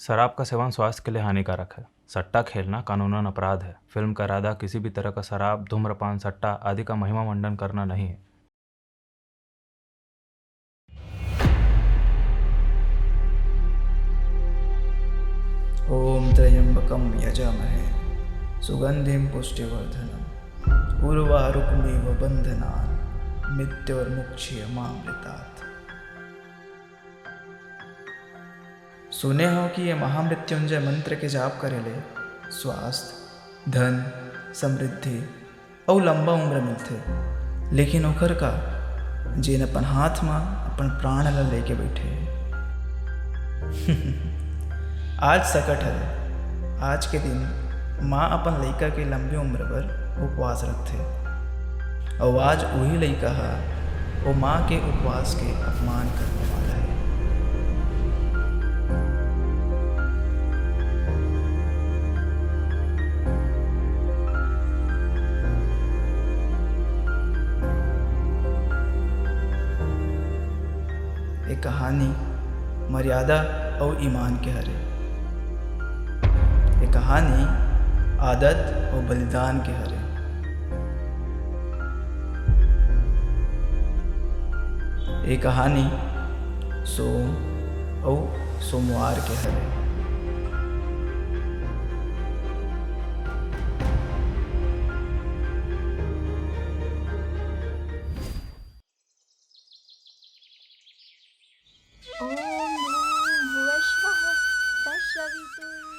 शराब का सेवन स्वास्थ्य के लिए हानिकारक है। सट्टा खेलना कानूनन अपराध है। फिल्म का इरादा किसी भी तरह का शराब, धूम्रपान, सट्टा आदि का महिमा मंडन करना नहीं है। ओम त्र्यंबकं यजामहे सुगंधिं पुष्टिवर्धनम् उर्वारुकमिव बन्धनान् मृत्योर्मुक्षीयमामृतात्। सुने हो कि ये महामृत्युंजय मंत्र के जाप करेले स्वास्थ्य, धन, समृद्धि और लंबा उम्र मिलते। लेकिन ओकर का जिन अपन हाथ में अपन प्राण ला लेके बैठे आज सकट है। आज के दिन माँ अपन लड़का के लंबी उम्र पर उपवास रखते और आज वही लड़का है वो माँ के उपवास के अपमान करने वाला है। एक कहानी मर्यादा और ईमान के हरे। एक कहानी आदत और बलिदान के हरे। एक कहानी सोम और सोमवार के हरे।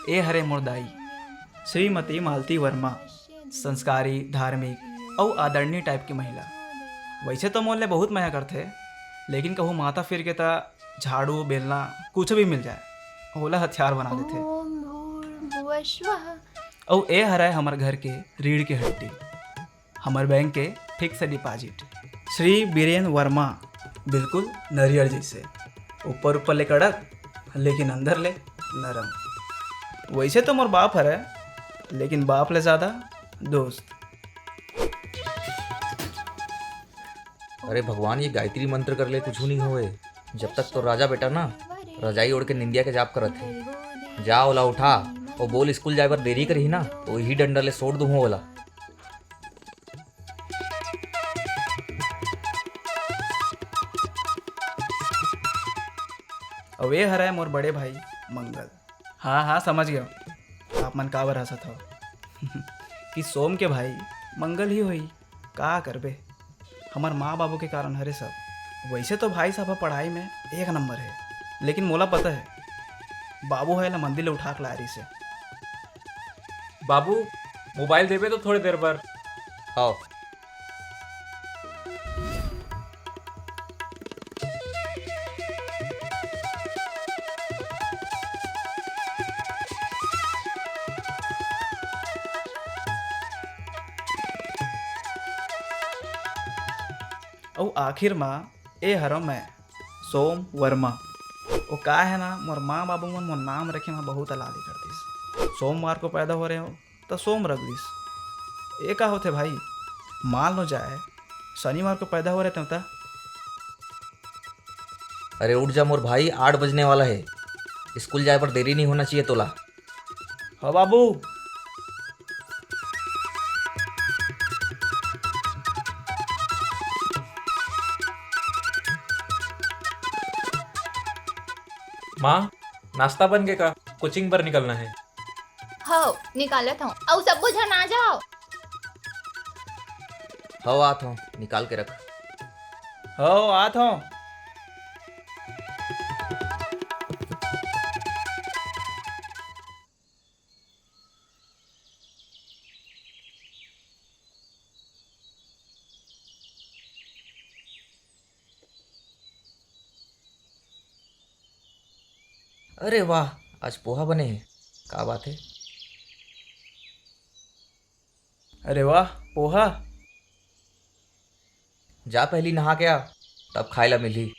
ए हरे मुर्दाई श्रीमती मालती वर्मा संस्कारी, धार्मिक और आदरणीय टाइप की महिला। वैसे तो मोहल्ले बहुत मया करते, लेकिन कहूँ माता फिर के ता झाड़ू बेलना कुछ भी मिल जाए होला हथियार बना देते। और ए हरा हमार घर के रीढ़ की हड्डी, हमार बैंक के फिक्स डिपॉजिट श्री बीरेन वर्मा। बिल्कुल नरियर जैसे, ऊपर ऊपर ले कड़क लेकिन अंदर ले नरम। वैसे तो मोर बाप हरे, लेकिन बाप ले ज्यादा दोस्त। अरे भगवान, ये गायत्री मंत्र कर ले कुछ नहीं होए। जब तक तो राजा बेटा ना रजाई ओढ़ के निंदिया के जाप करत है। जा ओला उठा और बोल स्कूल जाए पर देरी करी ना तो यही डंडा ले सोड़ दूँ ओला। और वे हरा है मोर बड़े भाई मंगल। हाँ हाँ समझ गया आप मन काबर हंसत हो कि सोम के भाई मंगल ही होई। का करबे, हमार माँ बाबू के कारण हरे सब। वैसे तो भाई साहब पढ़ाई में एक नंबर है, लेकिन मोला पता है बाबू है ला मंदिर ले उठा के लारी से। बाबू मोबाइल देबे तो थोड़ी देर पर। आओ। और आखिर माँ ए हरो मैं सोम वर्मा। वो का है ना मोर माँ बाबू मन मोर नाम रखे मैं बहुत अलादी कर दिस। सोमवार को पैदा हो रहे हो तो सोम रख दिस। ए का होते भाई, मान लो जाए शनिवार को पैदा हो रहे थे। अरे उठ जा मोर भाई, 8 बजने वाला है। स्कूल जाए पर देरी नहीं होना चाहिए तोला। हो बाबू। माँ नाश्ता बन के का कोचिंग पर निकलना है। हो निकालत हूँ और सब बुझा ना जाओ। हव आत हूँ, निकाल के रख। हो आत हो। अरे वाह, आज पोहा बने हैं। क्या बात है। अरे वाह पोहा। जा पहली नहा के आ, तब खाए ला मिली।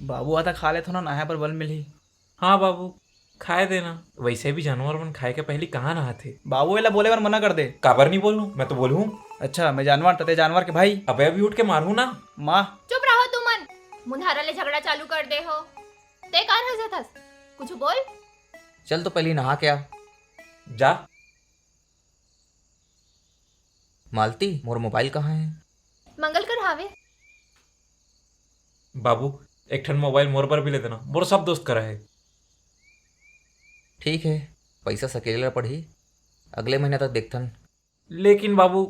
बाबू आता खा ले थो ना, नहा पर बल मिली। हाँ बाबू खाए देना। वैसे भी जानवर मन खाए के पहले कहाँ नहाते। बाबू एला बोले बार मना कर दे। काबर नहीं बोलूं, मैं तो बोलूं। अच्छा मैं जानवर तते जानवर के भाई। अबे अभी उठ के मारू ना। माँ चुप रहो तुमन, मुंधारा ले झगड़ा चालू कर दे हो। ते कार हंसत हस, कुछ बोल। चल तो पहले नहा के आ। जा। मालती, मोर मोबाइल कहाँ है? मंगल कर हावे। बाबू एक ठन मोबाइल मोर पर भी ले देना, मोर सब दोस्त करा है। ठीक है, पैसा सकेला पड़ी, अगले महीने तक देखथन। लेकिन बाबू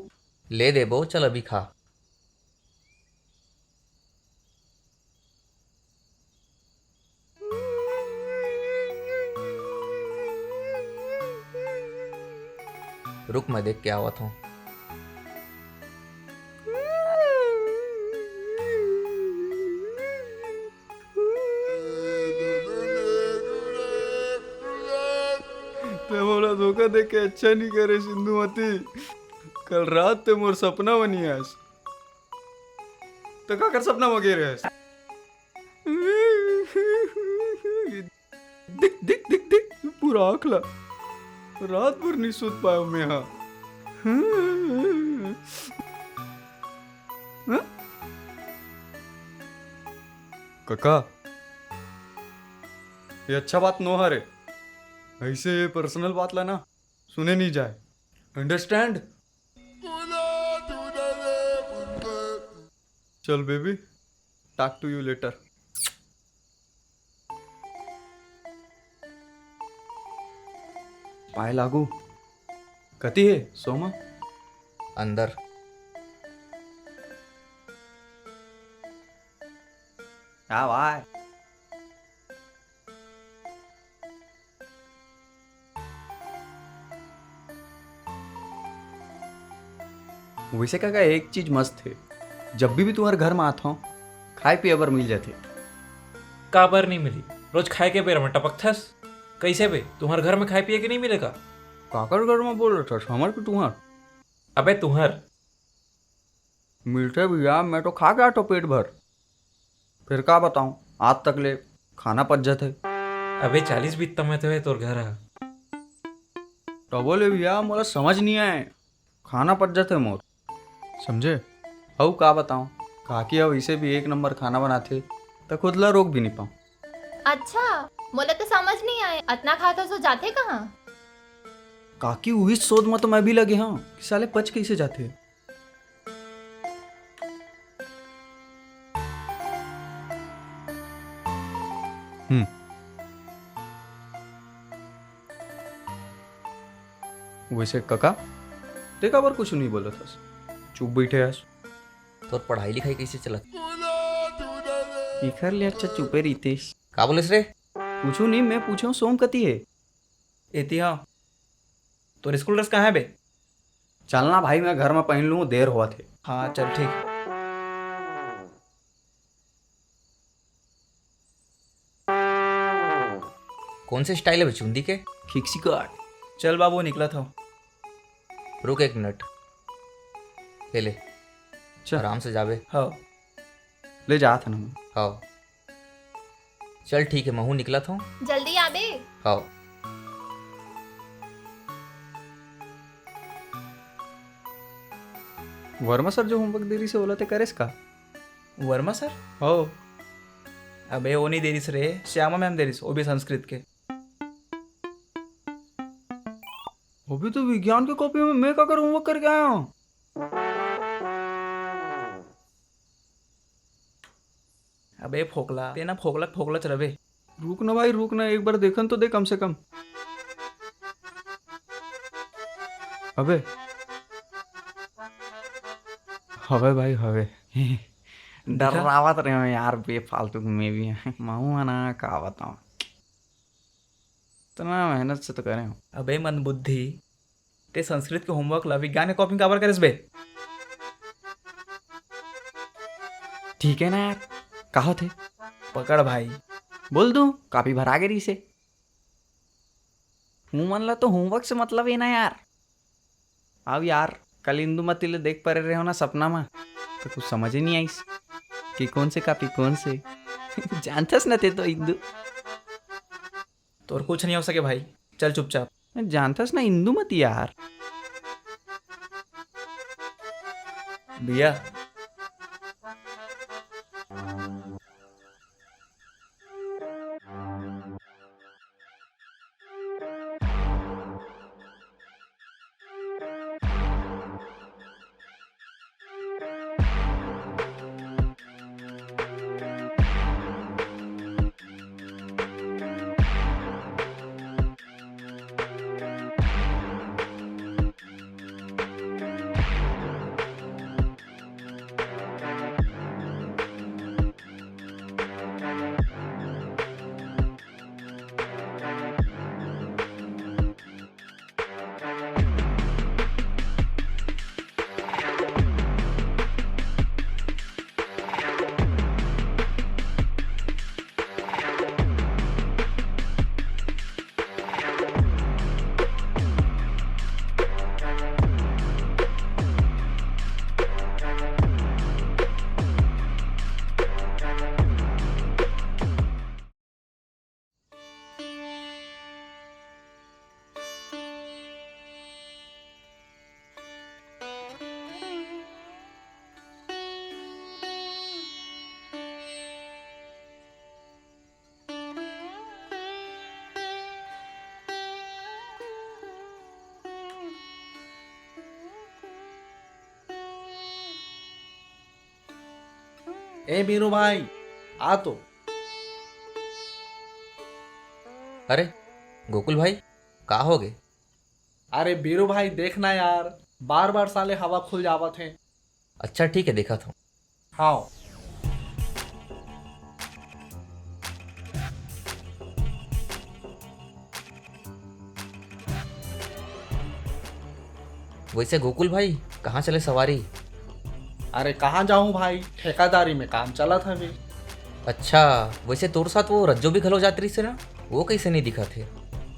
ले देबो, चल अभी खा। रुक, मैं देख के आवत हूँ। ते मोला धोखा दे के अच्छा नहीं करे सिंधुमती। कल रात ते मोर सपना बनी आस। तो का कर सपना मगे रहस? दिख दिख दिख दिख पूरा आखला। रात भर नहीं सोच पाया मैं। हाँ काका, ये अच्छा बात नो हरे। ऐसे पर्सनल बात ला ना सुने नहीं जाए, अंडरस्टैंड? चल baby, talk to you later. पाय लागू कती है सोमा? अंदर। हाँ भाई। वैसे काका एक चीज मस्त है, जब भी तुम्हारे घर में आता हूँ खाए पिए बर मिल जाते। काबर नहीं मिली? रोज खाए के बेर में टपकथस। कैसे बे, तुम्हारे घर में खाए पिए के नहीं मिलेगा? काकर घर में बोल रहा था हमारे को तुम्हार अबे तुम्हार मिलते भैया, मैं तो खा गया तो पेट भर। फिर का बताऊं, आज तक ले खाना पच जाते। अबे 40 बीतता में तो है तोर घर है। तो बोले भैया मोला समझ नहीं आए, खाना पच जाते मोर, समझे? हऊ का बताऊं, काकी अब इसे भी एक नंबर खाना बनाते तो खुद ला रोक भी नहीं पाऊं। अच्छा मोला तो समझ नहीं आए, अतना खाता सो जाते कहाँ? काकी वही सोच में तो मैं भी लगे हाँ कि साले पच कैसे जाते। वैसे काका देखा बार कुछ नहीं बोला था, चुप बैठे आज। तोर पढ़ाई लिखाई कैसे चलत? इखर ले अच्छा चुपे रितेश। का बोलिस रे? पूछू नहीं, मैं पूछूं सोम कती है। एती हाँ, तो स्कूल ड्रेस कहाँ है बे? चलना भाई, मैं घर में पहन लूँ, देर हुआ थे। हाँ चल ठीक। कौन से स्टाइल है बे चुंदी के? खिक्सी काट। चल बाबू निकला था। रुक एक मिनट, ले चल आराम से जाबे। हाँ ले जा था ना। हाँ चल ठीक है, महू निकला था। जल्दी आबे। हाँ वर्मा सर जो होमवर्क देरी से बोला थे करेस का? वर्मा सर? हो। अबे वो नहीं देरी से रे, श्यामा मैम देरी से, वो भी संस्कृत के। वो भी तो विज्ञान की कॉपी में मैं का कर होमवर्क करके आया हूँ। अबे फोकला तेना फोकला फोकला चल बे। रुक ना भाई रुक ना, एक बार देखन तो दे कम से कम। अबे हवे भाई हवे। डरावत रहे हो यार बेफालतू में भी। माऊ ना का बताऊं, इतना मेहनत से तो करे हो। अबे मन बुद्धि, ते संस्कृत के होमवर्क ला विज्ञान के कॉपी काबर करेस बे? ठीक है ना यार, कहो थे पकड़ भाई, बोल दूं कॉपी भरा गिरी से। हूँ मन ला तो होमवर्क से मतलब ही ना यार। अब यार कल इंदुमती ले देख पा रहे हो ना सपना में, तो कुछ समझ ही नहीं आई कि कौन से कापी कौन से। जानथस न थे तो इंदु तो कुछ नहीं हो सके भाई, चल चुपचाप। जानथस ना इंदुमती यार। भैया हाँ, ए बीरू भाई आ तो। अरे गोकुल भाई, कहाँ हो गए? अरे बीरू भाई देखना यार, बार बार साले हवा खुल जावत है। अच्छा ठीक है, देखा था। हाँ वैसे गोकुल भाई, कहाँ चले सवारी? अरे कहाँ जाऊँ भाई, ठेकादारी में काम चला था भी। अच्छा, वैसे तोर साथ वो रज्जो भी खलो जात्री से ना, वो कैसे नहीं दिखा थे?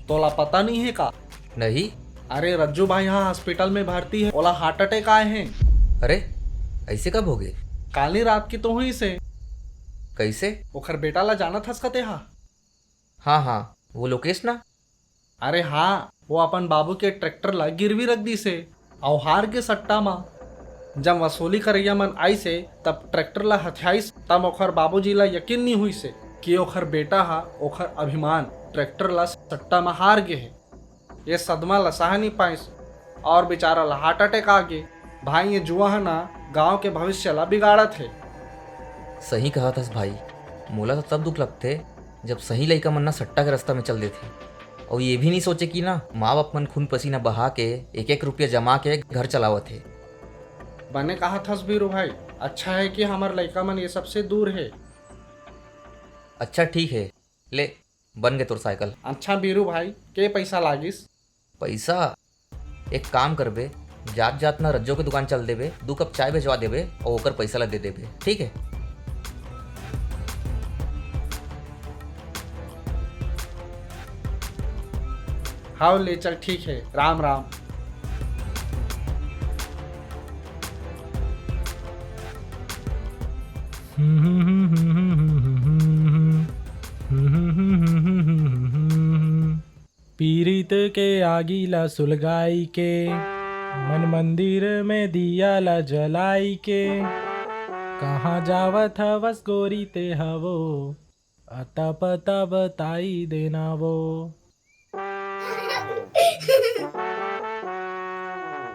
तोला पता नहीं है का? नहीं। अरे रज्जू भाई यहाँ हॉस्पिटल में भर्ती है, ओला हार्ट अटैक आए हैं। अरे ऐसे कब हो गए? काली रात की तो हुई से। कैसे? ओखर बेटा ला जाना था सकते हा। हाँ हाँ, वो लोकेश ना? अरे हाँ, वो अपन बाबू के ट्रैक्टर ला गिरवी रख दी से, और हार के सट्टा मा जब वसूली करैया मन आई से तब ट्रैक्टर ला हथियाईस, तब ओखर बाबूजी ला यकीन नहीं हुई से कि ओखर बेटा हा ओखर अभिमान ट्रैक्टर ला सट्टा में हार गे है। ये सदमा ला सह नहीं पाइस और बेचारा ला हार्ट अटैक आ गे। भाई ये जुआ है ना, गांव के भविष्य ला बिगाड़त है। सही कहा था भाई, मोला तो तब दुख लगते जब सही लड़का मन ना सट्टा के रास्ता में चल देते, और ये भी नहीं सोचे कि ना माँ बाप मन खून पसीना बहा के एक एक रुपया जमा के घर चलावत है। बने कहा था बीरू भाई, अच्छा है कि हमार लड़का मन ये सबसे दूर है। अच्छा ठीक है, ले बन गए तोर साइकिल। अच्छा बीरू भाई, के पैसा लागिस? पैसा एक काम करबे, जात जात ना रज्जो के दुकान चल देबे, 2 कप चाय भिजवा देबे और ओकर पैसा ला दे देबे, ठीक है? हाँ ले चल, ठीक है, राम राम। पीरित के आगीला सुलगाई के, मन मंदिर में दिया ला जलाई के, कहाँ जावत हवस गोरी ते हवो, अता पता बताई देना वो।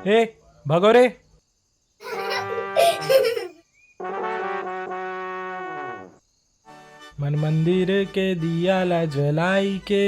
ए भगो रे। मन मंदिर के दिया ला जलाई के।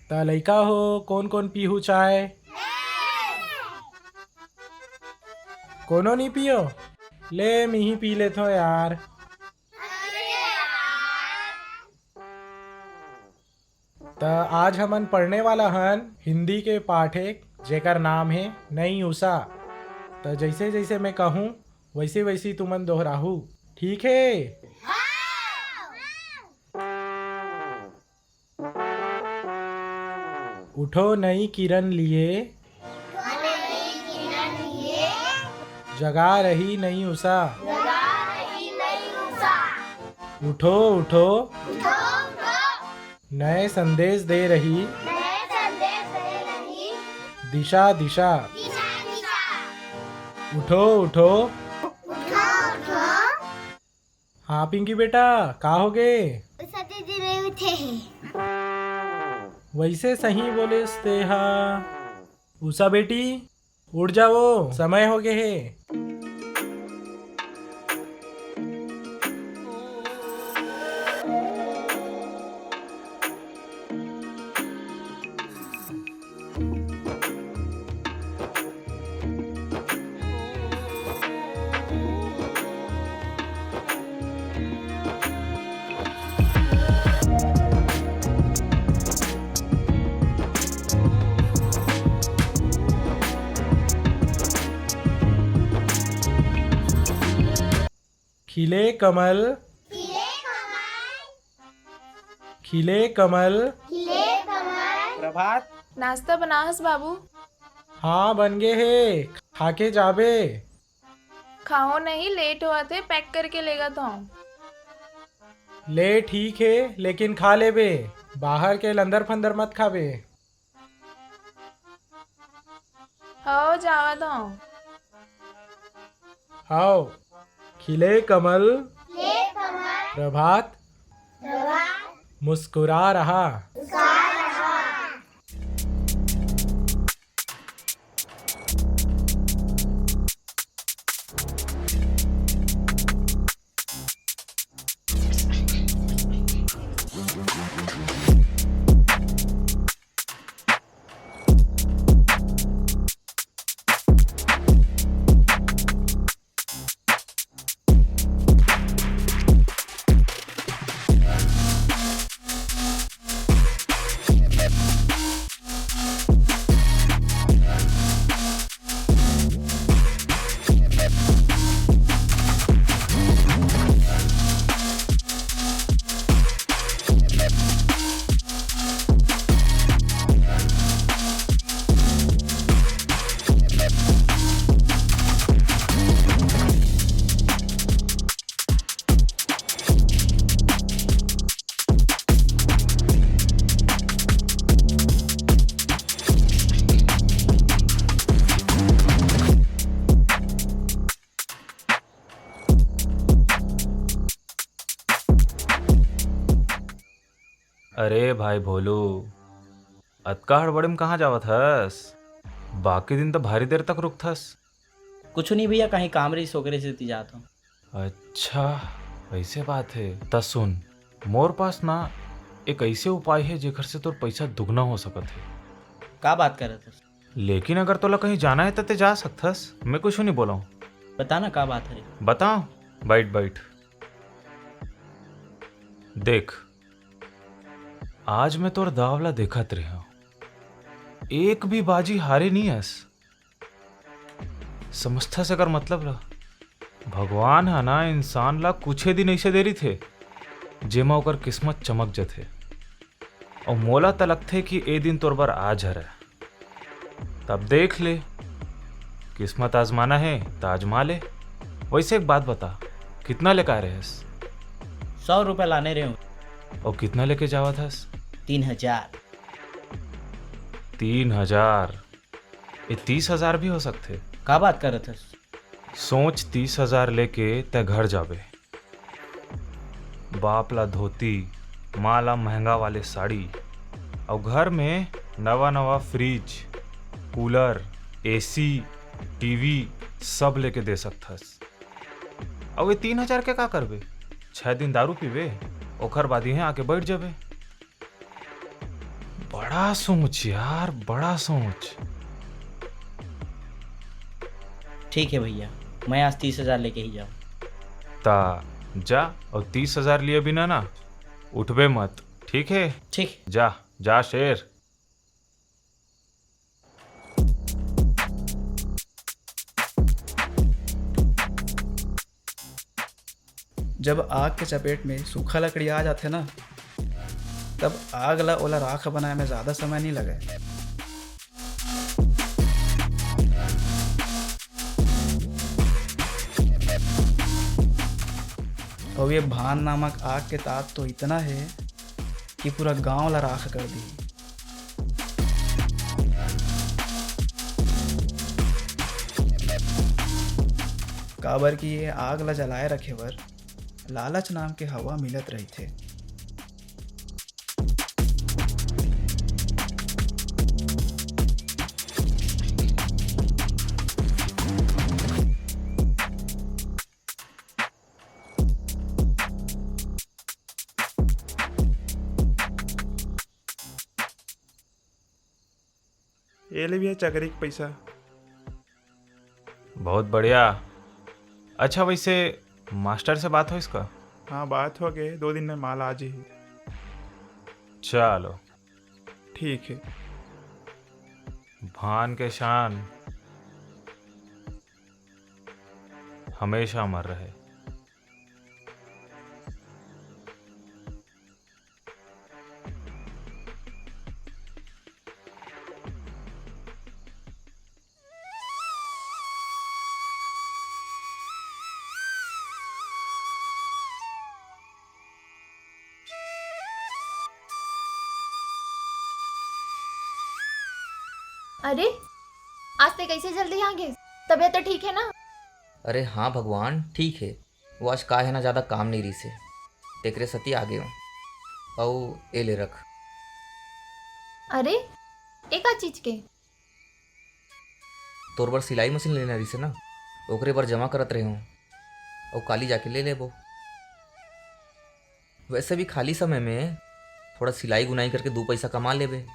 ता लइका हो, कौन कौन पीहू चाय? कोनो नहीं पियो? ले मी ही पी लेथो यार। ता आज हमन पढ़ने वाला हन हिंदी के पाठ एक, जेकर नाम है नई उषा। तो जैसे जैसे मैं कहूँ वैसे वैसे तुमन दोहराहू, ठीक है? उठो नई किरण लिए, जगा रही नई उषा। उठो उठो, नए संदेश दे रही, दिशा दिशा। उठो उठो। हाँ पिंकी बेटा, का हो गए? वैसे सही बोले स्तेहा। उषा बेटी उठ जाओ, समय हो गए है। खिले कमल, खिले कमल। प्रभात। नाश्ता बनाहस बाबू? हाँ बन गए है, खाके जाबे। खाओ नहीं, लेट हुआ थे, पैक करके लेगा तो। ले ठीक है लेकिन खा ले बे, बाहर के लंदर फंदर मत खाबे। हो जावा दो। आओ खिले कमल, प्रभात मुस्कुरा रहा। अरे भाई भोलू, अतका हड़बड़ी में कहाँ जावत हस? बाकी दिन तो भारी देर तक रुकथस। कुछ नहीं भैया, कहीं काम रही सोकरे से जाता हूँ। अच्छा ऐसे बात है। त सुन, मोर पास ना एक ऐसे उपाय है जेकर से तोर पैसा दुगना हो सकत है। का बात कर रहा था? लेकिन अगर तोला कहीं जाना है तो ते जा सकथस, मैं कुछ नहीं बोला हूँ। बता ना का बात है। बताओ, बैठ बैठ। देख, आज मैं तोर दावला देखत रहा, एक भी बाजी हारे नहीं हस। समझता से कर मतलब ला, भगवान है ना इंसान ला कुछ दिन ऐसे देरी थे जेमा ओकर किस्मत चमक जथे, और मोला तलक थे कि ए दिन तोर बर आज हरे। तब देख ले, किस्मत आजमाना है तो आजमा ले। वैसे एक बात बता, कितना लेकर आ रहे हस? 100 रुपये लाने रहे हूँ। और कितना लेके जावा थस? 3000। 3000? ये 30,000 भी हो सकते। का बात कर रहा था? सोच, 30,000 लेके ते घर जाबे, बाप ला धोती, माँ ला महंगा वाले साड़ी, और घर में नवा नवा फ्रिज, कूलर, एसी, टीवी सब लेके दे सकथस। और ये 3000 के का करबे? 6 दिन दारू पीबे, ओखर बाद यहाँ आके बैठ जाबे। बड़ा सोच यार, बड़ा सोच। ठीक है भैया, मैं आज 30,000 लेके ही जाऊँ। ता जा, और 30,000 लिए बिना ना उठबे मत, ठीक है? ठीक। जा जा शेर। जब आग के चपेट में सूखा लकड़ी आ जाते ना, तब आग ला ओला राख बनाए में ज़्यादा समय नहीं लगे। और ये भान नामक आग के ताप तो इतना है कि पूरा गांव ला राख कर दी। काबर की ये आग ला जलाए रखे बर लालच नाम के हवा मिलत रही थे। ये ले भैया चकरी के पैसा। बहुत बढ़िया। अच्छा वैसे मास्टर से बात हो इसका? हाँ बात हो गई, 2 दिन में माल आ जाए। चलो ठीक है। भान के शान हमेशा अमर रहे। अरे आज ते कैसे जल्दी आ गए? तबीयत तो ठीक है ना? अरे हाँ भगवान ठीक है। वो आज का है ना ज़्यादा काम नहीं रही से तेकरे सती आ गए हूँ। औ ए ले रख। अरे एका चीज के? तोर बर सिलाई मशीन लेना रही से ना, ओकरे बर जमा करत रहे हूँ और काली जाके ले लेबो। वैसे भी खाली समय में थोड़ा सिलाई गुनाई करके 2 पैसा कमा लेबे।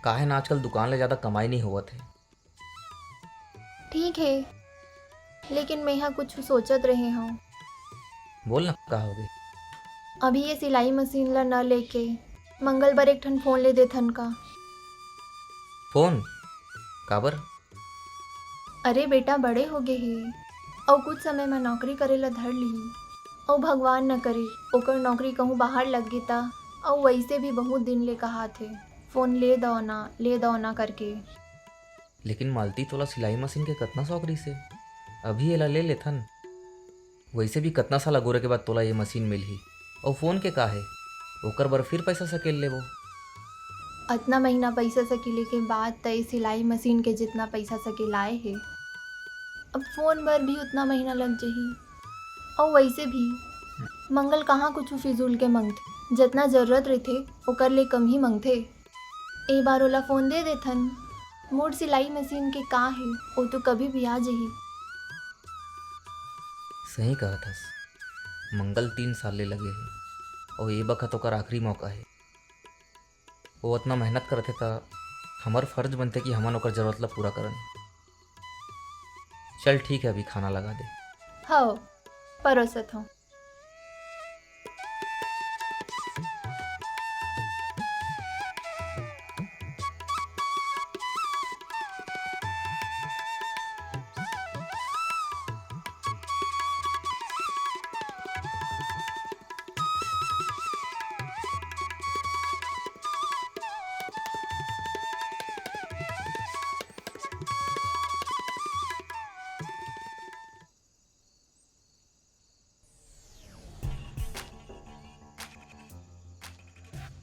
काहे ना आजकल दुकान ले ज़्यादा कमाई नहीं होवत है। ठीक है, लेकिन मैं यहाँ कुछ सोचत रहे हूँ। बोल ना का होगे। अभी ये सिलाई मशीन ला न लेके मंगल बर एक ठन फोन ले देथन का। फोन काबर? अरे बेटा बड़े हो गए हे और कुछ समय में नौकरी करे ला धर ली और भगवान न करे ओकर नौकरी कहूँ बाहर लग गई ता और वैसे भी बहुत दिन ले कहा थे फोन ले दो ना करके। लेकिन मालती तोला सिलाई मशीन के कतना शौक रही से अभी एला ले लेथन। वैसे भी कतना साल अगोरे के बाद तोला ये मशीन मिलही और फोन के का है ओकर बर फिर पैसा सकेल लेबो। अतना महीना पैसा सकेले के बाद तय सिलाई मशीन के जितना पैसा सके लाए है, अब फोन पर भी उतना महीना लग जाही। और वैसे भी मंगल कहाँ कुछ फिजूल के मंगते, जितना जरूरत रहते ओकर ले कम ही मंगते। ए बार ओला फोन दे देथन, मोर सिलाई मशीन के का है वो तो कभी भी आ जाही। सही कहा थस, मंगल 3 साल ले लगे है और ये बखत ओकर आखिरी मौका है। वो इतना मेहनत करते था, हमार फर्ज बनते कि हमन ओकर जरूरत ला पूरा करन। चल ठीक है, अभी खाना लगा दे। हाँ परोसत हूँ।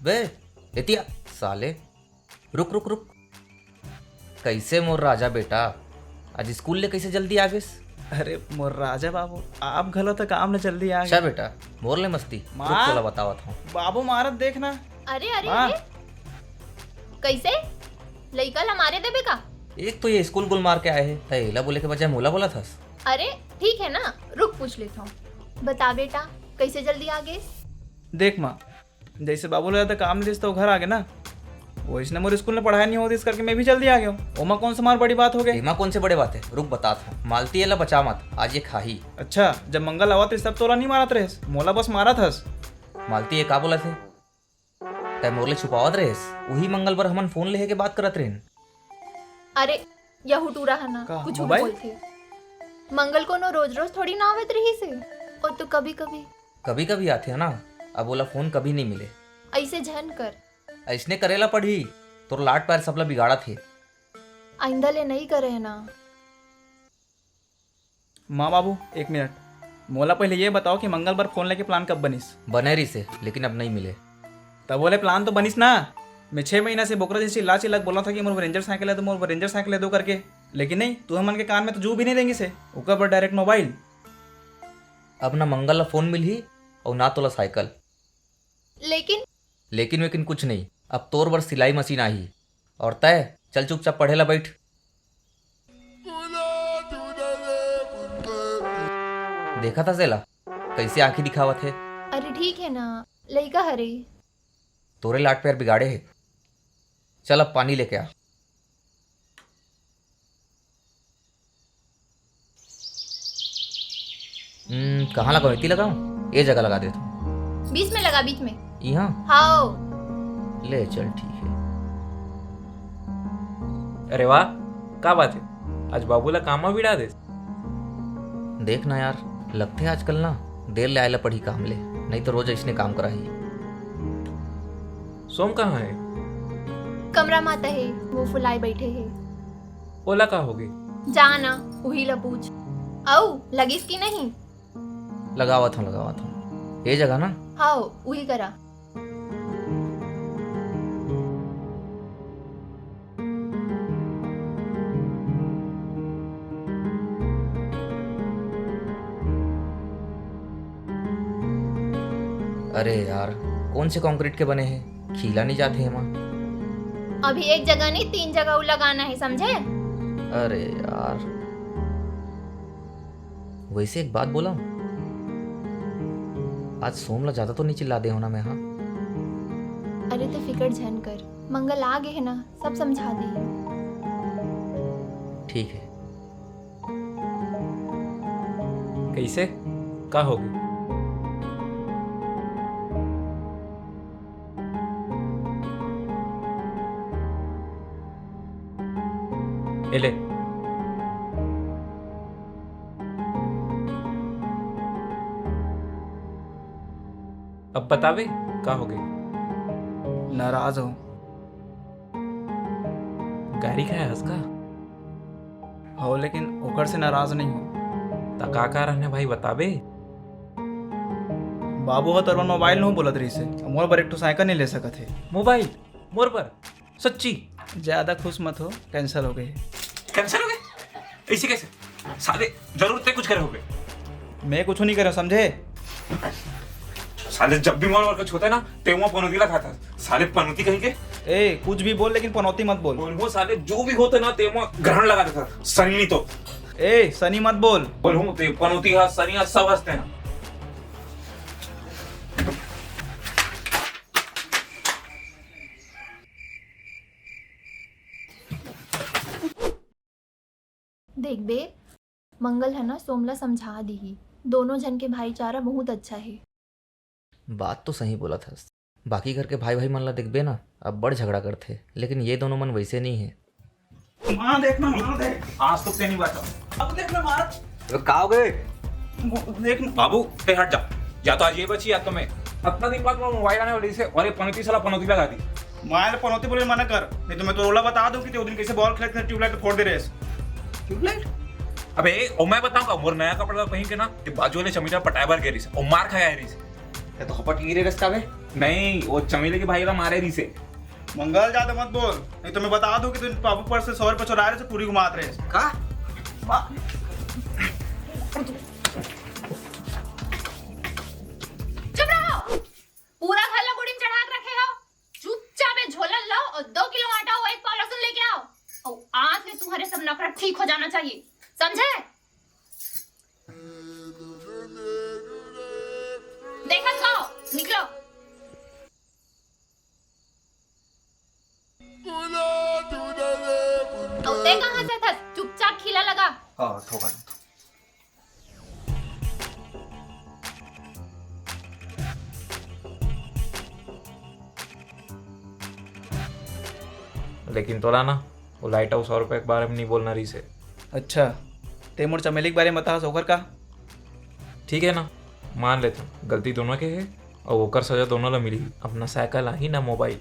बे एतिया साले, रुक रुक रुक। कैसे मोर राजा बेटा, आज स्कूल ले कैसे जल्दी आ गइस? अरे मोर राजा बाबू, आप घलो तो काम न जल्दी आ अच्छा गए। बेटा मोर ले मस्ती माँ। रुक तोला बतावत हूँ। बाबू मारत देखना। अरे अरे हाँ। अरे कैसे लइका ला मारे देबे का? एक तो ये स्कूल गुल मार के आए है, तैला बोले के बजाय मोला बोला थस। अरे ठीक है ना, रुक पूछ लेता हूँ। बता बेटा कैसे जल्दी आ गए? देख माँ, जैसे बाबू लोग तो काम दिस तो घर आ गए ना, वो इसने मोर स्कूल में पढ़ाई नहीं होती इस करके मैं भी जल्दी आ गया हूँ। ओमा कौन सा मार बड़ी बात हो गई? एमा कौन से बड़े बात है, रुक बताता हूँ। मालती एला बचा मत, आज ये खाही। अच्छा जब मंगल आवा तो सब तोला नहीं मारत रहे, मोला बस मारा थस। मालती ये का बोला थे तय मोरले छुपावत रहेस, वही मंगल बर हमन फोन लेहे के बात करत रहेन। अरे यहू टूरा है ना, का, कुछ मोबाइल? बोलते मंगल को नो रोज रोज थोड़ी ना आवत रही से, और तो कभी कभी कभी कभी आते हैं ना, अब बोला फोन कभी नहीं मिले। ऐसे झन कर, ऐसने करेला पड़ी तोर लाट पैर सबला बिगाड़ा थे। आइंदा ले नहीं करे है ना। माँ बाबू एक मिनट, मोला पहले ये बताओ कि मंगल बार फोन लेके प्लान कब बनिस? बने रही से, लेकिन अब नहीं मिले। तब बोले प्लान तो बनिस ना। मैं 6 महीना से बोकरा जैसी लाची लग बोला था कि मोर रेंजर साइकिल है तो मोर रेंजर साइकिल है दो करके, लेकिन नहीं, तू हमन के कान में तो जू भी नहीं देंगी से, ओकर पर डायरेक्ट मोबाइल। अब ना मंगल ला फोन मिलही और ना तोला साइकिल। लेकिन वेकिन कुछ नहीं, अब तोर बर सिलाई मशीन आई और तय चल चुपचाप पढ़े ला बैठ। देखा था सेला कैसे आंखें दिखावत है। अरे ठीक है ना, लइका हरे। तोरे लाट पैर बिगाड़े है। चल अब पानी लेके आ। कहाँ लगाऊं, इतनी लगाऊं? ये जगह लगा देता हूँ। बीच में लगा, बीच में। यहाँ हाओ ले चल ठीक है। अरे वाह, का बात है, आज बाबूला कामा बिड़ा दे। देख ना यार, लगते आजकल ना देर ले आयला पड़ी काम ले, नहीं तो रोज इसने काम करा ही। सोम कहाँ है? कमरा माता है, वो फुलाए बैठे है। ओला का होगी? जाना वही ला पूछ। आओ लगिस की नहीं? लगावत हूँ ये जगह ना। हाओ वही करा। अरे यार, कौन से कंक्रीट के बने हैं, खीला नहीं जाते हैं माँ। अभी एक जगह नहीं 3 जगह वो लगाना है, समझे? अरे यार, वैसे एक बात बोला, आज सोमला ज्यादा तो नहीं चिल्ला दे होना मैं? हाँ अरे तो फिकर झन कर, मंगल आ गए है ना, सब समझा दे। ठीक है। कैसे का होगी? ए ले, अब बतावे का हो गई? नाराज हो? गाड़ी का है हंसका? हो लेकिन ओकर से नाराज नहीं हो। ता का कारण है भाई, बतावे। बाबू हो तोर मोबाइल नहीं बोलत रही से, मोर पर एक ठो साइकिल नहीं ले सकत है। मोबाइल मोर पर? सच्ची? ज्यादा खुश मत हो, कैंसिल हो गई। कैंसिल हो गए? ऐसे कैसे? साले जरूर ते कुछ करे होगे। मैं कुछ नहीं करे, समझे? साले जब भी मोर कुछ होता है ना, तेवा पनौती ला खाता। साले पनौती कहीं के? ए कुछ भी बोल लेकिन पनौती मत बोल। बोल वो साले जो भी होता ना, तेवा ग्रहण लगा देता। सनी नहीं तो ए सनी मत बोल। बोल हूँ ते पनौती हा सनी हा सब हंसते हैं। देख बे, मंगल है ना, सोमला समझा दी, दोनों जन के भाईचारा बहुत अच्छा है। बात तो सही बोला था। बाकी घर के भाई भाई मन ला देखबे ना, अब बड़ झगड़ा करते, लेकिन ये दोनों मन वैसे नहीं है। मां देखना, मां देख, आज तो ते नहीं बात। अब देखना मार, का हो गए? देख बाबू, ते हट जा। या तो आज ये बची, या तो मैं। अपना दिन बाद मोबाइल आने वाली से, और ये पनौती साला पनौती लगा दी। माया पनौती बोले मना कर, नहीं तो मैं तो रोला बता दूं कि ते दिन कैसे बॉल खेलते थे, ट्यूबलाइट फोड़ दे रहे। ट्यूबलाइट? अबे ओ मैं बताऊंगा, मोर नया कपड़ा पहन के ना, ते बाजू वाले चमीटा पटाए बार गेरी से, और मार खाया है री से। ये तो हपट गिरे रास्ता में। नहीं, वो चमेले के भाई ला मारे री से। मंगल ज्यादा मत बोल, नहीं तो मैं बता दूं कि तुम बाबू पर से 100 रुपए चुरा रहे से पूरी घुमात रहे। का? चुप रहो, पूरा घर ला गुड़ी में चढ़ा के रखे हो। चुपचाप झोला लाओ और 2 किलो आटा और 1 पाव लहसुन लेके आओ, और आज से तुम्हारे सब नखरा ठीक हो जाना चाहिए, समझे? देखा खाओ, निकलो। तो ते कहाँ से था? चुपचाप खिला लगा। हाँ ठोका। लेकिन तोला ना, वो लाइट हाउस 100 रुपए के बारे में नहीं बोलना रही से। अच्छा, ते मोर चमेली के बारे में बता सोकर का। ठीक है ना, मान लेता हूँ गलती दोनों के है, और ओकर सजा दोनों ला मिली, अपना साइकिल ही ना मोबाइल।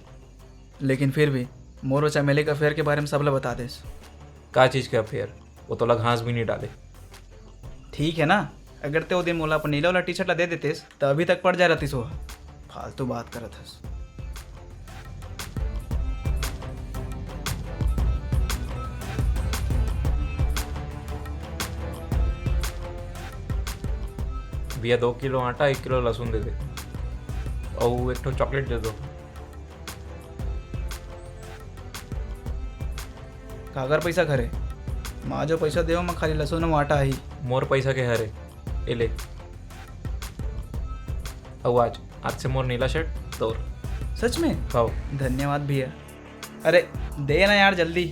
लेकिन फिर भी मोर और चमेली का अफेयर के बारे में सब ला बता देस। का चीज के अफेयर? वो तोला घास भी नहीं डाले। ठीक है ना, अगर ते वो दिन मोला अपन नीला वाला टी शर्ट ला दे देतेस तो अभी तक पड़ जा रहती सो। फालतू बात करत हस। भैया 2 किलो आटा 1 किलो लहसुन दे दे, और 1 ठो चॉकलेट दे दो। कागर पैसा खरे, माँ जो पैसा देव मैं खाली लहसुन और आटा ही। मोर पैसा के हरे ए ले। और आज से मोर नीला शर्ट तोर। सच में? खाओ। धन्यवाद भैया। अरे दे ना यार जल्दी।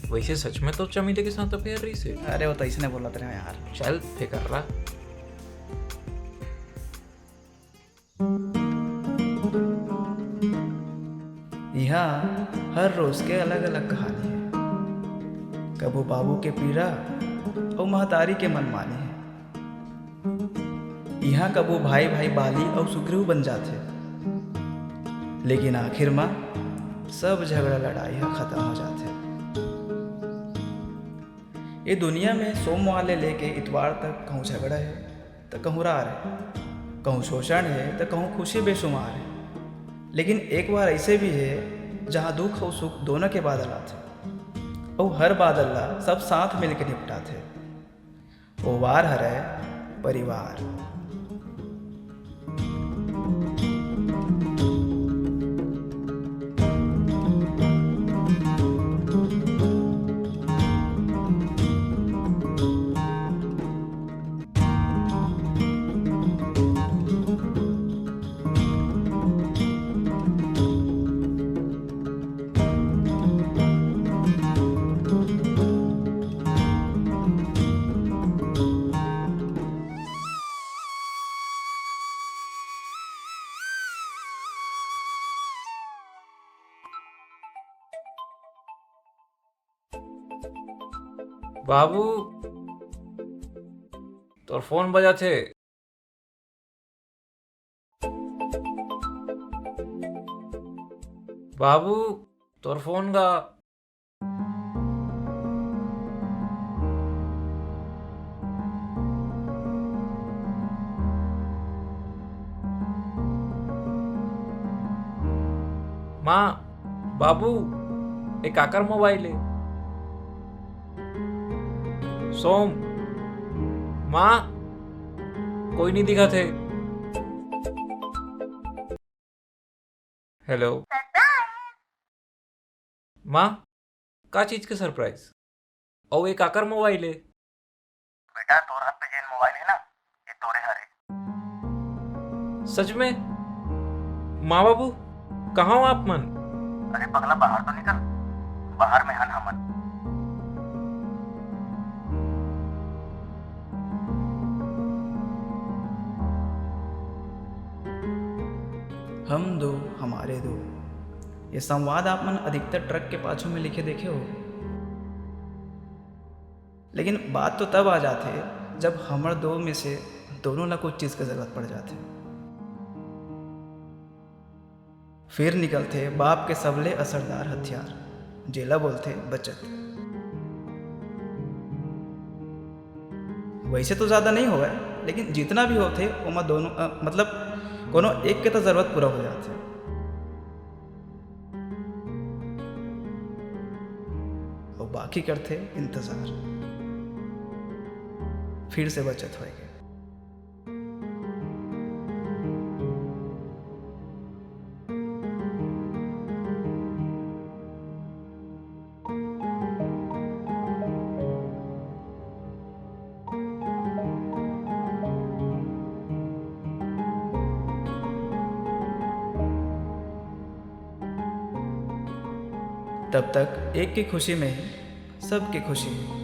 वैसे सच में तो चमीते के साथ अफेयर रही से। अरे वो तो इसने बोला था यार। चल फिकर रहा। यहाँ हर रोज के अलग अलग कहानी है, कबो बाबू के पीरा और महतारी के मनमानी है। यहाँ कबो भाई भाई बाली और सुग्रीव बन जाते, लेकिन आखिर में सब झगड़ा लड़ाई खत्म हो जाते। ये दुनिया में सोमवार ले लेके इतवार तक कहूँ झगड़ा है तो कहूँ रार है, कहूँ शोषण है तो कहूँ खुशी बेशुमार है। लेकिन एक बार ऐसे भी है जहाँ दुख और सुख दोनों के बादल आते, और हर बादल ला सब साथ मिलकर निपटाते। वो वार हरे परिवार। बाबू तोर फोन बजा थे। बाबू तोर फोन गा। माँ बाबू एक आकर मोबाइल है। सोम माँ कोई नहीं दिखा थे। हेलो माँ का चीज के सरप्राइज और एक आकर मोबाइल है। बेटा तोर हाथ पे जेन मोबाइल है ना ये तोरे हरे। सच में माँ बाबू कहाँ हो आप मन? अरे पगला बाहर तो निकल, बाहर में हन हमन। हम दो हमारे दो, ये संवाद आप मन अधिकतर ट्रक के पाछू में लिखे देखे हो। लेकिन बात तो तब आ जाते जब हमर दो में से दोनों ला कुछ चीज़ की जरूरत पड़ जाते। फिर निकलते बाप के सबले असरदार हथियार, जेला बोलते बचत। वैसे तो ज़्यादा नहीं होगा, लेकिन जितना भी होते ओमा दोनों मतलब कोनो एक के तो ज़रूरत पूरा हो जाते। और बाकी करते इंतज़ार, फिर से बचत होएगी। तब तक एक की खुशी में ही सबकी खुशी है।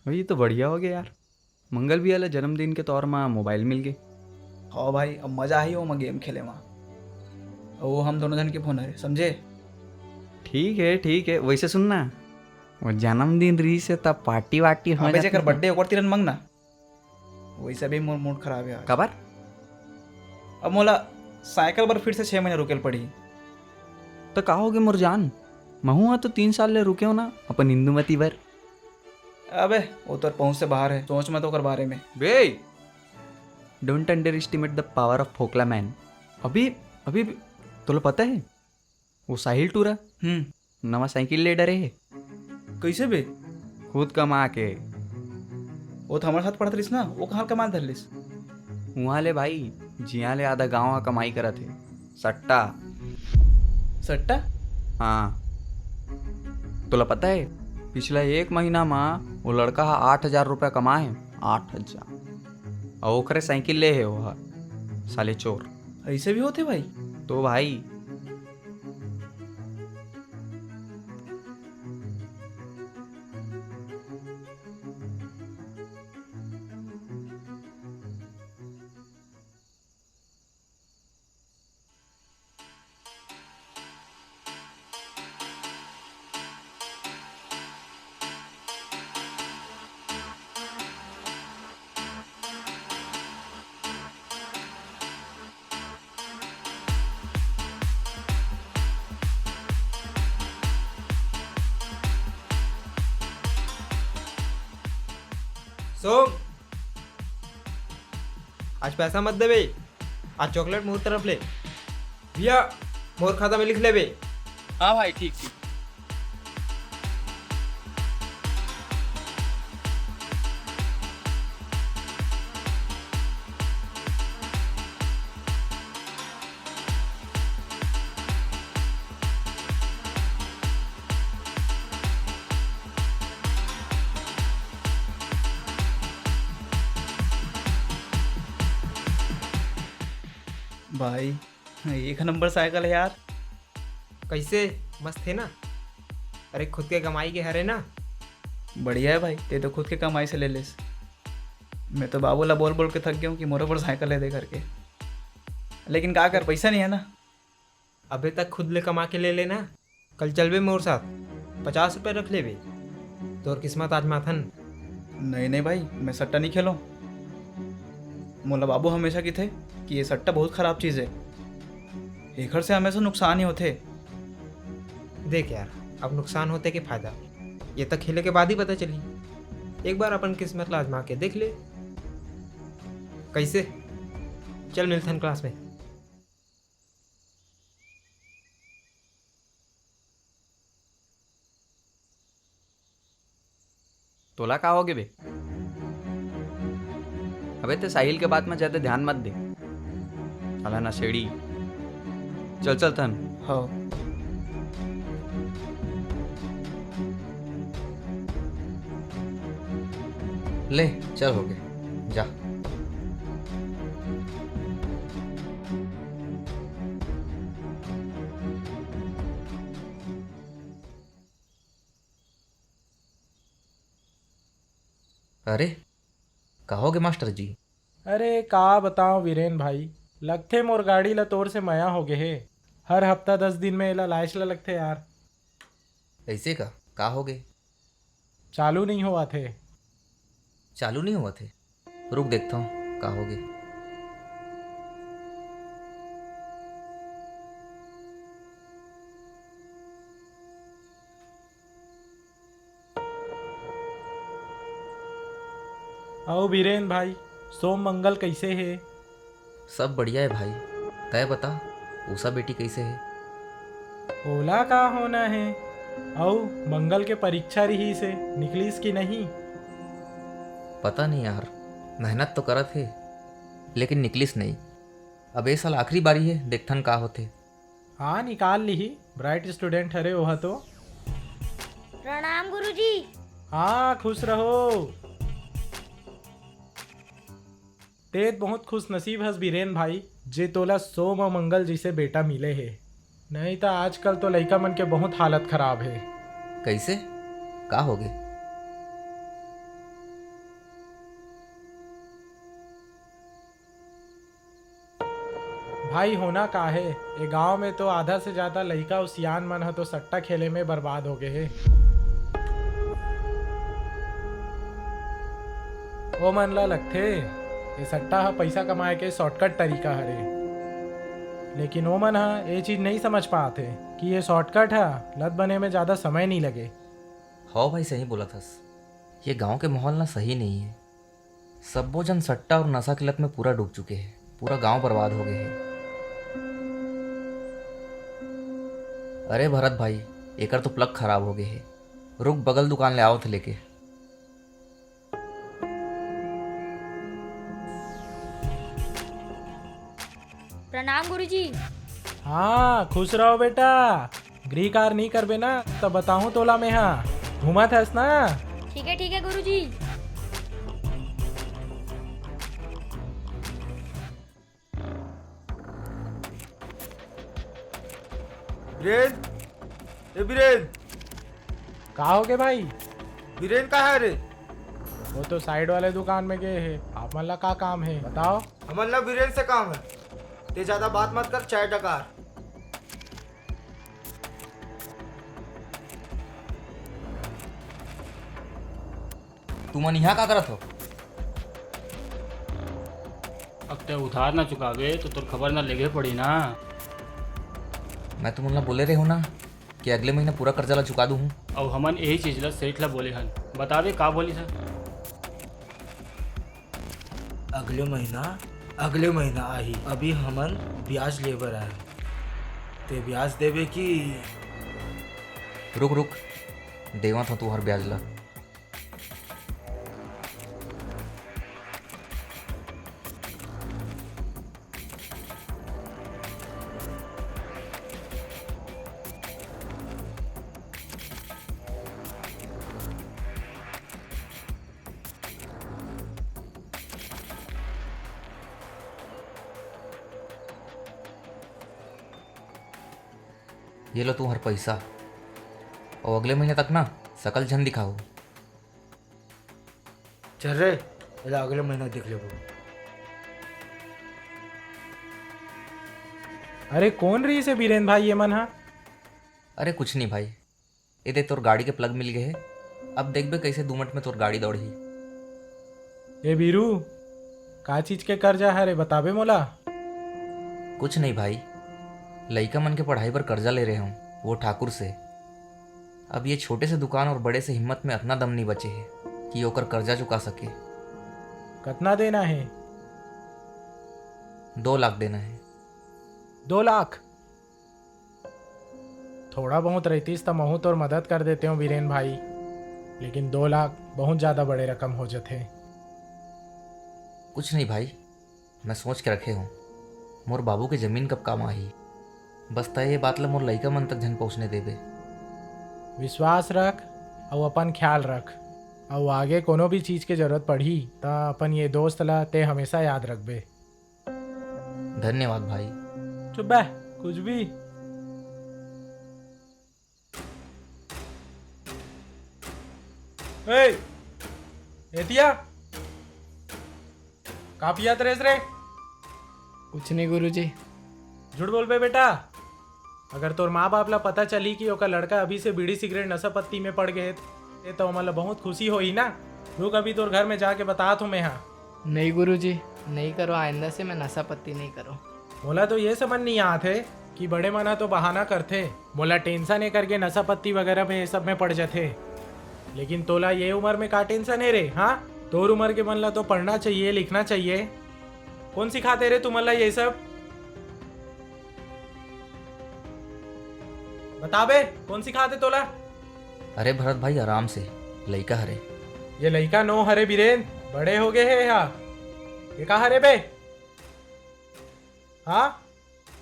ये तो बढ़िया हो गया यार, मंगल भी वाला जन्मदिन के तौर में मोबाइल मिल गई। हाँ भाई, अब मजा ही हो मैं गेम खेले वहाँ। और वो हम दोनों जन के फोन है, समझे? ठीक है, वैसे सुनना, वो जन्मदिन रही से तब पार्टी वार्टी हो अबे जेकर बर्थडे ओकर तिरन मंगना, वैसे भी मोर मूड खराब है। कबर अब मोला साइकिल पर फिर से 6 महीने रुकेल पड़ी। तो का होगे मोर जान, महू तो 3 साल ले रुके हो ना अपन इंदुमती बर। अबे वो तो पहुंच से बाहर है, सोच मत ओकर बारे में। बे don't underestimate the power of फोकला मैन। अभी तो पता है वो साहिल टूरा नवा साइकिल ले डरे है। कैसे बे? खुद कमा के। वो तो हमारे साथ पढ़त रहीस ना, वो कहाँ कमा धर लिस? वहाँ ले भाई जिया ले आधा गाँव कमाई करा थे। सट्टा सट्टा? हाँ, तोला पता है पिछला 1 महीना में वो लड़का 8,000 रुपया कमाए है। 8,000 और ओखरे साइकिल ले है वो साले चोर। ऐसे भी होते भाई? तो भाई सोम, आज पैसा मत दे बे, आज चॉकलेट मोर तरफ ले भैया, मोर खाता में लिख ले बे। हाँ भाई, ठीक। भाई एक नंबर साइकिल है यार। कैसे मस्त है ना? अरे खुद के कमाई के हरे ना। बढ़िया है भाई, ते तो खुद के कमाई से ले लेस। मैं तो बाबूला बोल बोल के थक गया हूँ कि मोरे पर साइकिल है दे करके, लेकिन क्या कर, पैसा नहीं है ना। अबे तक खुद ले कमा के ले लेना। कल चल बे मोर साथ, 50 रुपये रख ले बे। तोर किस्मत आज माथन। नहीं नहीं भाई, मैं सट्टा नहीं खेलूँ। मोला बाबू हमेशा की थे कि ये सट्टा बहुत ख़राब चीज़ है, एकर से हमेशा नुकसान ही होते। देख यार, अब नुकसान होते कि फायदा ये तक खेले के बाद ही पता चली। एक बार अपन किस्मत ला आजमा के देख ले। कैसे? चल मिलथन क्लास में। तोला का होगे बे? अबे तो साहिल के बात में ज्यादा ध्यान मत दे, साला नशेड़ी। चल चल थन। हाँ ले चल हो गए, जा। अरे कहोगे मास्टर जी? अरे का बताओ वीरेन भाई, लगथे मोर गाड़ी ला तोर से मया हो गए हे। हर हफ्ता 10 दिन में एला लाइस ला लगथे यार। ऐसे का हो गए? चालू नहीं हुआ थे। चालू नहीं हुआ थे? रुक देखता हूँ का हो गए। आओ वीरेन भाई, सोम मंगल कैसे है? सब बढ़िया है भाई। तय बता, उषा बेटी कैसे है? ओला का होना है। आओ मंगल के परीक्षा रही से निकलीस कि नहीं? पता नहीं यार, मेहनत तो करत है लेकिन निकलिस नहीं। अब ये साल आखिरी बारी है, देखथन का होते। हाँ निकाल ली, ब्राइट स्टूडेंट हरे वह तो। प्रणाम गुरुजी। हाँ खुश रहो। तेज बहुत खुश नसीब हस बीरेन भाई, जे तोला सोम और मंगल जैसे बेटा मिले है। नहीं तो आजकल तो लड़का मन के बहुत हालत खराब है। कैसे का हो गए? भाई होना का है, ये गांव में तो आधा से ज्यादा लड़का और सियान मन है तो सट्टा खेले में बर्बाद हो गए है। वो मन ला लगथे ये सट्टा हा पैसा कमाए के शॉर्टकट तरीका हरे, लेकिन वो मन हा ये चीज नहीं समझ पाते कि ये शॉर्टकट है, लत बने में ज़्यादा समय नहीं लगे। हाँ भाई सही बोला थस, ये गांव के माहौल ना सही नहीं है। सब जन सट्टा और नशा की लत में पूरा डूब चुके हैं, पूरा गांव बर्बाद हो गए हैं। अरे भरत भाई, एकर तो प्लग खराब हो गए है। रुक बगल दुकान ले आओ थे लेके। प्रणाम गुरुजी। हाँ खुश रहो बेटा। गृह कार्य नहीं करबे ना तो बताऊँ तोला में हाँ घूमत हस ना। ठीक है गुरुजी। बीरेन, ए बीरेन। का हो गए भाई? बीरेन कहाँ है रे? वो तो साइड वाले दुकान में गए हैं। आप मन ला का काम है बताओ? हमन ला बीरेन से काम है। ते ज्यादा बात मत कर, चाय डकार। तू मन यहाँ का करत हो? अब ते उधार ना चुकावे तो तोर खबर ना लेगे पड़ी ना। मैं तुमला बोले रहे हो ना कि अगले महीने पूरा कर्जा ला चुका दूँ। और हमन यही चीज ला सेठ ला बोले हन, बता दे का बोली सर? अगले महीना आई। अभी हमन ब्याज लेबर आए, ते ब्याज देवे की? रुक देवा था तू हर ब्याज ला। ये लो तुम्हारा पैसा, और अगले महीने तक ना शकल झन दिखाओ। चल रे, एला अगले महीना देख लेबो। अरे कौन रही से बीरेन भाई ये मन हा? अरे कुछ नहीं भाई, ये देख तोर गाड़ी के प्लग मिल गए है। अब देख बे कैसे 2 मिनट में तोर गाड़ी दौड़ी। ए बीरू, का चीज के कर्जा है रे, बताबे मोला। कुछ नहीं भाई, लइका मन के पढ़ाई पर कर्जा ले रहे हूँ, वो ठाकुर से। अब ये छोटे से दुकान और बड़े से हिम्मत में इतना दम नहीं बचे है कि ओकर कर्जा चुका सके। कितना देना है? 2 लाख देना है। 2 लाख? थोड़ा बहुत रहतीस तो महू तोर मदद कर देते हो बीरेन भाई, लेकिन 2 लाख बहुत ज़्यादा बड़े रकम हो जाते। कुछ नहीं भाई, मैं सोच के रखे हूँ, मोर बाबू के जमीन कब काम आही। बस तय ये बात ला मोर लइका मन तक झन पहुँचने देबे। विश्वास रख और अपन ख्याल रख, और आगे कोनो भी चीज़ के जरूरत पड़ी तो अपन ये दोस्त ला ते हमेशा याद रखबे। धन्यवाद भाई। चुप बे, कुछ भी। एतिया का पियात रेस रे? कुछ नहीं गुरुजी। झूठ बोल बे बेटा, अगर तोर माँ बाप ला पता चली कि ओका लड़का अभी से बीड़ी सिगरेट नशा पत्ती में पड़ गए तो मतलब बहुत खुशी होई ना। रुक अभी तोर घर में जाके बता तू मैं। हाँ नहीं गुरुजी, नहीं करो, आइंदा से मैं नशा पत्ती नहीं करो। मोला तो ये समझ नहीं आते कि बड़े मना तो बहाना करते, मोला टेंशन है करके नशा पत्ती वगैरह में ये सब में पड़ जाते, लेकिन तोला ये उम्र में का टेंशन है रे? हाँ, तोर उम्र के मन ला तो पढ़ना चाहिए, लिखना चाहिए। कौन सिखाते रे तुमला ये सब? बताबे, कौन सिखाते तोला? अरे भरत भाई आराम से, लइका हरे। ये लइका नो हरे बीरेन, बड़े हो गए है यहाँ। ये का हरे बे? हाँ,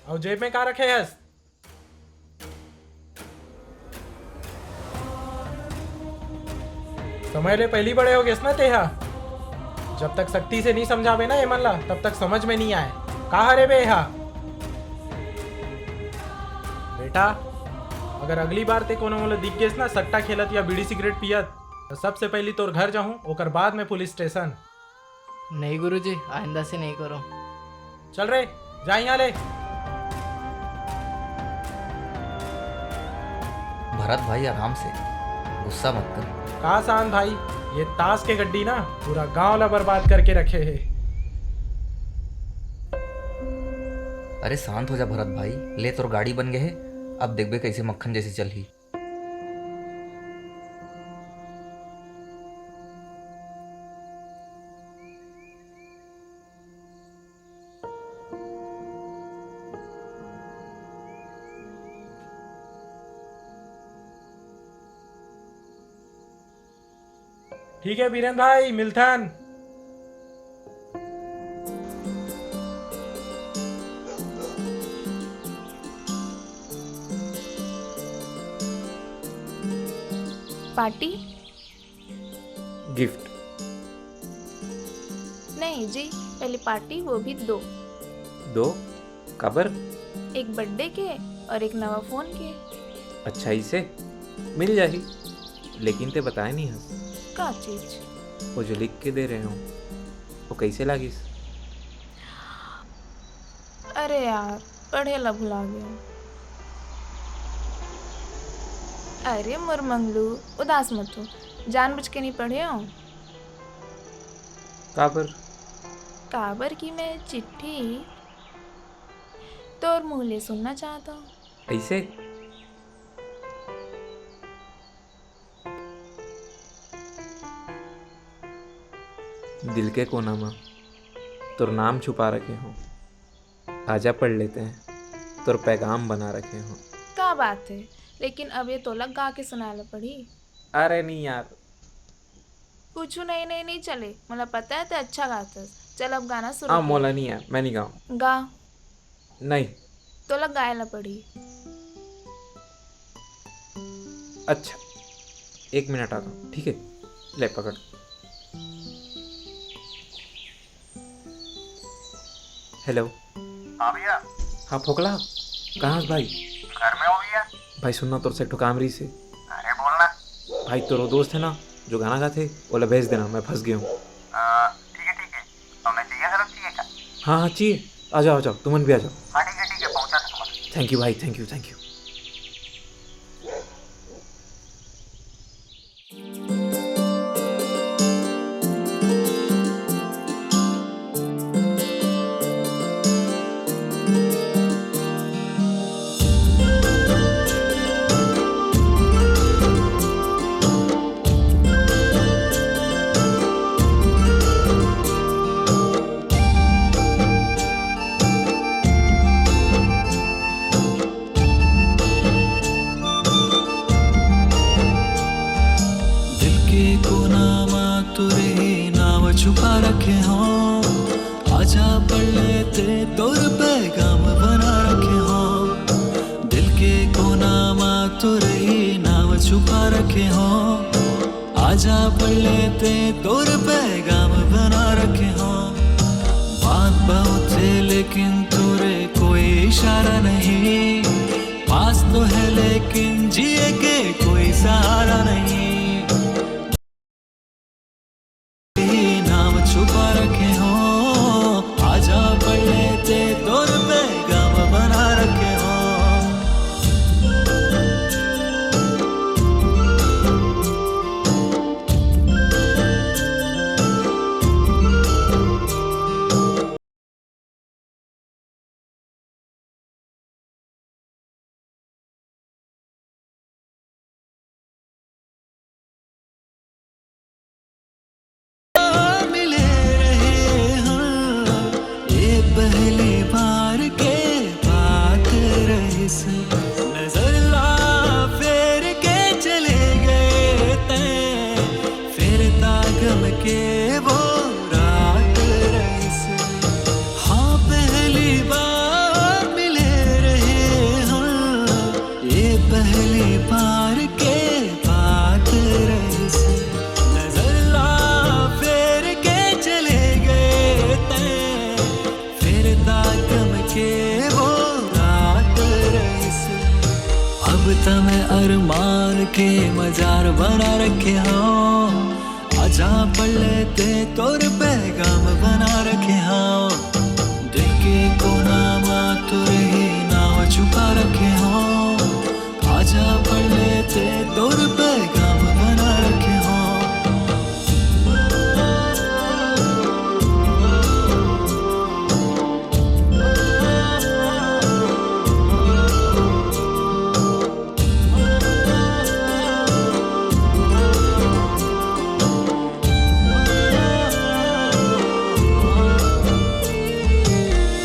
और जेब में का रखे हस? समझ ले, पहली बड़े हो गए ना तेहा। जब तक सख्ती से नहीं समझावे ना ये मन ला, तब तक समझ में नहीं आए। का हरे बे यहाँ? बेटा, अगर अगली बार ते कोनो मोला दिख गेस ना सट्टा खेलत या बीड़ी सिगरेट पियत, तो सबसे पहली तोर घर जाऊं, ओकर बाद में पुलिस स्टेशन। नहीं गुरुजी, आइंदा से नहीं करो। चल रे, जा यहाँ ले। भरत भाई आराम से, गुस्सा मत कर। का शान भाई, ये ताश के गड्डी ना पूरा गांव ला बर्बाद करके रखे है। अरे शांत हो जा भरत भाई, ले तोर गाड़ी बन गए है, अब देखबे कैसे मक्खन जैसी चली। ठीक है बीरेन भाई, मिलथन। पार्टी? गिफ्ट? नहीं जी, पहले पार्टी, वो भी 2। 2? कबर? एक बर्थडे के और एक नवा फोन के। अच्छा इसे मिल जाही, लेकिन ते बताए नहीं हस। का चीज? वो जो लिख के दे रहे हो वो कैसे लागिस? अरे यार, पढ़े ला भुला गया। अरे मुरमंगलू, उदास मत हो, जानबूझ के नहीं पढ़े हो। काबर? काबर की मैं चिट्ठी तोर मुँह ले सुनना चाहता हूँ। ऐसे? दिल के कोना में तोर नाम छुपा रखे हो, आजा पढ़ लेते हैं, तोर पैगाम बना रखे हो। क्या बात है, लेकिन अब ये तोला गा के सुनाला पड़ी। अरे नहीं यार, कुछ नहीं चले, मतलब पता है तो अच्छा गाता। चल अब गाना शुरू। हाँ मोला नहीं यार, मैं नहीं गाऊँ। गा। नहीं। तोला गायला पड़ी। अच्छा 1 मिनट आता हूँ, ठीक है? ले पकड़। हेलो। हाँ भैया। हाँ फोकला, कहाँ है भाई? घर में हो भैया। भाई सुनना, तोर से एक ठो कामरी से। अरे बोलना। भाई तोरो दोस्त है ना जो गाना गाते, बोला भेज देना, मैं फंस गया हूँ। ठीक है। तो मैं चाहिए सर, चाहिए क्या? हाँ चाहिए। आ जाओ तुमन भी आ जाओ। हाँ ठीक है पहुँचा दूँ तुम्हारे। थैंक यू भाई, थैंक यू। दिल के कोना मा तुरे नाम छुपा रखे हो, आजा पढ़ लेते तोर पैगाम बना रखे हो। दिल के कोना मा तुरे नाम छुपा रखे हो, आजा पढ़ लेते तोर पैगाम बना रखे हो। बात बहुत है लेकिन तोरे कोई इशारा नहीं, पास तो है लेकिन जिए के कोई सहारा नहीं। नाम छुपा रखे हो, आजा पढ़ लेते तोर पैगाम बना रखे हो। मिले रहे हाँ, ये पहली बार के बात रही से। नजर ला फेर के चले गए तैं, फिर तागम के वो रात रही से। हाँ पहली बार मिले रहे हाँ, ये पहली बार के बात रही से। नजर ला फेर के चले गए तैं, फिर तागम के वो रात रही से। अब तमें अरमान के मजार बना रखे हो, आजा पढ़ लेते तोर पैगाम बना रखे हो। दिल के कोना मा तुरे नाम छुपा रखे हो, आजा पढ़ लेते तोर पैगाम बना रखे हो।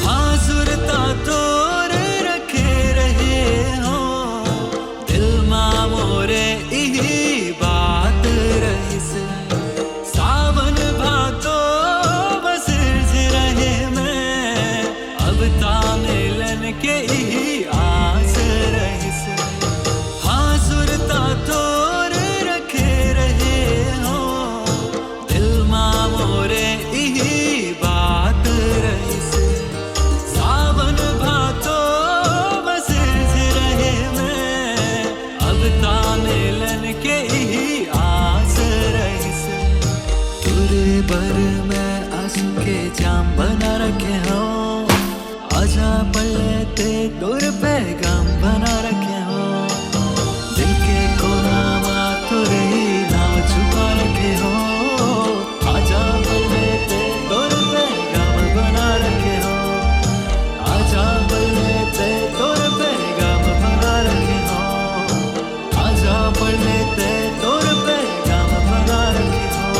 हाँ सुरता तोर रखे रहे हो, दिल मां मोरे इही बात रही से। सावन भादो बसर रहे मैं, अब ता मिलन के इही आस रही से। हाँ सुरता तोर रखे रहे हो, दिल मां मोरे इही बात रही से। सावन भादो बसर रहे मैं, अब ता मिलन के इही आस रही से। तुरे बर में आंसू के जाम बना रखे हो, आजा पढ़ लेते तोर पैगाम बना रखे हो। दिल के कोना मा तुरे नाम छुपा रखे हो, आजा पढ़ लेते तोर पैगाम बना रखे हो। आजा पढ़ लेते तोर पैगाम बना रखे हो, आजा पढ़ लेते तोर पैगाम बना रखे हो।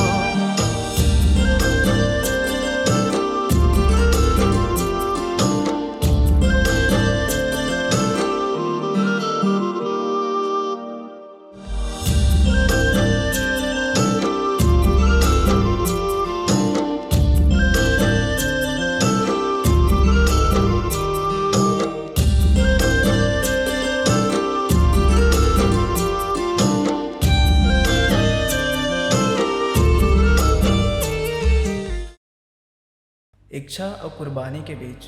इच्छा और कुर्बानी के बीच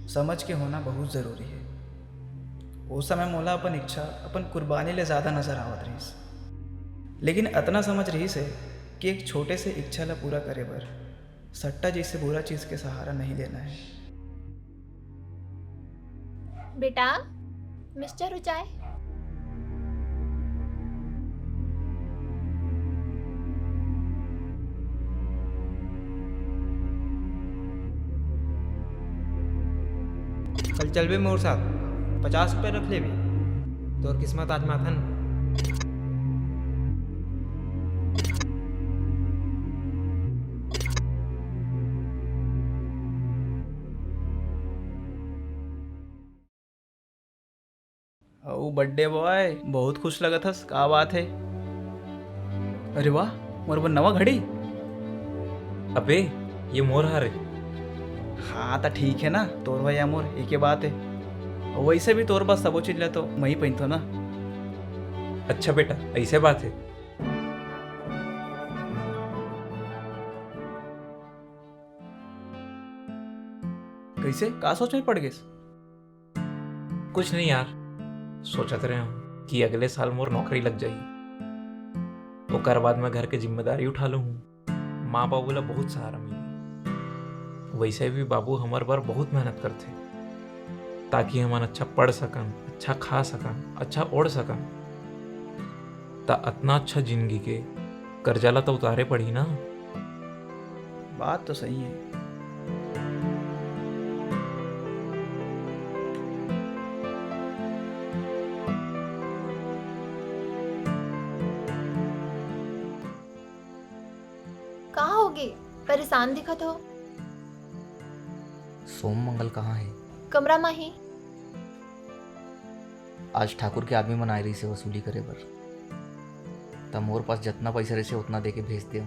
समझ के होना बहुत ज़रूरी है। उस समय मोला अपन इच्छा अपन कुर्बानी ले ज़्यादा नज़र आवत रहीस, लेकिन अतना समझ रही से कि एक छोटे से इच्छा ला पूरा करे बर सट्टा जैसे बुरा चीज़ के सहारा नहीं लेना है। बेटा मिस्टर हो चाय। कल चल बे मोर साथ, 50 रुपये रख ले बे, तोर किस्मत आज माथन। ओ बर्थडे बॉय, बहुत खुश लगा था, का बात है? अरे वाह, मोर वो नवा घड़ी। अबे ये मोर हारे। हाँ तो ठीक है ना, तोर भैया मोर एक ही बात है। और वैसे भी तोर बस सबो चीज ले तो मैं ही पहनतो ना। अच्छा बेटा ऐसे बात है। कैसे का सोच में पड़ गए? कुछ नहीं यार, सोचत रहे हूँ कि अगले साल मोर नौकरी लग जाई, ओकर बाद मैं घर के जिम्मेदारी उठा लूँ, माँ बाबू ला बहुत सहारा मिली। वैसे भी बाबू हमार बार बहुत मेहनत करते ताकि हम अच्छा पढ़ सकन, अच्छा खा सकन, अच्छा ओढ़ सकन। ता इतना अच्छा जिंदगी के कर्जा ला तो उतारे पड़ी ना। बात तो सही है। कहाँ होगे? परेशान दिखत हो। सोम मंगल कहाँ है? कमरा में ही। आज ठाकुर के आदमी मन आए रही से वसूली करे बर, तब मोर पास जितना पैसा रहे उतना दे के भेज दे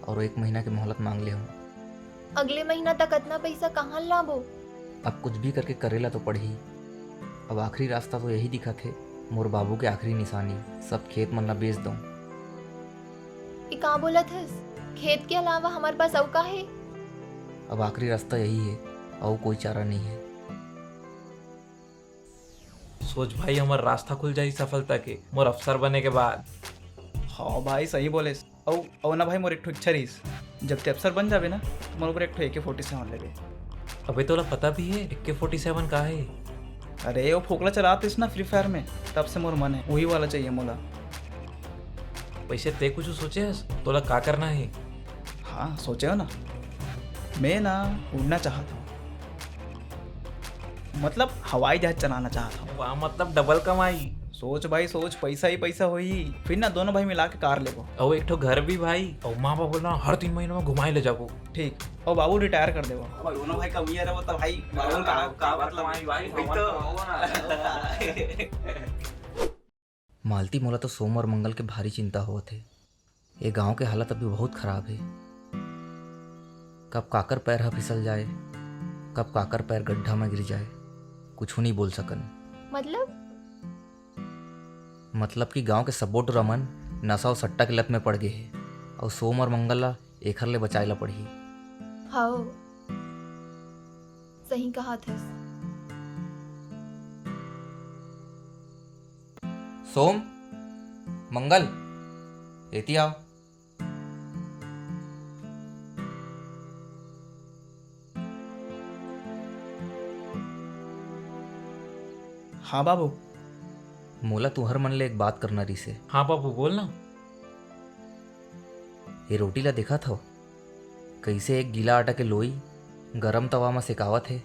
और 1 महीना की मोहलत मांग ले हूँ। अगले महीना तक इतना पैसा कहाँ लाबो? अब कुछ भी करके करेला तो पड़ ही। अब आखिरी रास्ता तो यही दिखा थे, मोर बाबू के आखिरी निशानी, सब खेत मन ला बेच दूँ। ये कहाँ बोला था? खेत के अलावा हमारे पास और का है? अब आखिरी रास्ता यही है और कोई चारा नहीं है। सोच भाई हमार रास्ता खुल जाई सफलता के, मोर अफसर बने के बाद। हाँ भाई सही बोले। औ ना भाई मोर एक ठो इच्छा रही, जब ते अफसर बन जाबे ना मोर ऊपर एक ठो AK-47 लेबे। अबे तोला पता भी है AK-47 का है? अरे वो फोकला चलाते ना फ्री फायर में, तब से मोर मन है वही वाला चाहिए मोला। वैसे ते कुछ सोचे है तोला का करना है? हाँ सोचे हो ना, मैं ना उड़ना चाहता हूँ, मतलब हवाई जहाज चलाना चाहता हूँ। वाह, मतलब डबल कमाई। सोच भाई सोच, पैसा ही पैसा होई, फिर ना दोनों भाई मिला के कार लेबो। और एक ठो घर भी भाई, और माँ बाप बोलना हर 3 महीनों में घुमाए ले जाबो। ठीक, और बाबू रिटायर कर देबो। भाई दोनों भाई कमिया रहो तो भाई बाबू का मतलब भाई मालती मोला तो सोम और मंगल के भारी चिंता हुआ थे। ये गांव के हालत अभी बहुत खराब है। कब काकर पैर हा फिसल जाए, कब काकर पैर गड्ढा में गिर जाए, कुछ नहीं बोल सकन। मतलब कि गांव के सब्बो रमन नशा और सट्टा के लत में पड़ गए है, और सोम और मंगल ला एखर ले बचाए ला पड़ी। हाँ सही कहा था। सोम मंगल एती आओ। हाँ बाबू। मोला तुहर मन ले एक बात करना रही से। हाँ बाबू बोलना। ये रोटी ला देखा था कैसे एक गीला आटा के लोई गरम तवा में सेकावत है,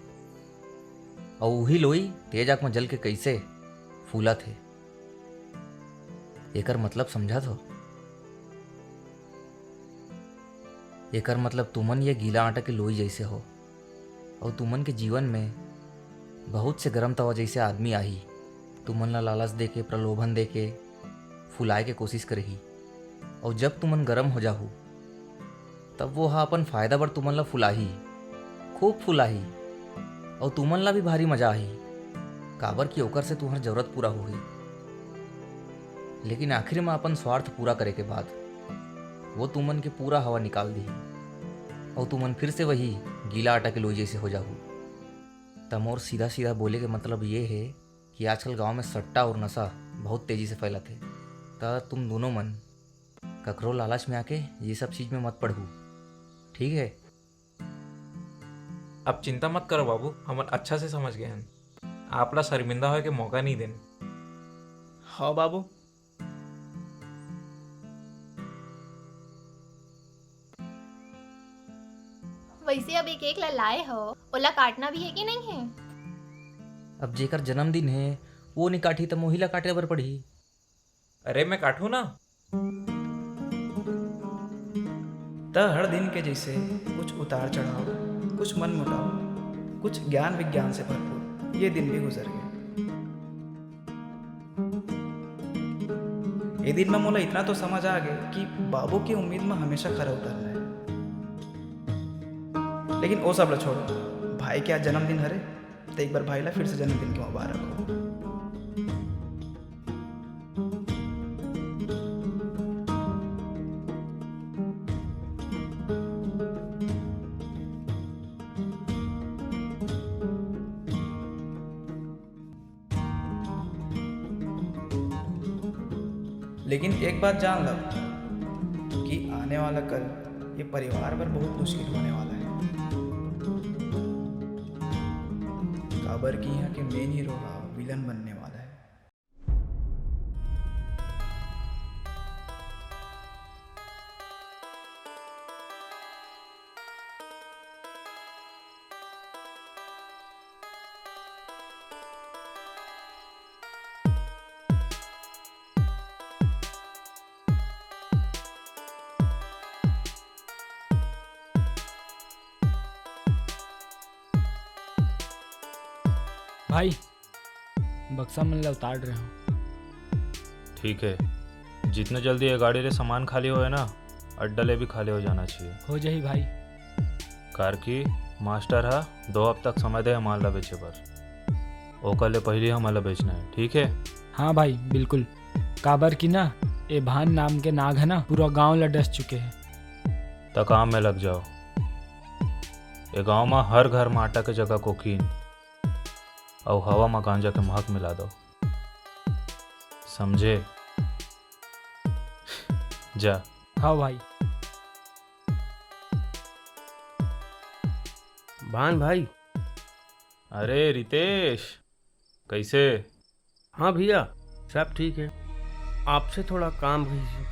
और वही लोई तेज आग में जल के कैसे फूला थे। एकर मतलब समझा तो? एकर मतलब तुमन ये गीला आटा के लोई जैसे हो, और तुमन के जीवन में बहुत से गरम तवा जैसे आदमी आई, तुमन ला लालच दे के, प्रलोभन दे के फुलाए के कोशिश करही, और जब तुमन गरम हो जाहू तब वो हा अपन फायदा बर तुमन ला फुलाही, खूब फुलाही, और तुमन ला भी भारी मजा आही, काबर की ओकर से तुहर जरूरत पूरा होही। लेकिन आखिर में अपन स्वार्थ पूरा करे के बाद वो तुमन के पूरा हवा निकाल दी, और तुमन फिर से वही गीला आटा के लोई जैसे हो जाहू। तमोर सीधा सीधा बोले के मतलब ये है कि आजकल गांव में सट्टा और नशा बहुत तेजी से फैला थे। तो तुम दोनों मन ककरो लालच में आके ये सब चीज में मत पढ़ू, ठीक है? अब चिंता मत करो बाबू, हम अच्छा से समझ गए हैं। आपला शर्मिंदा होए के मौका नहीं देने। हाँ बाबू। वैसे अब एक एक ला लाए हो, ओला काटना भी है कि नहीं है? अब जेकर जन्मदिन है वो नहीं काटी तो मोहिला काटे बर पड़ी। अरे मैं काटू ना। त हर दिन के जैसे कुछ उतार चढ़ाव, कुछ मन मुटाव, कुछ ज्ञान विज्ञान से भरपूर ये दिन भी गुजर गए। ये दिन में मोला इतना तो समझ आ गया कि बाबू की उम्मीद में हमेशा खरा उतरना है। लेकिन वो सब ला छोड़ो, भाई के आज जन्मदिन हरे तो एक बार भाई ला फिर से जन्मदिन की मुबारक हो। लेकिन एक बात जान लो कि आने वाला कल ये परिवार पर बहुत मुश्किल होने वाला है। काबर की यहाँ के मेन हीरो का विलन बनने वाला है। भाई बक्सा मन ला उतार रहे हो। ठीक है, जितने जल्दी ये गाड़ी रे सामान खाली होए ना, अड्डा ले भी खाली हो जाना चाहिए। हो जाही भाई। कार की मास्टर हा 2 हफ्ता तक समय दे माल ला बेचे पर, ओकर ले पहले हमारा बेचना है, ठीक है? हाँ भाई बिल्कुल। काबर की ना ये भान नाम के नाग है ना, पूरा गांव ला डस चुके हैं। तो काम में लग जाओ। ये गांव में हर घर में आटा के जगह कोकीन और हवा में गांजा के महक मिला दो, समझे? जा। हाँ भाई। भान भाई। अरे रितेश, कैसे? हाँ भैया सब ठीक है। आपसे थोड़ा काम भी है।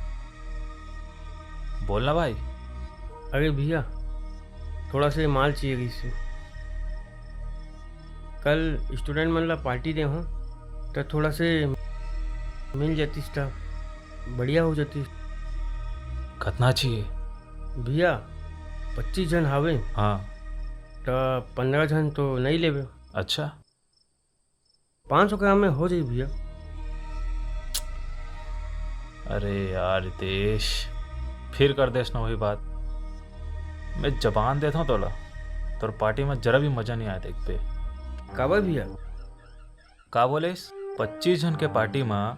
बोलना भाई। अरे भैया थोड़ा से माल चाहिए से। कल स्टूडेंट मन ला पार्टी दे हो तो थोड़ा से मिल जाती स्टाफ, बढ़िया हो जाती। कितना चाहिए? भैया 25 जन हावे। हाँ तो 15 जन तो नहीं लेवे। अच्छा 500 ग्राम में हो जाए भैया। अरे यार रितेश, फिर कर देस ना वही बात। मैं जबान देता हूँ तोला, तोर पार्टी में जरा भी मजा नहीं आया देख पे। काबर भैया? का बोले? 25 जन के पार्टी में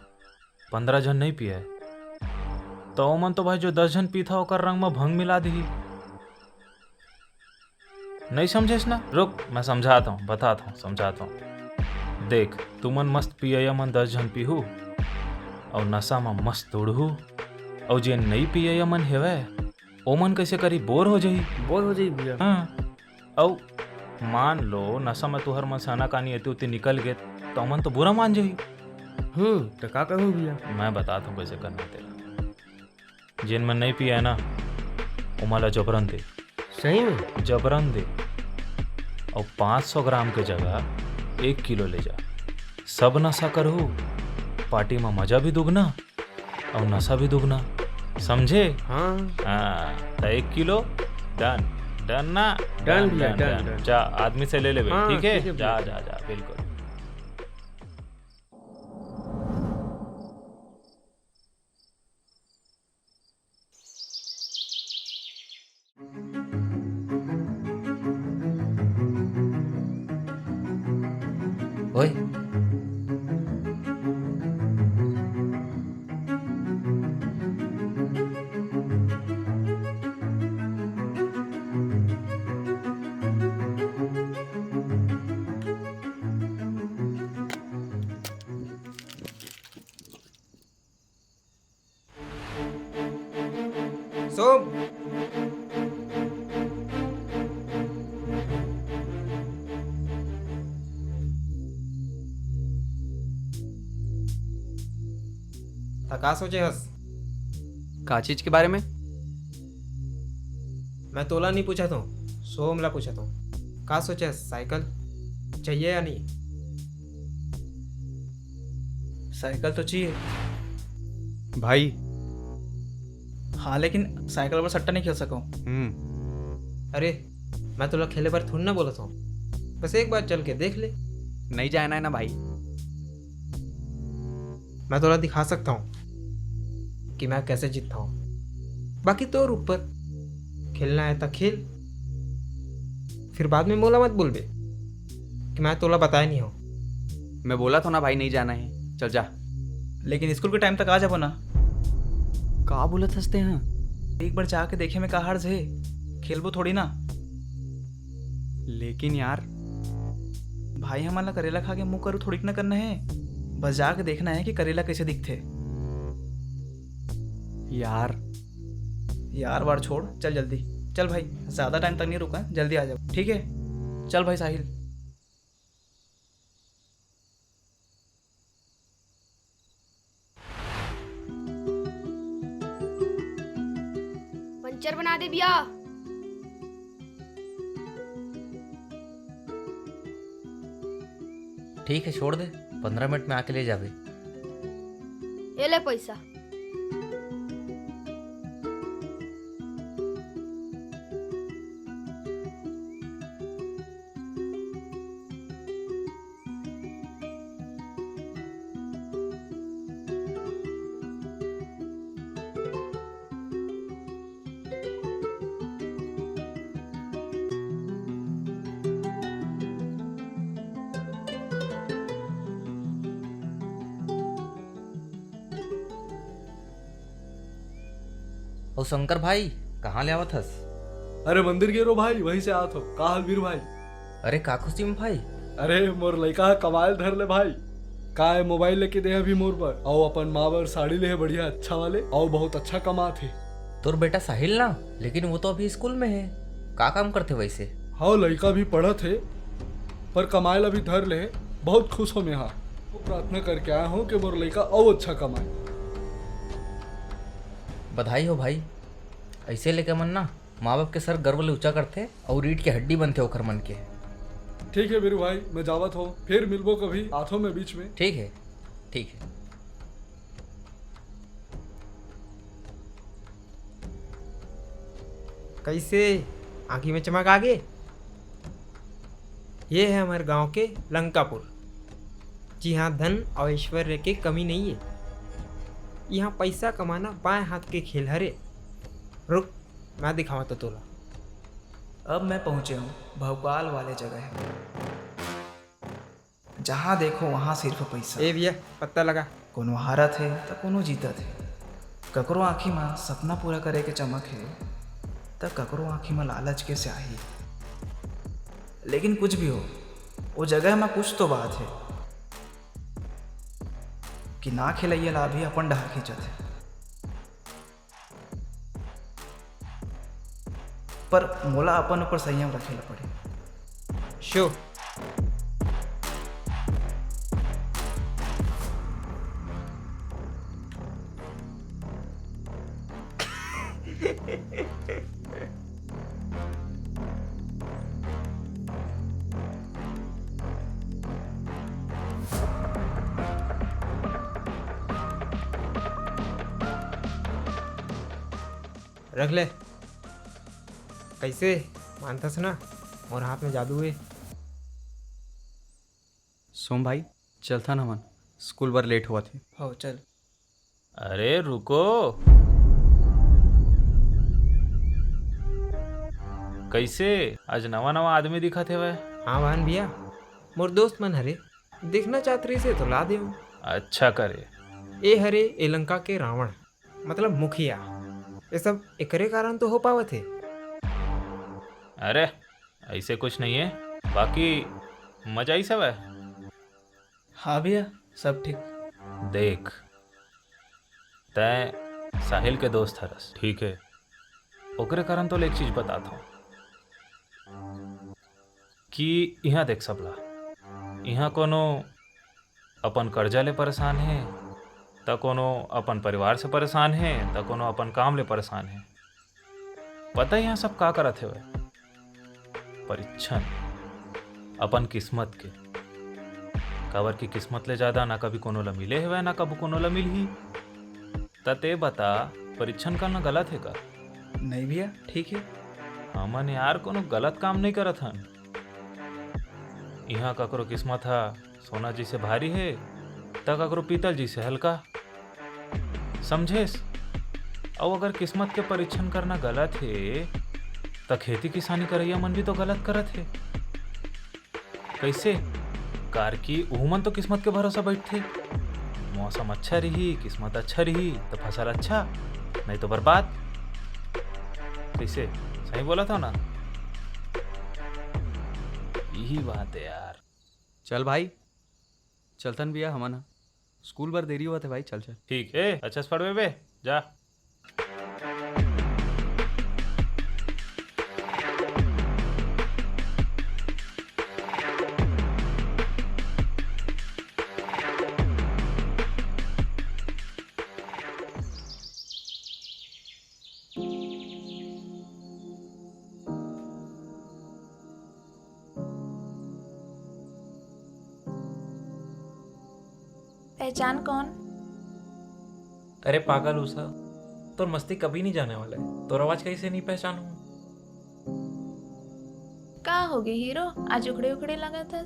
15 जन नहीं पिए तो ओमन तो भाई जो 10 जन पीता होकर रंग में भंग मिला दी। नहीं समझेस ना? रुक मैं समझाता हूँ, बताता हूँ, समझाता हूँ। देख तुमन मस्त पिए मन 10 जन पीहू और नशा में मस्त दौड़ू, और जे नहीं पिए मन हेवे ओमन कैसे करी? बोर हो जाई। बोर हो जाई भैया। हाँ, और मान लो नशा में तुहर मन साना कानी एती उती निकल गए तो अमन तो बुरा मान जाही। तो का करूँ भैया? मैं बताता हूँ कैसे करना तेरा। जिन में नहीं पिया है ना उमाला जबरन दे। सही में? जबरन दे, और 500 ग्राम के जगह 1 किलो ले जा। सब नशा करो, पार्टी में मजा भी दुगना और नशा भी दुगना, समझे? हाँ तो 1 किलो डन। डन ना? डन भैया, डन। जा आदमी से ले ले। हाँ, ठीक है? ठीक है जा जा जा बिल्कुल। ओए सोम। का सोचे हस? का चीज के बारे में? मैं तोला नहीं पूछा तो सोमला पूछा तो का सोचे हस? साइकिल चाहिए या नहीं? साइकिल तो चाहिए भाई। हाँ, लेकिन साइकिल पर सट्टा नहीं खेल सकूं। अरे मैं तोला खेले पर थोड़ी ना बोला था, बस एक बार चल के देख ले। नहीं जाना है ना भाई। मैं तोला दिखा सकता हूँ कि मैं कैसे जीतता हूँ, बाकी तो ऊपर खेलना है तो खेल, फिर बाद में मोला मत बोल बे कि मैं तोला बताया नहीं हूँ। मैं बोला था ना भाई नहीं जाना है, चल जा। लेकिन स्कूल के टाइम तक आ जाबो ना। का बोलत हंसते हैं? एक बार जाके देखे में का हर्ज है, खेलबो थोड़ी ना। लेकिन यार भाई हमारा करेला खा के मुंह करू थोड़ी ना करना है, बस जाके देखना है कि करेला कैसे दिखते। यार वार छोड़, चल जल्दी चल भाई, ज्यादा टाइम तक नहीं रुका, जल्दी आ जाओ। ठीक है, चल भाई साहिल। पंचर बना दे भैया। ठीक है, छोड़ दे, 15 मिनट में आके ले जावे। ये ले पैसा। और शंकर भाई कहाँ ले आवत हस? अरे मंदिर गेरो भाई, वहीं से आत हो। का हाल वीर भाई? अरे का खुशी में भाई? अरे मोर लइका कमाल धर ले भाई। का है मोबाइल लेके दे अभी मोर पर, और अपन माँ बर साड़ी ले बढ़िया अच्छा वाले, और बहुत अच्छा कमा थे। तोर बेटा साहिल ना, लेकिन वो तो अभी स्कूल में है। का काम करते वैसे? हाँ, लइका भी पढ़ा थे पर कमाएला भी धर ले। बहुत खुश हो मैं। हाँ, प्रार्थना करके आया हूँ कि मोर लइका और अच्छा कमाए। बधाई हो भाई। ऐसे लेके मन ना माँ बाप के सर गर्व ले ऊंचा करते और रीढ़ की हड्डी बनते ओखर मन के। ठीक है वीरू भाई, मैं जावत हो, फिर मिलबो कभी आठों में बीच में। ठीक है, ठीक है। कैसे आँखी में चमक आ गए? ये है हमारे गांव के लंकापुर। जी हाँ, धन और ऐश्वर्य की कमी नहीं है। यहाँ पैसा कमाना बाएं हाथ के खेल हरे। रुक, मैं दिखावा तो तोला। अब मैं पहुंचे हूँ भोपाल वाले जगह, जहाँ देखो वहाँ सिर्फ पैसा। ए भैया, पत्ता लगा। कोनो हारत है तो कोनो जीतत है। ककरो आँखी में सपना पूरा करे के चमक है तो ककरो आँखी में लालच के स्याही। लेकिन कुछ भी हो, वो जगह में कुछ तो बात है कि ना खिलैया ला भी अपन डहा खींचत है। पर मोला अपन ऊपर संयम रखे ला पड़े। शो रख ले। कैसे मानतास ना, और हाथ में जादू है। सोम भाई चलता ना मन, स्कूल पर लेट हुआ थे। हो चल। अरे रुको, कैसे आज नवा नवा आदमी दिखा थे वह? हाँ भान भैया, मोर दोस्त मन हरे, देखना चाहत रही से तो ला दे। अच्छा करे। ए हरे ए लंका के रावण, मतलब मुखिया। ये सब एकरे कारण तो हो पावत है। अरे ऐसे कुछ नहीं है, बाकी मजा ही सब है। हाँ भैया, सब ठीक। देख, तय साहिल के दोस्त हरस, ठीक है, ओकरे कारण तो एक चीज बताता हूँ कि यहाँ देख सबला, यहाँ कोनो अपन कर्जा ले परेशान है, त कोनो अपन परिवार से परेशान है, त कोनो अपन काम ले परेशान है। पता है यहाँ सब का करत है? परीक्षण अपन किस्मत के। काबर की किस्मत ले ज्यादा ना कभी कोनो ला मिले है ना कभी कोनो ला मिल ही। ते बता परीक्षण करना गलत है का? नहीं भैया, ठीक है। हमन यार कोनो गलत काम नहीं करत हन। यहाँ ककरो किस्मत हा सोना जी से भारी है त ककरो पीतल जी से हल्का, समझेस? और अगर किस्मत के परीक्षण करना गलत है त खेती किसानी करैया मन भी तो गलत करत है। कैसे? कार की उमन तो किस्मत के भरोसा बैठते। मौसम अच्छा रही, किस्मत अच्छा रही तो फसल अच्छा, नहीं तो बर्बाद। कैसे? सही बोला था ना? यही बात है यार। चल भाई, चलतन भैया हमन स्कूल बर देरी हुआ थे भाई, चल चल। ठीक है, अच्छा से पढ़वे बे, जा। पहचान कौन? अरे पागल उषा, तो मस्ती कभी नहीं जाने वाला है, तो आवाज कैसे नहीं पहचानूं? का हो गए हीरो, आज उखड़े उखड़े लगा था।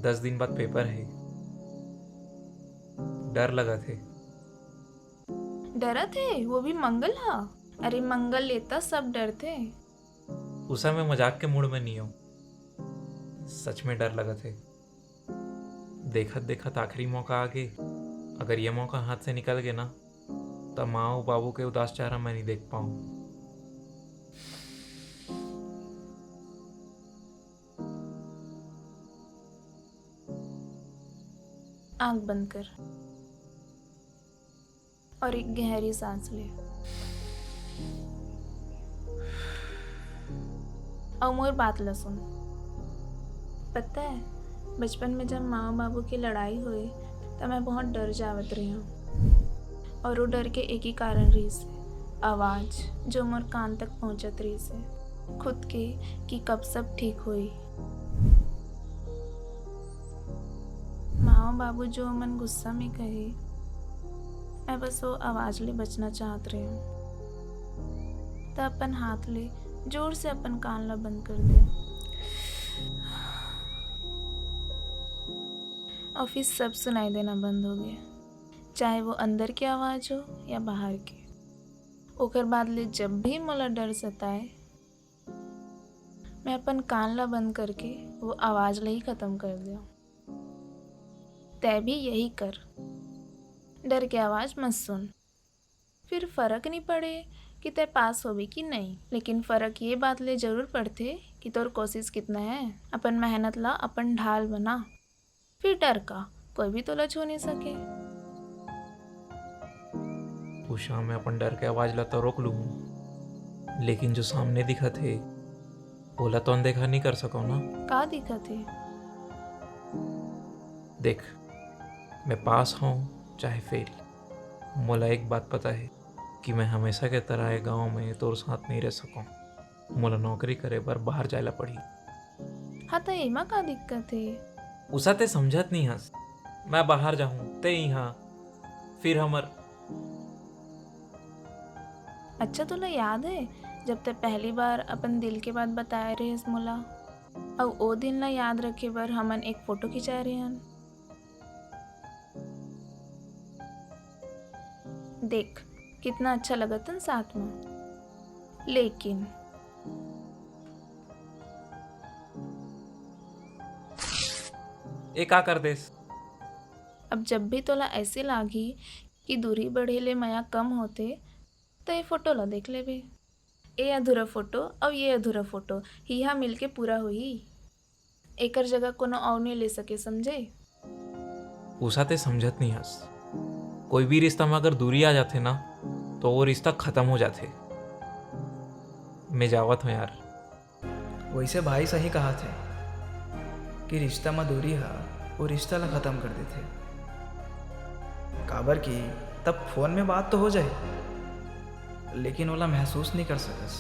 10 दिन बाद पेपर है, डर लगा थे। डरा थे? वो भी मंगल हा? अरे मंगल लेता सब डर थे। उषा मैं मजाक के मूड में नहीं हूँ, सच में डर लगा थे। देखत देखत आखिरी मौका आ गए, अगर ये मौका हाथ से निकल गया ना तब माँ और बाबू के उदास चेहरा मैं नहीं देख पाऊँ। आंख बंद कर और एक गहरी सांस ले। और मोर बात ला सुन। पता है बचपन में जब माँ बाबू की लड़ाई हुई तब मैं बहुत डर जावत रही हूँ, और वो डर के एक ही कारण रही से आवाज़ जो मोर कान तक पहुँचत रही से खुद के कि कब सब ठीक हुई। माँ बाबू जो मन गुस्सा में कहे, मैं बस वो आवाज़ ले बचना चाहत रही हूँ। तो अपन हाथ ले जोर से अपन कान ला बंद कर दे और फिर सब सुनाई देना बंद हो गया, चाहे वो अंदर की आवाज़ हो या बाहर की। ओकर बाद ले जब भी मोला डर सताए, मैं अपन कान ला बंद करके वो आवाज़ ला ही ख़त्म कर दिया। तै भी यही कर, डर के आवाज़ मत सुन। फिर फ़र्क नहीं पड़े कि तय पास होवे कि नहीं, लेकिन फ़र्क ये बात ले ज़रूर पड़ते कि तोर कोशिश कितना है। अपन मेहनत ला अपन ढाल बना, फिर डर का कोई भी तोला छू नहीं सके। उषा मैं अपन डर के आवाज ला तो रोक लूँ, लेकिन जो सामने दिखा थे ओला तो अनदेखा नहीं कर सको ना। का दिखा थे? देख, मैं पास हूँ चाहे फेल, मोला एक बात पता है कि मैं हमेशा के तरह ये गाँव में तोर साथ नहीं रह सकूँ। मोला नौकरी करे पर बाहर जायला पड़ी। हाँ तो एमा का दिक्कत है? उषा ते समझत नहीं हस, मैं बाहर जाऊँ ते यहाँ फिर हमर। अच्छा तोला याद है जब ते पहली बार अपन दिल के बात बताए रहे मोला, और वो दिन ला याद रखे बर हमन एक फोटो खिंचाए रहे हन। देख कितना अच्छा लगत न साथ में। लेकिन एक का कर देस? अब जब भी तोला ऐसे लागी कि दूरी बढ़े ले माया कम होते तो ये फोटो ला देख ले बे। ये अधूरा फोटो और ये अधूरा फोटो हिया मिलके पूरा हुई। एकर जगह कोनो और नहीं ले सके, समझे? उषा ते समझत नहीं हस, कोई भी रिश्ता में अगर दूरी आ जाते ना तो वो रिश्ता खत्म हो जाते। मैं जावत हूँ यार। वैसे भाई सही कहा थे कि रिश्ता में दूरी है वो रिश्ता ला ख़त्म कर देते। काबर की तब फोन में बात तो हो जाए लेकिन ओला महसूस नहीं कर सकस।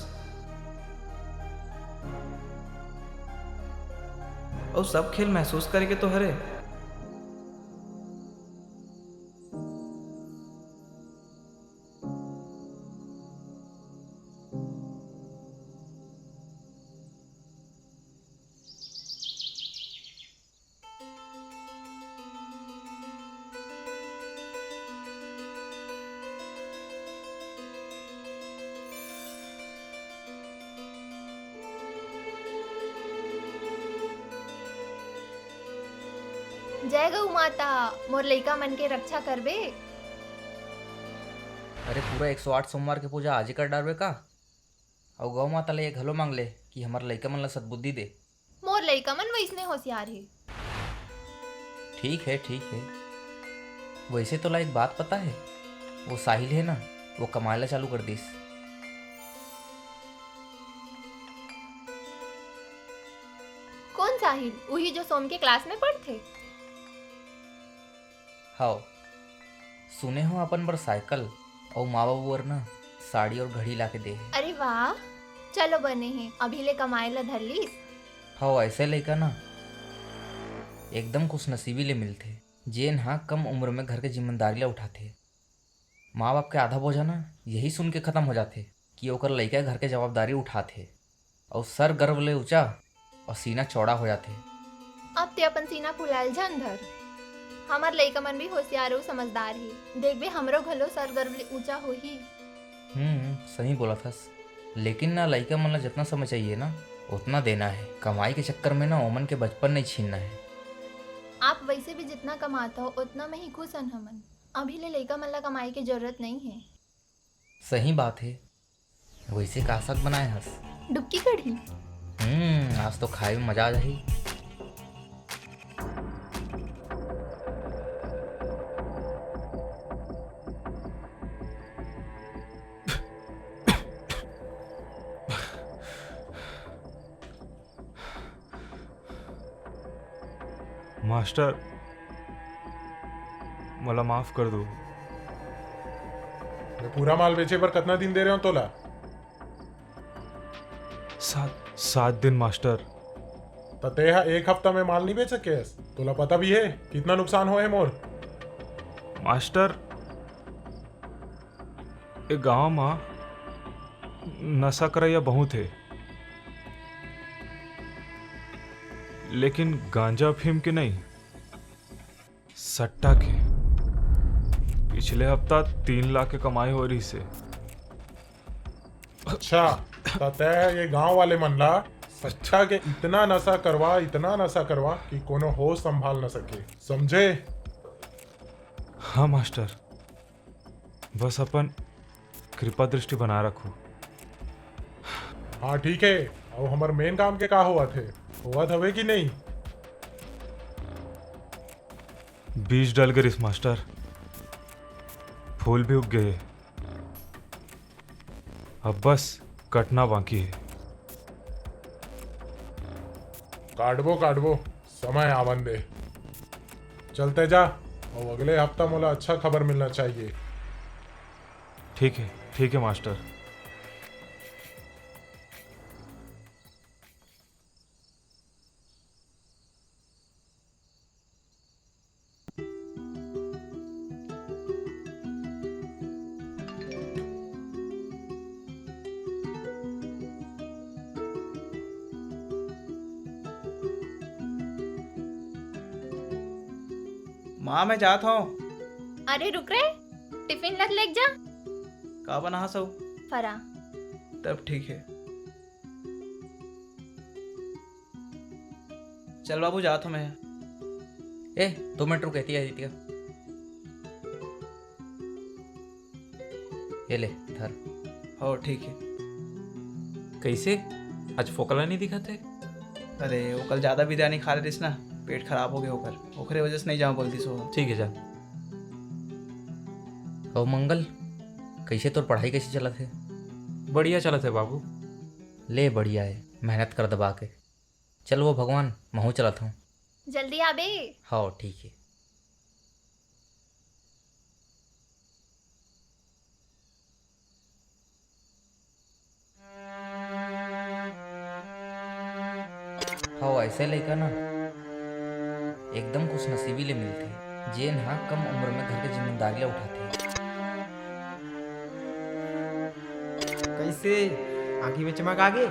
और सब खेल महसूस करके तो हरे। जय गौ माता, मोर लइका मन के रक्षा करबे। अरे पूरा 108 सोमवार के पूजा आज ही कर डालबे का? और गौ माता ले घलो मांग ले कि हमार लइका मन ला सद्बुद्धि दे। मोर लइका मन वैसने होशियार है। ठीक है ठीक है। वैसे तो ला एक बात पता है, वो साहिल है ना, वो कमाएला चालू कर दिस। कौन साहिल? वही जो सोम के क्लास में पढ़ते। हाँ, सुने हो अपन बर साइकिल और माँ बाबू वर ना साड़ी और घड़ी ला के दे। अरे वाह, चलो बने हैं अभी ले कमाए ला धर लीस। हाँ, ऐसे लइका ना एकदम खुश नसीबी ले मिलते जेन हाँ कम उम्र में घर के जिम्मेदारी ला उठाते। माँ बाप के आधा बोझा ना यही सुन के खत्म हो जाते कि ओकर लइका घर के जवाबदारी उठाते और सर गर्व ले ऊंचा और सीना चौड़ा हो जाते। अब ते अपन सीना फुलाल झन धर। हमार लइका मन भी होशियार और समझदार ही। देख बे हमरो घलो सर गर्व ले ऊंचा हो ही। सही बोला था। लेकिन ना लइका मन ला जितना समय चाहिए ना उतना देना है। कमाई के चक्कर में ना ओमन के बचपन नहीं छीनना है। आप वैसे भी जितना कमाता हो उतना में ही खुश हन हमन। अभी ले लइका मन ला कमाई की जरूरत नहीं है। सही बात है। वैसे का साग बनाए हस? डुबकी कढ़ी। आज तो खाए में मजा आ जाही। मास्टर, मला माफ कर दो। पूरा माल बेचे पर कितना दिन दे रहे हो तोला? 7 दिन मास्टर। तते एक हफ्ता में माल नहीं बेच सके? तोला पता भी है कितना नुकसान हुआ है मोर? मास्टर, ए गांव में नशा करैया बहुत है, लेकिन गांजा अफीम के नहीं, सट्टा के। पिछले हफ्ता 3 लाख के कमाई हो रही से। अच्छा, तते ये गांव वाले मन ला सच्चा के इतना नशा करवा कि कोनो होश संभाल न सके, समझे? हाँ मास्टर, बस अपन कृपा दृष्टि बना रखो। हाँ ठीक है। और हमार मेन काम के का हुआ थे? हुआ हवे कि नहीं? बीज डल गए इस मास्टर, फूल भी उग गए। अब बस कटना बाकी है। काटबो समय आवन दे। चलते जा, और अगले हफ्ता मोला अच्छा खबर मिलना चाहिए। ठीक है मास्टर। माँ मैं जाता हूँ। अरे रुक रे, टिफिन लग लेक जा। का बना सब? फरा। तब ठीक है। चल बाबू जाता हूँ मैं। 2 मिनट रुक कहती है आदित्य। ये ले धर। हो ठीक है। कैसे आज फोकला नहीं दिखाते? अरे वो कल ज़्यादा बिरयानी खा रहे थे ना, पेट खराब हो गया होकर, ओकरे वजह से नहीं जाऊँ बोलती सो। ठीक है जा। और मंगल, कैसे तोर पढ़ाई कैसे चलत है? बढ़िया चलत है बाबू। ले बढ़िया है, मेहनत कर दबा के। चल वो भगवान, महू चलत हूँ। जल्दी आबे। हाँ ठीक है। हाँ ऐसे लड़का ना एकदम खुश नसीबी ले मिलते, जेन हाँ कम उम्र में घर के जिम्मेदारी उठाते। कैसे आँखी में चमक आ गई?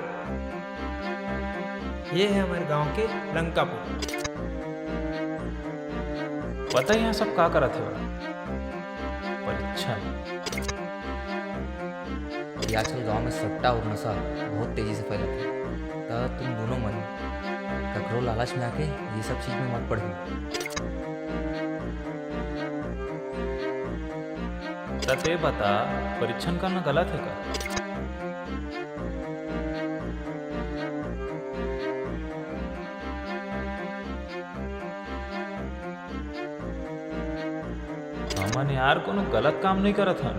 ये है हमारे गांव के लंकापुर। पता है यहाँ सब का करत है? परीक्षा। ये आजकल गांव में सट्टा और नशा बहुत तेजी से फैलता है। तो तुम दोनों मन ककरो लालच में आके ये सब चीज में मत पड़ो। ते बता, परीक्षण करना गलत है का? हमन यार कोनो गलत काम नहीं करत हन।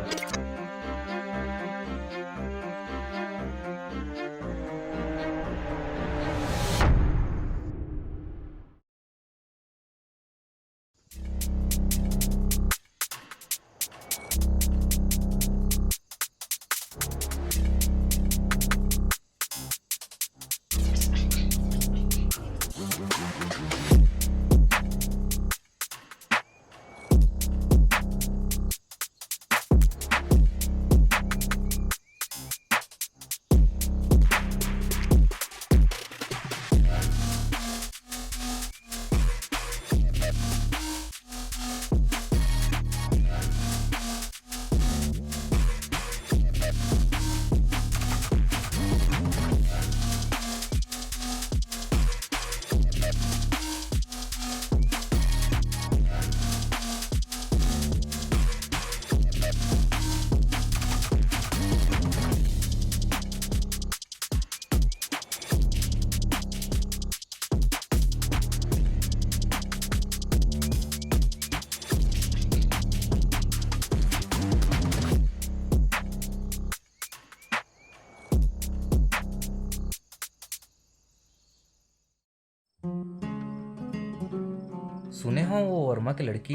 सुने हो वो वर्मा के लड़की,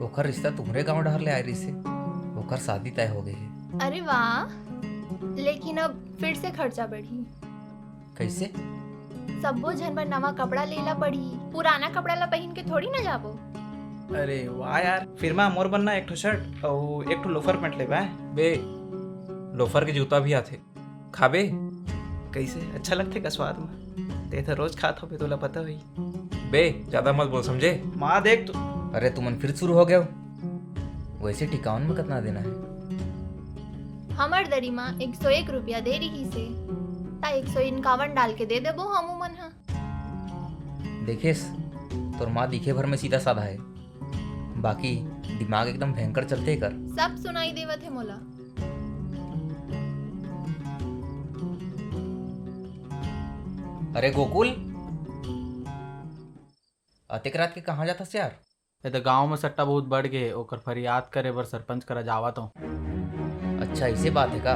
ओकर रिश्ता तुम्हारे गांव डहर ले आई रही से, ओकर शादी तय हो गई है। अरे वाह, लेकिन अब फिर से खर्चा बढ़ी। कैसे? सबो झन बर नवा कपड़ा लेला पड़ी, पुराना कपड़ा ला पहन के थोड़ी ना जाबो। अरे वाह यार, फिर मैं मोर बनना एक ठो शर्ट और एक ठो लोफर पैंट ले बे। लोफर के जूता भी आते, खाबे? कैसे अच्छा लगते का स्वाद में? ते तो रोज खात हो, तोला पता हुई। बे ज्यादा मत बोल, समझे? माँ देख तू। अरे तुमन फिर शुरू हो गया हो। वैसे टिकाउन में कितना देना है? हमर दरी माँ 101 रुपया दे रही से, ता 151 डाल के दे देबो हमू मन हा। देखेस, तोर माँ दिखे भर में सीधा साधा है, बाकी दिमाग एकदम भयंकर चलते कर। सब सुनाई देवत है मोला। अरे गोकुल, अतेक रात के कहाँ जाता से यार? ये तो गांव में सट्टा बहुत बढ़ गए, ओकर फरियाद करे बर सरपंच करा जावत हूँ। अच्छा ऐसे बात है का?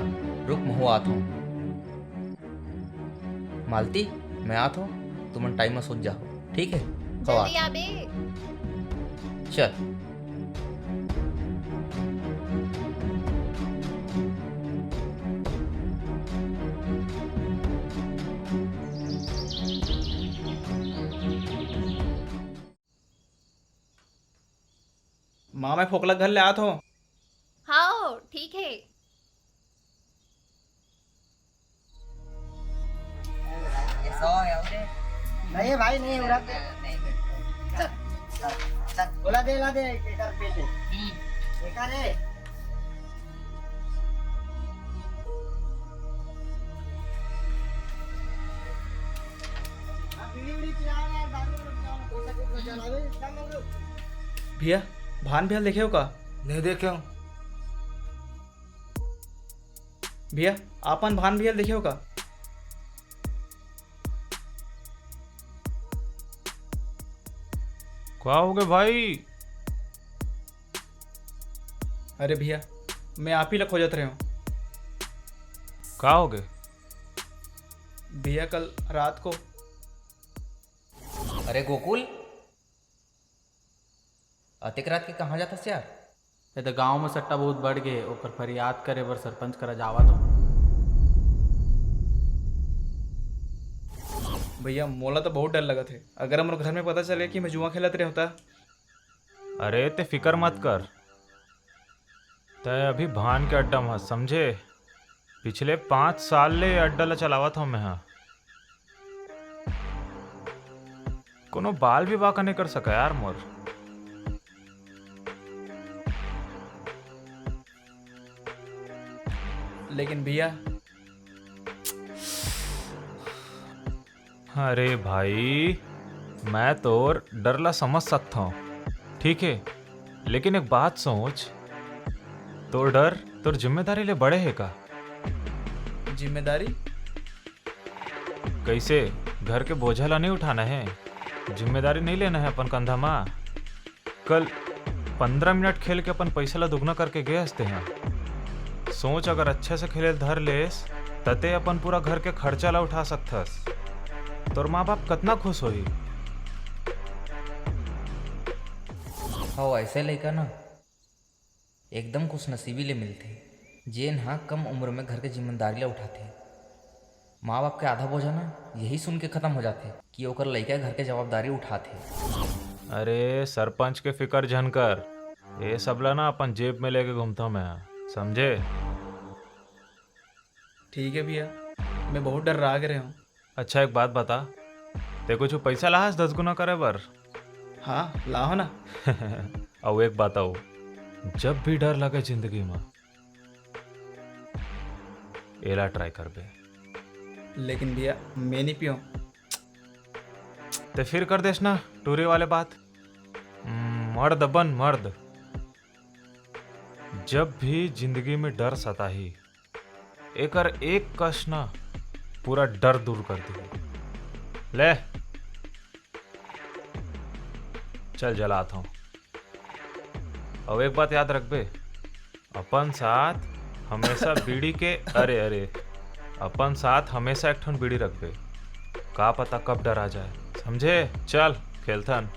रुक महू आत हूँ। मालती मैं आत हूँ, तुमन टाइम में सोच जाओ, ठीक है? जल्दी आबे। चल। माँ मैं फोकला घर ले आत हो। हाँ ठीक है। नहीं भाई नहीं हो रहा। बोला दे ला दे केकर पेटे केकर रे। भैया भान भैया देखे हो का? नहीं देखे हो। भैया आपन भान भैया देखे हो का? क्या हो गए भाई? अरे भैया मैं आप ही ला खोजत रहे हूँ। का हो गए? भैया कल रात को अरे गोकुल, अतिक रात के कहाँ जाता यार? ये तो गांव में सट्टा बहुत बढ़ गए, ओकर फरियाद करे बर सरपंच करा जावा तो। भैया मोला तो बहुत डर लगा थे, अगर हमारे घर में पता चले कि मैं जुआ खेलत रहे होता। अरे ते फिक्र मत कर, तय अभी भान के अड्डा मत समझे। पिछले 5 साल ले अड्डा ला चलावत हूँ मैं। हाँ, कोनो बाल भी बाका नहीं कर सका यार मोर। लेकिन भैया अरे भाई, मैं तोर डर ला समझ सकता हूँ, ठीक है, लेकिन एक बात सोच, तोर डर तोर जिम्मेदारी ले बड़े है का? जिम्मेदारी कैसे? घर के बोझा ला नहीं उठाना है, जिम्मेदारी नहीं लेना है अपन कंधा में। कल 15 मिनट खेल के अपन पैसा ला दुगना करके गए हंसते हैं। सोच, अगर अच्छे से खेले धर लेस तते अपन पूरा घर के खर्चा ला उठा सकथस। तोर माँ बाप कितना खुश होई। हो ऐसे लड़का ना एकदम खुश नसीबी ले मिलते, जेन हाँ कम उम्र में घर के जिम्मेदारी ला उठाते। माँ बाप के आधा बोझा ना यही सुन के खत्म हो जाते कि ओकर लड़का घर के जवाबदारी उठाते। अरे सरपंच के फिकर झनकर, ये सब ला ना अपन जेब में लेके घूमता हूँ मैं, समझे? ठीक है भैया, मैं बहुत डर राग रहे हूँ। अच्छा एक बात बता, ते कुछ पैसा लाहस 10 गुना करे बर? हाँ लाओ ना। और एक बात आओ, जब भी डर लगे जिंदगी में एला ट्राई कर बे। लेकिन भैया मैं नहीं पियो। ते फिर कर देस ना टूरे वाले बात। मर्द बन मर्द। जब भी जिंदगी में डर सताही, एकर एक कश ना पूरा डर दूर कर दी। ले चल जलाता हूँ। और एक बात याद रख बे, अपन साथ हमेशा बीड़ी के अरे अपन साथ हमेशा एक ठन बीड़ी रख बे, का पता कब डर आ जाए, समझे? चल खेलथन।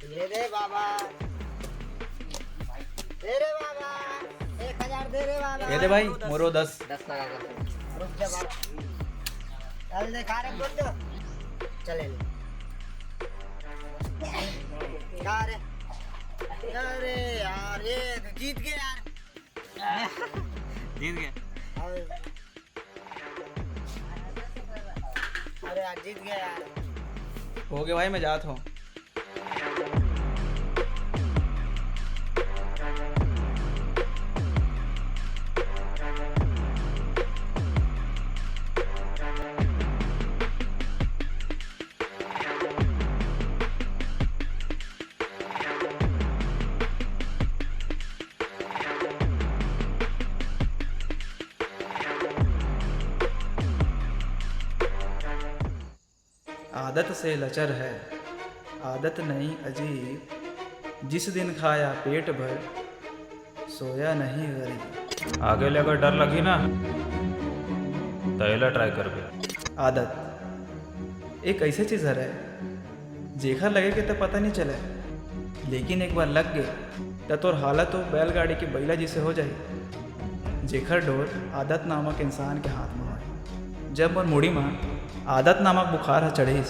दे दे बाबा, दे रे बाबा, 1000 दे रे बाबा। दे दे भाई, मोरो 10 लगा कर। रुक जा बाबा, चल दे खा रे गुड्डू, चले ले। क्या रे? अरे यार ये जीत गए यार। जीत गया? अरे यार जीत गया यार। हो गया भाई, मैं जाता हूँ। आदत से लचर है, आदत नहीं अजीब, जिस दिन खाया पेट भर, सोया नहीं गरीब। आगे ले अगर डर लगी ना तो एला ट्राई कर बे। आदत एक ऐसी चीज़ है जेखर लगे के तो पता नहीं चले, लेकिन एक बार लग गए तो तोर हालत तो बैलगाड़ी की बैला जिसे हो जाए। जेखर डोर आदत नामक इंसान के हाथ में हो। जब मोर मुड़ी में आदत नामक बुखार चढ़ी,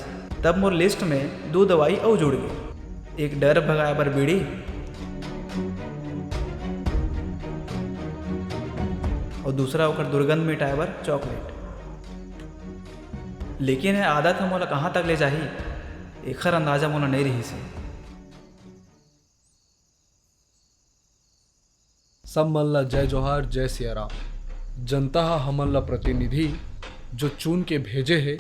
तब मोर लिस्ट में 2 दवाई और जुड़ गई। एक डर भगाए बर बीड़ी, और दूसरा ओकर दुर्गंध मिटाए बर चॉकलेट। लेकिन ये आदत हम मोला कहाँ तक ले जाही, एकर अंदाजा मोला नहीं रही से। सब मन ला जय जोहार, जय सिया राम। जनता हमन ला प्रतिनिधि जो चुन के भेजे है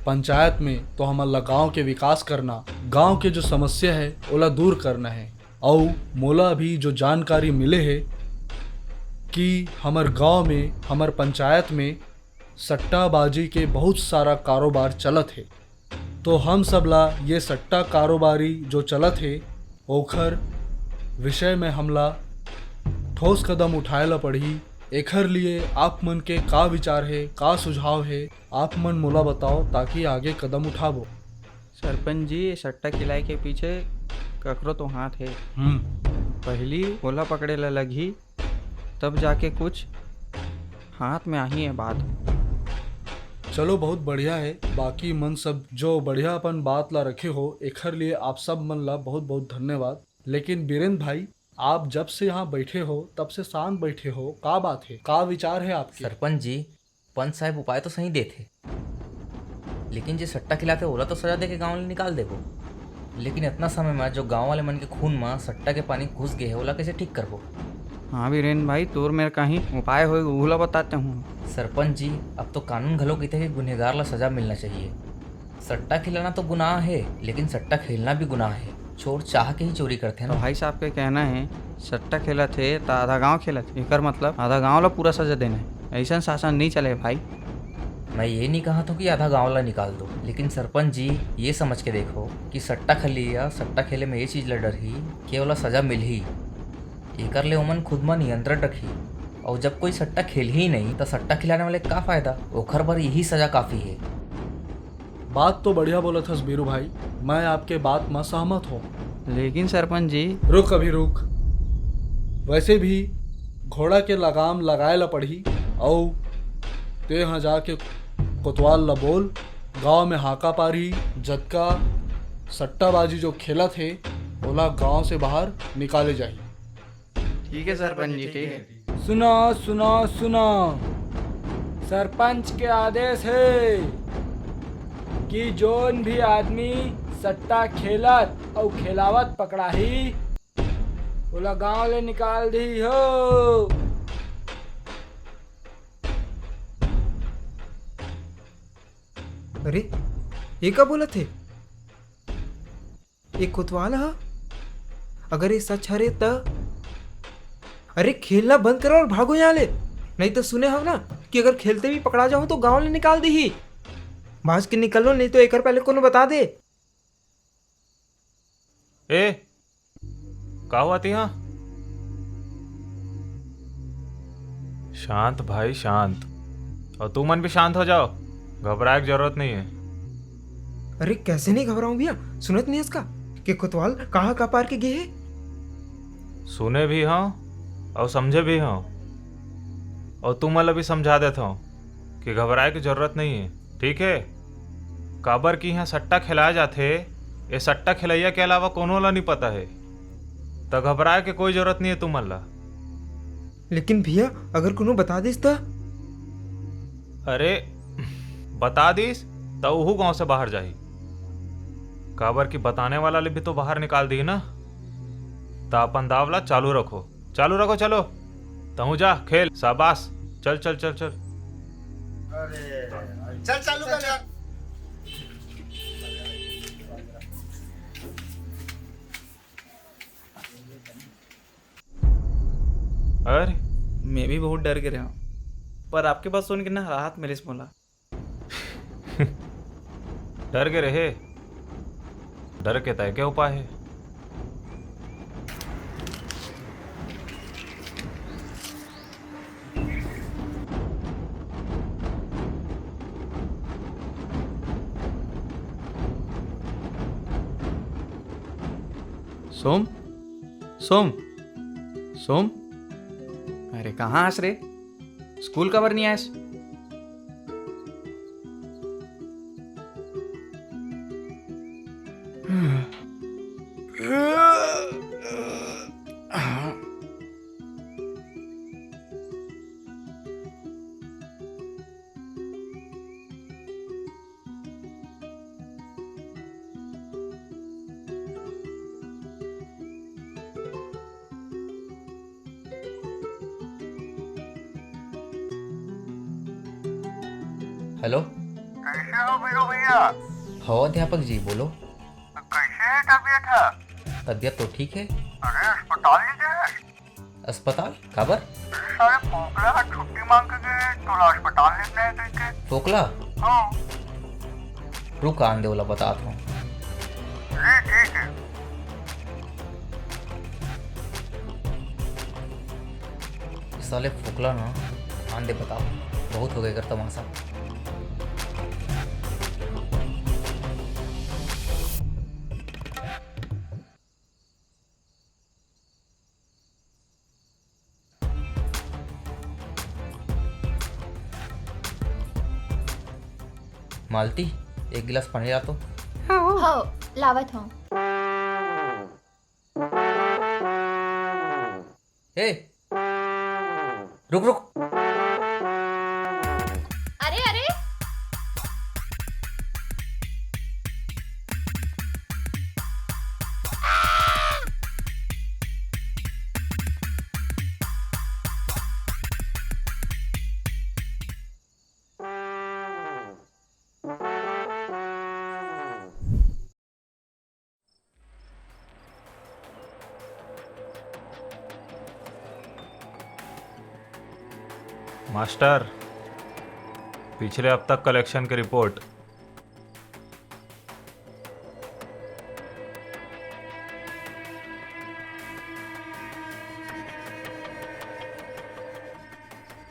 पंचायत में, तो हमन ला गाँव के विकास करना, गांव के जो समस्या है ओला दूर करना है। और मोला भी जो जानकारी मिले है कि हमर गांव में, हमर पंचायत में सट्टाबाजी के बहुत सारा कारोबार चलत है। तो हम सबला ये सट्टा कारोबारी जो चलत है ओखर विषय में हमला ठोस कदम उठाएला पड़ी। एखर लिए आप मन के का विचार है, का सुझाव है, आप मन मोला बताओ ताकि आगे कदम उठाबो। सरपंच जी, सट्टा खिलाए के पीछे ककरो तो हाथ है। पहली ओला पकड़े ला लगी तब जाके कुछ हाथ में आई है बात। चलो बहुत बढ़िया है। बाकी मन सब जो बढ़िया अपन बात ला रखे हो एखर लिए आप सब मन ला बहुत बहुत धन्यवाद। लेकिन बीरेंद्र भाई, आप जब से यहाँ बैठे हो तब से शांत बैठे हो, का बात है, का विचार है आपके? सरपंच जी, पंच साहब उपाय तो सही देते, लेकिन जो सट्टा खिलाते ओला तो सजा दे के गाँव में निकाल देबो। लेकिन इतना समय में जो गाँव वाले मन के खून में सट्टा के पानी घुस गए है ओला कैसे ठीक करबो? हाँ वीरेंद्र भाई, तोर मेरे कहीं उपाय हो ओला बताते हूँ। सरपंच जी, अब तो कानून घलो कहते हैं कि गुनहगार ला सजा मिलना चाहिए। सट्टा खिलाना तो गुनाह है, लेकिन सट्टा खेलना भी गुनाह है। चोर चाह के ही चोरी करते हैं तो ना। भाई साहब के कहना है सट्टा खेला थे तो आधा गांव खेला थे, एकर मतलब आधा गांव ला पूरा सजा देना है। ऐसा शासन नहीं चले भाई। मैं ये नहीं कहा था कि आधा गाँव ला निकाल दो, लेकिन सरपंच जी ये समझ के देखो कि सट्टा खेली या सट्टा खेले में ये चीज़ ला डर ही कि ओला सजा मिल ही। एकर ले ओमन खुद में नियंत्रण रखी, और जब कोई सट्टा खेल ही नहीं तो सट्टा खिलाने वाले का फायदा? ओखर पर यही सजा काफ़ी है। बात तो बढ़िया बोला था बीरू भाई, मैं आपके बात में सहमत हूँ। लेकिन सरपंच जी, रुक अभी रुक। वैसे भी घोड़ा के लगाम लगाए ला पड़ी, और ते यहाँ जाके कोतवाल ला बोल गांव में हाका पारी जतका सट्टाबाजी जो खेला थे ओला गांव से बाहर निकाले जाए। ठीक है सरपंच जी, ठीक है। सुनो सुनो सुनो, सरपंच के आदेश है कि जोन भी आदमी सट्टा खेलत और खेलावत पकड़ा ही ओला गांव ले निकाल दी हो। अरे ये क्या बोला थे? ये कोतवाल है? अगर ये सच हरे तो अरे खेलना बंद करो और भागो यहाँ ले, नहीं तो सुने हम ना कि अगर खेलते भी पकड़ा जाओ तो गांव ले निकाल दी ही। भाज के निकलो, नहीं तो एक पहले कोनो बता दे। ए का हुआ थी? हाँ शांत भाई शांत, और तू मन भी शांत हो जाओ, घबराए की जरूरत नहीं है। अरे कैसे नहीं घबराऊं भैया, सुनत नहीं इसका कि कोतवाल कहाँ का पार के गए है। सुने भी हाँ और समझे भी हाँ, और तुम मतलब भी समझा देता हूँ कि घबराए की जरूरत नहीं है, ठीक है? काबर की यहाँ सट्टा खिलाए जाते, ये सट्टा खिलैया के अलावा कोनो ला नहीं पता है, तो घबराए के कोई जरूरत नहीं है तुम अल्लाह। लेकिन भैया अगर कोनो बता दिस तो? अरे बता दीस तो वहू गांव से बाहर जाही। काबर की बताने वाला ले भी तो बाहर निकाल दी ना। तो अपन दावला चालू रखो, चालू रखो, चलो तहू जा खेल, शाबाश, चल चल चल चल। चल चालू कर यार। अरे मैं भी बहुत डर गया हूँ, पर आपके पास सुन के ना राहत मेरे से बोला। डर के रहे, डर के तय क्या उपाय है? सोम सोम सोम, अरे कहाँ आस रे? स्कूल कबर नहीं आयस? हेलो, कैसे हो बीरू भैया? हो अध्यापक जी, बोलो। कैसे है तबीयत? तबीयत तो ठीक है। अरे अस्पताल ले गए? अस्पताल काबर? सारे फोकला छुट्टी मांग के गए तो अस्पताल ले गए। फोकला? हाँ। रुक आन दे, बोला बताता हूँ। इस साले फुकला ना, आन दे बता, बहुत हो गए कर तमाशा। मालती, एक गिलास पानी ला तो। हो लावत हूँ। ए, रुक रुक। अरे अरे मास्टर, पिछले हफ्ता कलेक्शन की रिपोर्ट।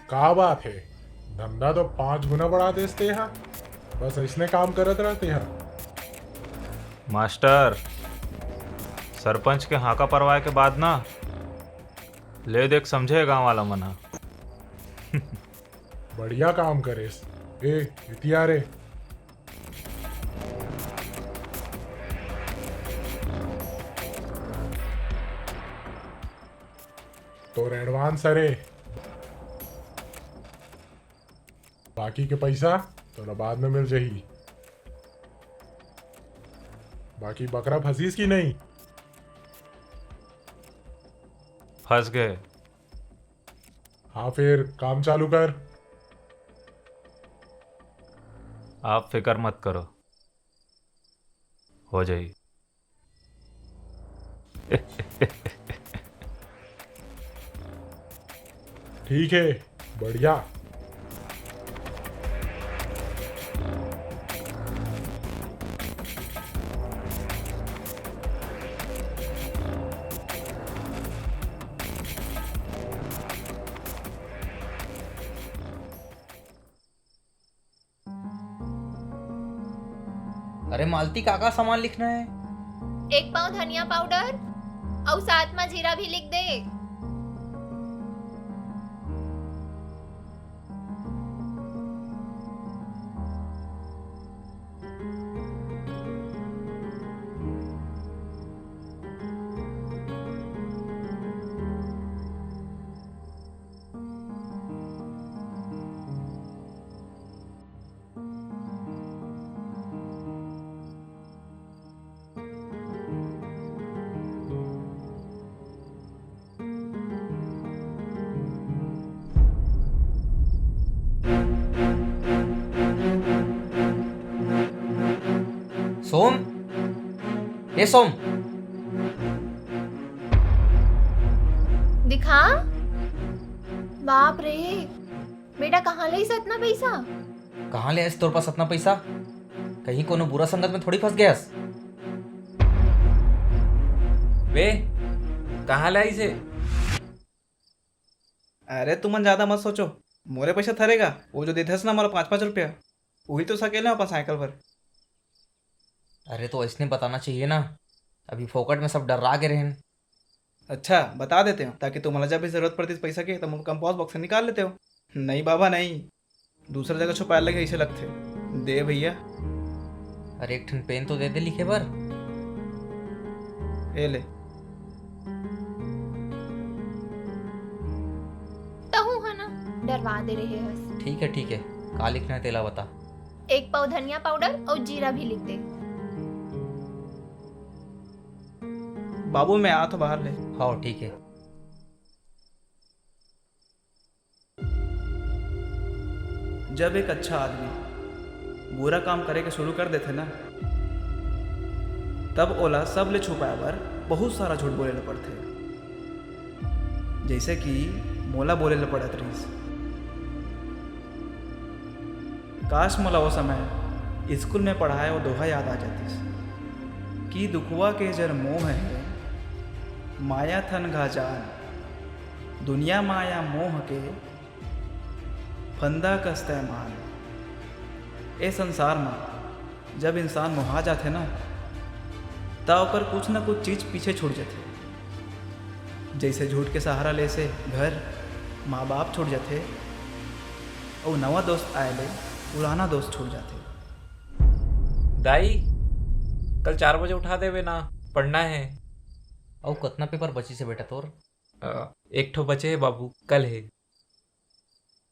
का बात है, धंधा तो 5 गुना बढ़ा देते हैं, बस इसने काम करत रहते हैं। मास्टर, सरपंच के हाका परवाए के बाद ना ले देख समझे गांव वाला मना। बढ़िया काम करेस। ए इतिया रे, तो एडवांस अरे, बाकी के पैसा तो बाद में मिल जाही। बाकी बकरा फंसीस की नहीं? फंस गए। हाँ फिर काम चालू कर। आप फिक्र मत करो, हो जाएगी। ठीक है, बढ़िया। अरे मालती, काका सामान लिखना है? 1 पाव धनिया पाउडर और साथ में जीरा भी लिख दे। सोम, ये सोम, दिखा। बाप रे, बेटा कहाँ ले इतना पैसा? कहाँ ले आइस तोर पास इतना पैसा? कहीं कोनो बुरा संगत में थोड़ी फंस गयास? बे, कहाँ लाई से? अरे तुमन ज्यादा मत सोचो, मोरे पैसा थरेगा। वो जो देते ना हमारा 5-5 रुपया, वही तो सकेला अपन साइकिल पर। अरे तो इसने बताना चाहिए ना, अभी फोकट में सब डरा के रहन। अच्छा बता देते हो, ताकि तुम्हारा जब भी जरूरत पड़ती है पैसा की तो हम कंपोस्ट बॉक्स से निकाल लेते हो। नहीं बाबा नहीं, दूसरी जगह छुपा लगे ऐसे लगते। दे भैया। अरे एक ठन पेन तो दे दे लिखे बर। ए ले। तहु है ना, डरवा दे रहे हस। ठीक है, का लिखना है तेला बता। 1 पाव धनिया पाउडर और जीरा भी लिख दे। बाबू मैं आ तो बाहर ले। हाँ ठीक है। जब एक अच्छा आदमी बुरा काम करे के शुरू कर देते ना, तब ओला सब ले छुपाया बर बहुत सारा झूठ बोले ले पड़ते। जैसे कि मोला बोले ले पड़त रहीस, काश मोला वो समय स्कूल में पढ़ाए वो दोहा याद आ जाती कि दुखुआ के जर मोह है माया थन घाजान दुनिया माया मोह के फंदा कसते मान। ए संसार में जब इंसान मोहा जाते ना तब ओकर कुछ ना कुछ चीज़ पीछे छूट जाते, जैसे झूठ के सहारा ले से घर माँ बाप छूट जाते और नवा दोस्त आए ले पुराना दोस्त छूट जाते। दाई कल 4 बजे उठा देवे ना, पढ़ना है। और कितना पेपर बची से बेटा तोर? एक ठो बचे है बाबू, कल है।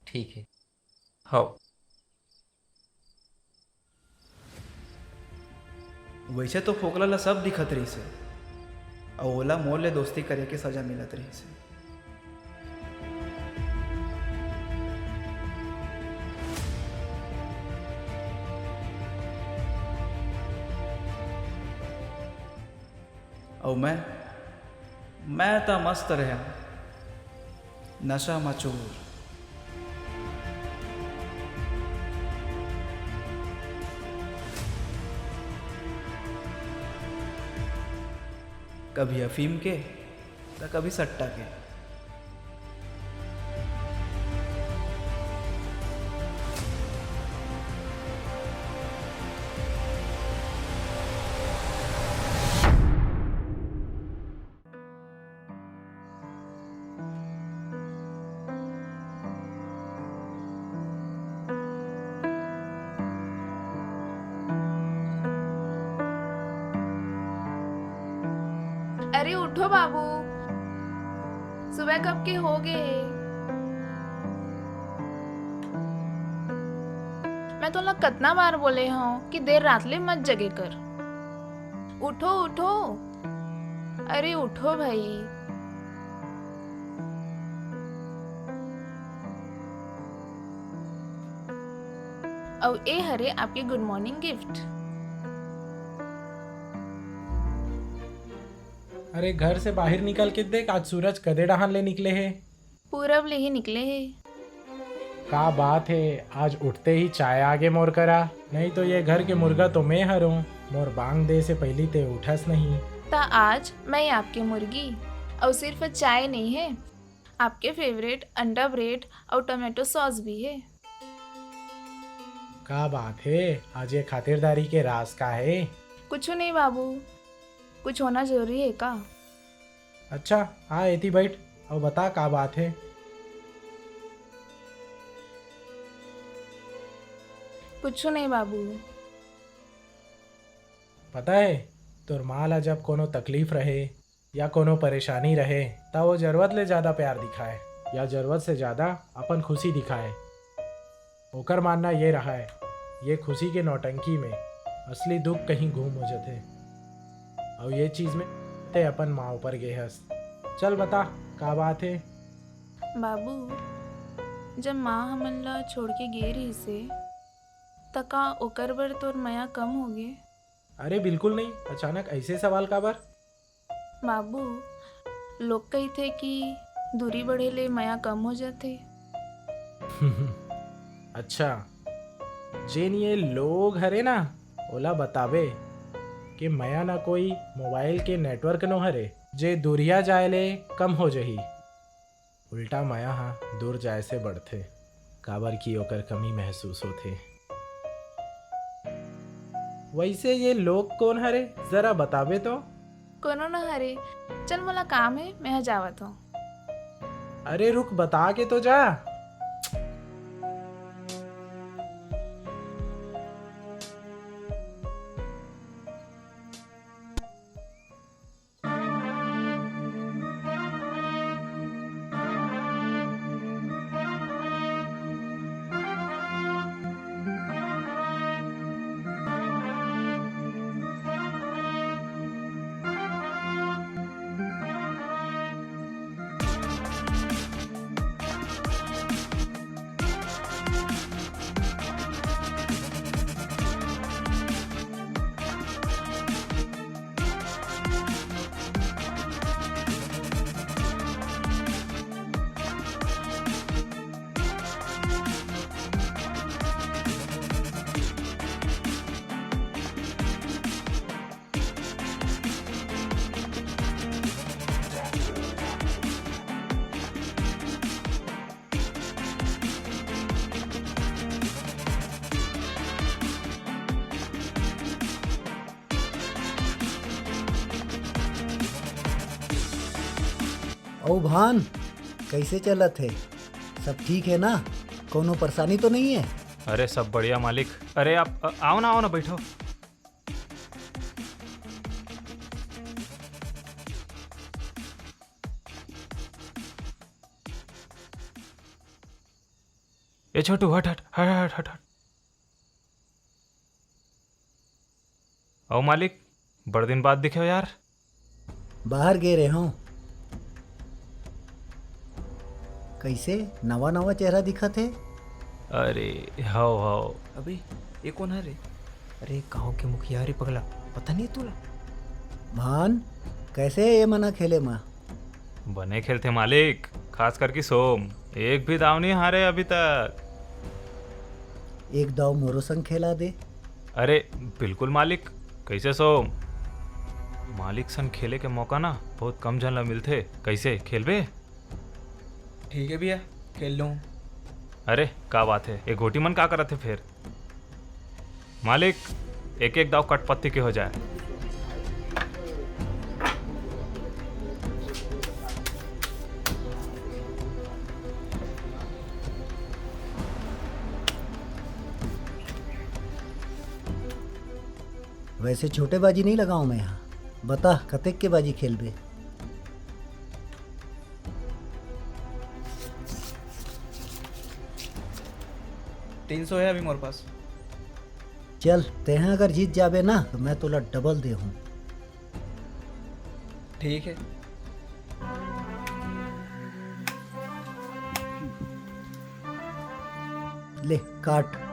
ठीक है। हाँ वैसे तो फोकला ला सब दिखत रही से और ओला मोर ले दोस्ती करे के सजा मिलत रही से। और मैं तो मस्त रहा, नशा मचूर। कभी अफीम के तो कभी सट्टा के। अरे उठो बाबू, सुबह कब के हो गए। मैं तो लग कितना बार बोले हूँ कि देर रात ले मत जगे कर। उठो उठो, अरे उठो भाई। और ए हरे आपके गुड मॉर्निंग गिफ्ट। अरे घर से बाहर निकल के देख, आज सूरज कदे डहान ले निकले है। पूरब ले ही निकले है। का बात है, आज उठते ही चाय आगे मोर करा, नहीं तो ये घर के मुर्गा तो मैं हरूँ। मोर बांग दे से पहली ते उठस नहीं। ता आज मैं आपके मुर्गी, और सिर्फ चाय नहीं है, आपके फेवरेट अंडा ब्रेड और टमाटो सॉस भी है। का बात है, आज ये खातिरदारी के राज का है? कुछ नहीं बाबू, कुछ होना जरूरी है का? अच्छा हाँ एती बैठ और बता का बात है। कुछ नहीं बाबू। पता है तोर माँ ला जब कोनो तकलीफ रहे या कोनो परेशानी रहे ता वो जरूरत ले ज़्यादा प्यार दिखाए या जरूरत से ज़्यादा अपन खुशी दिखाए। ओकर मानना ये रहा है, ये खुशी के नौटंकी में असली दुख कहीं घूम हो जाते, और ये चीज़ में ते अपन माँ ऊपर गे हस। चल बता का बात है। बाबू जब माँ हमन ला छोड़ के गे रही से तका ओकर बर तोर माया कम हो गए? अरे बिल्कुल नहीं, अचानक ऐसे सवाल का बार? बाबू लोग कही थे कि दूरी बढ़े ले माया कम हो जाते। अच्छा जेन ये लोग हरे ना ओला बतावे कि माया ना कोई मोबाइल के नेटवर्क नो हरे जे दूरिया जाए ले कम हो जही, उल्टा माया हाँ दूर जाए से बढ़ते, काबर की ओकर कमी महसूस होते। वैसे ये लोग कौन हरे जरा बतावे तो। कोनो न हरे, चल मोला काम है, मैं जावत हूँ। अरे रुक बता के तो जा। ओ भान, कैसे चलत है? सब ठीक है ना? कोनो परेशानी तो नहीं है? अरे सब बढ़िया मालिक। अरे आप आओ ना बैठो। ए छोटू हट हट हट हट हट हट। आओ मालिक, बड़े दिन बाद दिखे हो यार। बाहर गए रहे हूँ। कैसे नवा नवा चेहरा दिखा थे? अरे हाओ हाओ। अबे ये कौन है रे? अरे गांव के मुखिया रे पगला, पता नहीं तुला? भान, कैसे है ये मना खेले माँ? बने खेलते मालिक, खास करके सोम। एक भी दाव नहीं हारे अभी तक। एक दाव मोरो संग खेला दे। अरे बिल्कुल मालिक, कैसे सोम? मालिक संग खेले के मौका ना बहुत कम जन ला मिलते। कैसे खेलबे? ठीक है भैया, खेल लूँ। अरे का बात है, एक गोटी मन का करत है फिर? मालिक एक एक दाव कटपत्ती के हो जाए। वैसे छोटे बाजी नहीं लगाऊं मैं यहाँ। बता कतेक के बाजी खेलबे? तीन सौ है अभी मोरे पास। चल तेहा अगर जीत जाबे ना तो मैं तोला डबल दे हूँ। ठीक है। ले काट।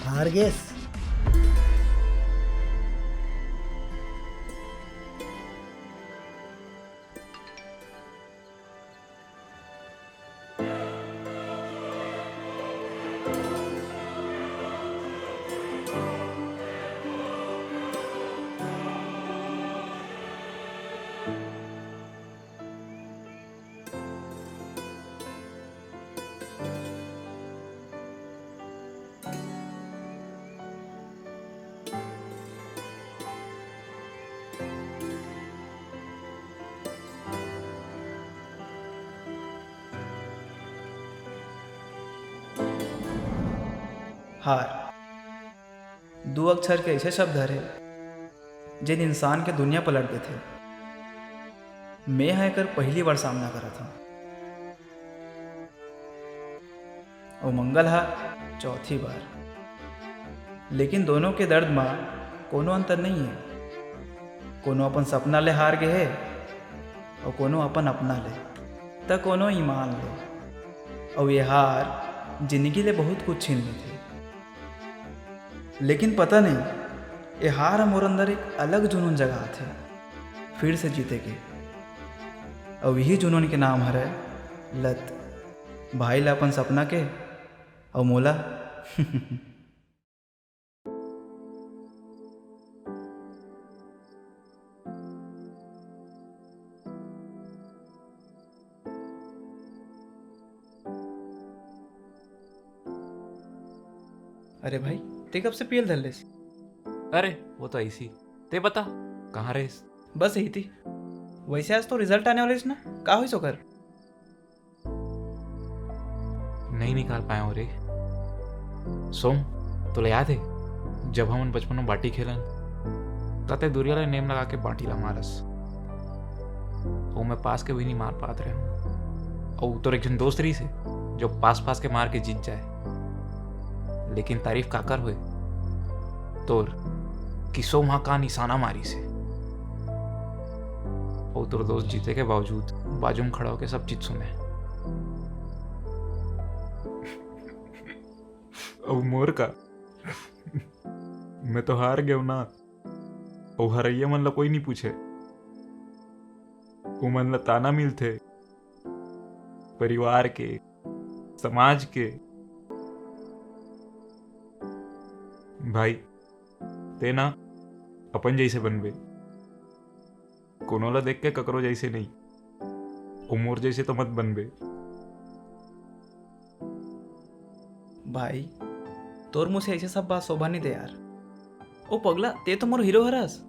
हार गेस। हार दो अक्षर के ऐसे शब्द हरे जिन इंसान के दुनिया पलट गए थे। मैं है कर पहली बार सामना करा था और मंगल हा चौथी बार। लेकिन दोनों के दर्द में कोनो अंतर नहीं है। कोनो अपन सपना ले हार गए है और कोनो अपन अपना ले त कोनो ईमान ले। और ये हार जिंदगी ले बहुत कुछ छीन ली थी। लेकिन पता नहीं ये हार मोर अंदर एक अलग जुनून जगा थे फिर से जीते के। और यही जुनून के नाम हरे लत। भाई ला अपन सपना के और मोला अरे भाई ते कब से पियल धर लेस? अरे वो तो ऐसी। ते बता कहाँ रहे? बस यही थी। वैसे आज तो रिजल्ट आने वाले ना, का हुई सो कर? नहीं निकाल पाया हो रे। सोम तो याद है जब हम बचपन में बाटी खेलन तते दुरिया ने नेम लगा के बाटी ला मारस। वो मैं पास के भी नहीं मार पात रहे हूँ। और तो एक जन दोस्त रही से जो पास के मार के जीत जाए। लेकिन तारीफ काकर हुए तोर कि सोम हाँ का निशाना मारी से। और तोर दोस्त जीते के बावजूद बाजू में खड़ा होके सब चीज सुने। और मोर का मैं तो हार गया ना। और हरैया मन ला कोई नहीं पूछे। वो मन ला ताना मिलते परिवार के, समाज के। भाई ते ना अपन जैसे बनबे, कोनो ला देख के ककरो जैसे नहीं। उमर जैसे तो मत बनबे। भाई तोर मुँह से ऐसे सब बात शोभा नहीं दे यार। ओ पगला, ते तो मोर हीरो हरस।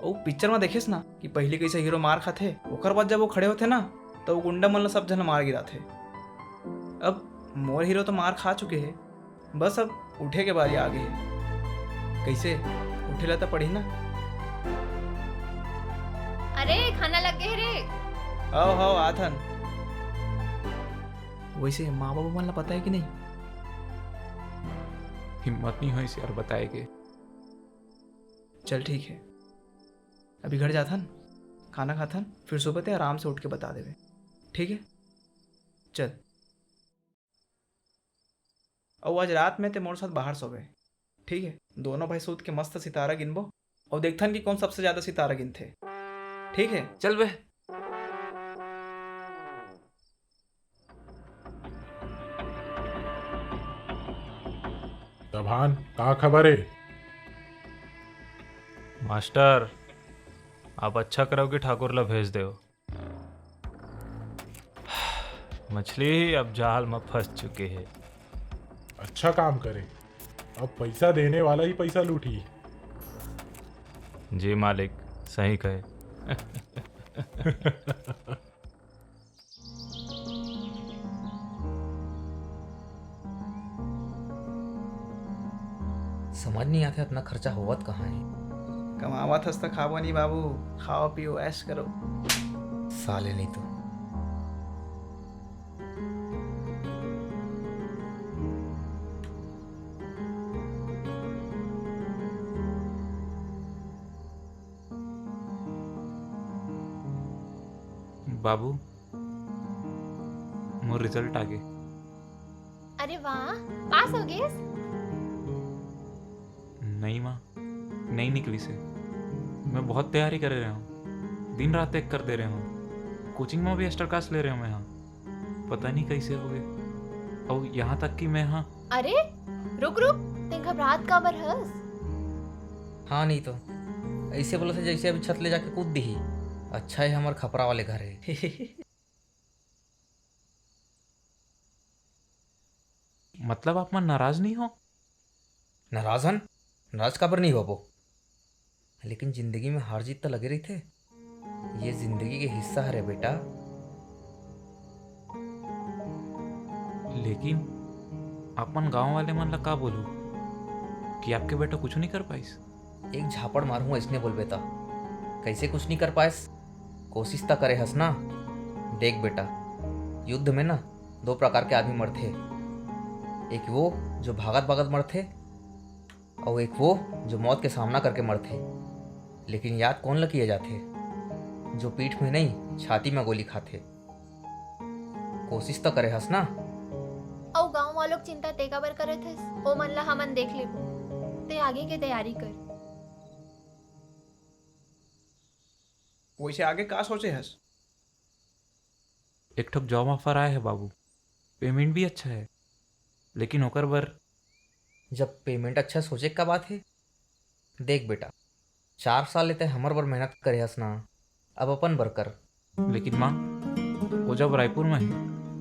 ओ पिक्चर में देखेस ना कि पहले कैसे हीरो मार खाते, ओकर बाद जब वो खड़े होते ना तो वो गुंडा मन ला सब जन मार गिरा थे। अब मोर हीरो तो मार खा चुके हैं, बस अब उठे के बारी आ गई है। कैसे उठेला तो पड़ी ना। अरे खाना लग गए रे। आओ आथन। वैसे माँ बाबू मन ला पता है कि नहीं? हिम्मत नहीं हुई यार बताएगे। चल ठीक है, अभी घर जाथन, खाना खाथन, फिर सुबह ते आराम से उठ के बता देवे। ठीक है चल। और आज रात में ते मोर साथ बाहर सोवे। ठीक है, दोनों भाई सूत के मस्त सितारा गिनबो और देखथन कि कौन सबसे ज्यादा सितारा गिनथे। ठीक है चल बे। तभान कहाँ खबर है? मास्टर, आप अच्छा करो कि ठाकुर ला भेज दो। मछली अब जाल में फंस चुके हैं। अच्छा काम करे, अब पैसा देने वाला ही पैसा लूटी। जी मालिक, सही कहे। समझ नहीं आता इतना खर्चा होवत कहाँ है। कमावत हस तो खाबो नहीं बाबू, खाओ पियो ऐश करो। साले नहीं तो। बाबू मोर रिजल्ट आ गए। अरे वाह, पास हो गए। नहीं माँ, नहीं निकली से। मैं बहुत तैयारी कर रहा हूँ, दिन रात एक कर दे रहे हूँ। कोचिंग में भी एक्स्ट्रा क्लास ले रहे हूँ मैं यहाँ। पता नहीं कैसे हो गए। और यहाँ तक कि मैं यहाँ। अरे रुक, ते घबराहट का बरहस। हाँ नहीं तो ऐसे बोला था जैसे अभी छत ले जाके कूद दी। अच्छा है हमारे खपरा वाले घर है। मतलब आप मन नाराज नहीं हो? नाराजन नाराज का पर नहीं हो वो, लेकिन जिंदगी में हार जीत तो लगे रही थे। ये जिंदगी के हिस्सा है रे बेटा। लेकिन अपन गांव वाले मन ला का बोलू कि आपके बेटा कुछ नहीं कर पाइस? एक झापड़ मारूंगा इसने बोल बेटा। कैसे कुछ नहीं कर पाइस? कोशिश तो करे हंस ना। देख बेटा, युद्ध में ना दो प्रकार के आदमी मरते। एक वो जो भागत भागत मरते और एक वो जो मौत के सामना करके मरते। लेकिन याद कौन ला किए जाते? जो पीठ में नहीं छाती में गोली खाते। कोशिश तो करे हंस ना। और गांव वालों की चिंता तेका बर करे थे, ओ मन ला हमन देख ले। ते आगे के तैयारी कर। वैसे आगे का सोचे हस? एक ठप जॉब ऑफर आया है बाबू, पेमेंट भी अच्छा है, लेकिन ओकर बर। जब पेमेंट अच्छा सोचे का बात है। देख बेटा, 4 साल लेते हमर बर मेहनत करे हस ना, अब अपन बर कर। लेकिन माँ, वो जब रायपुर में है,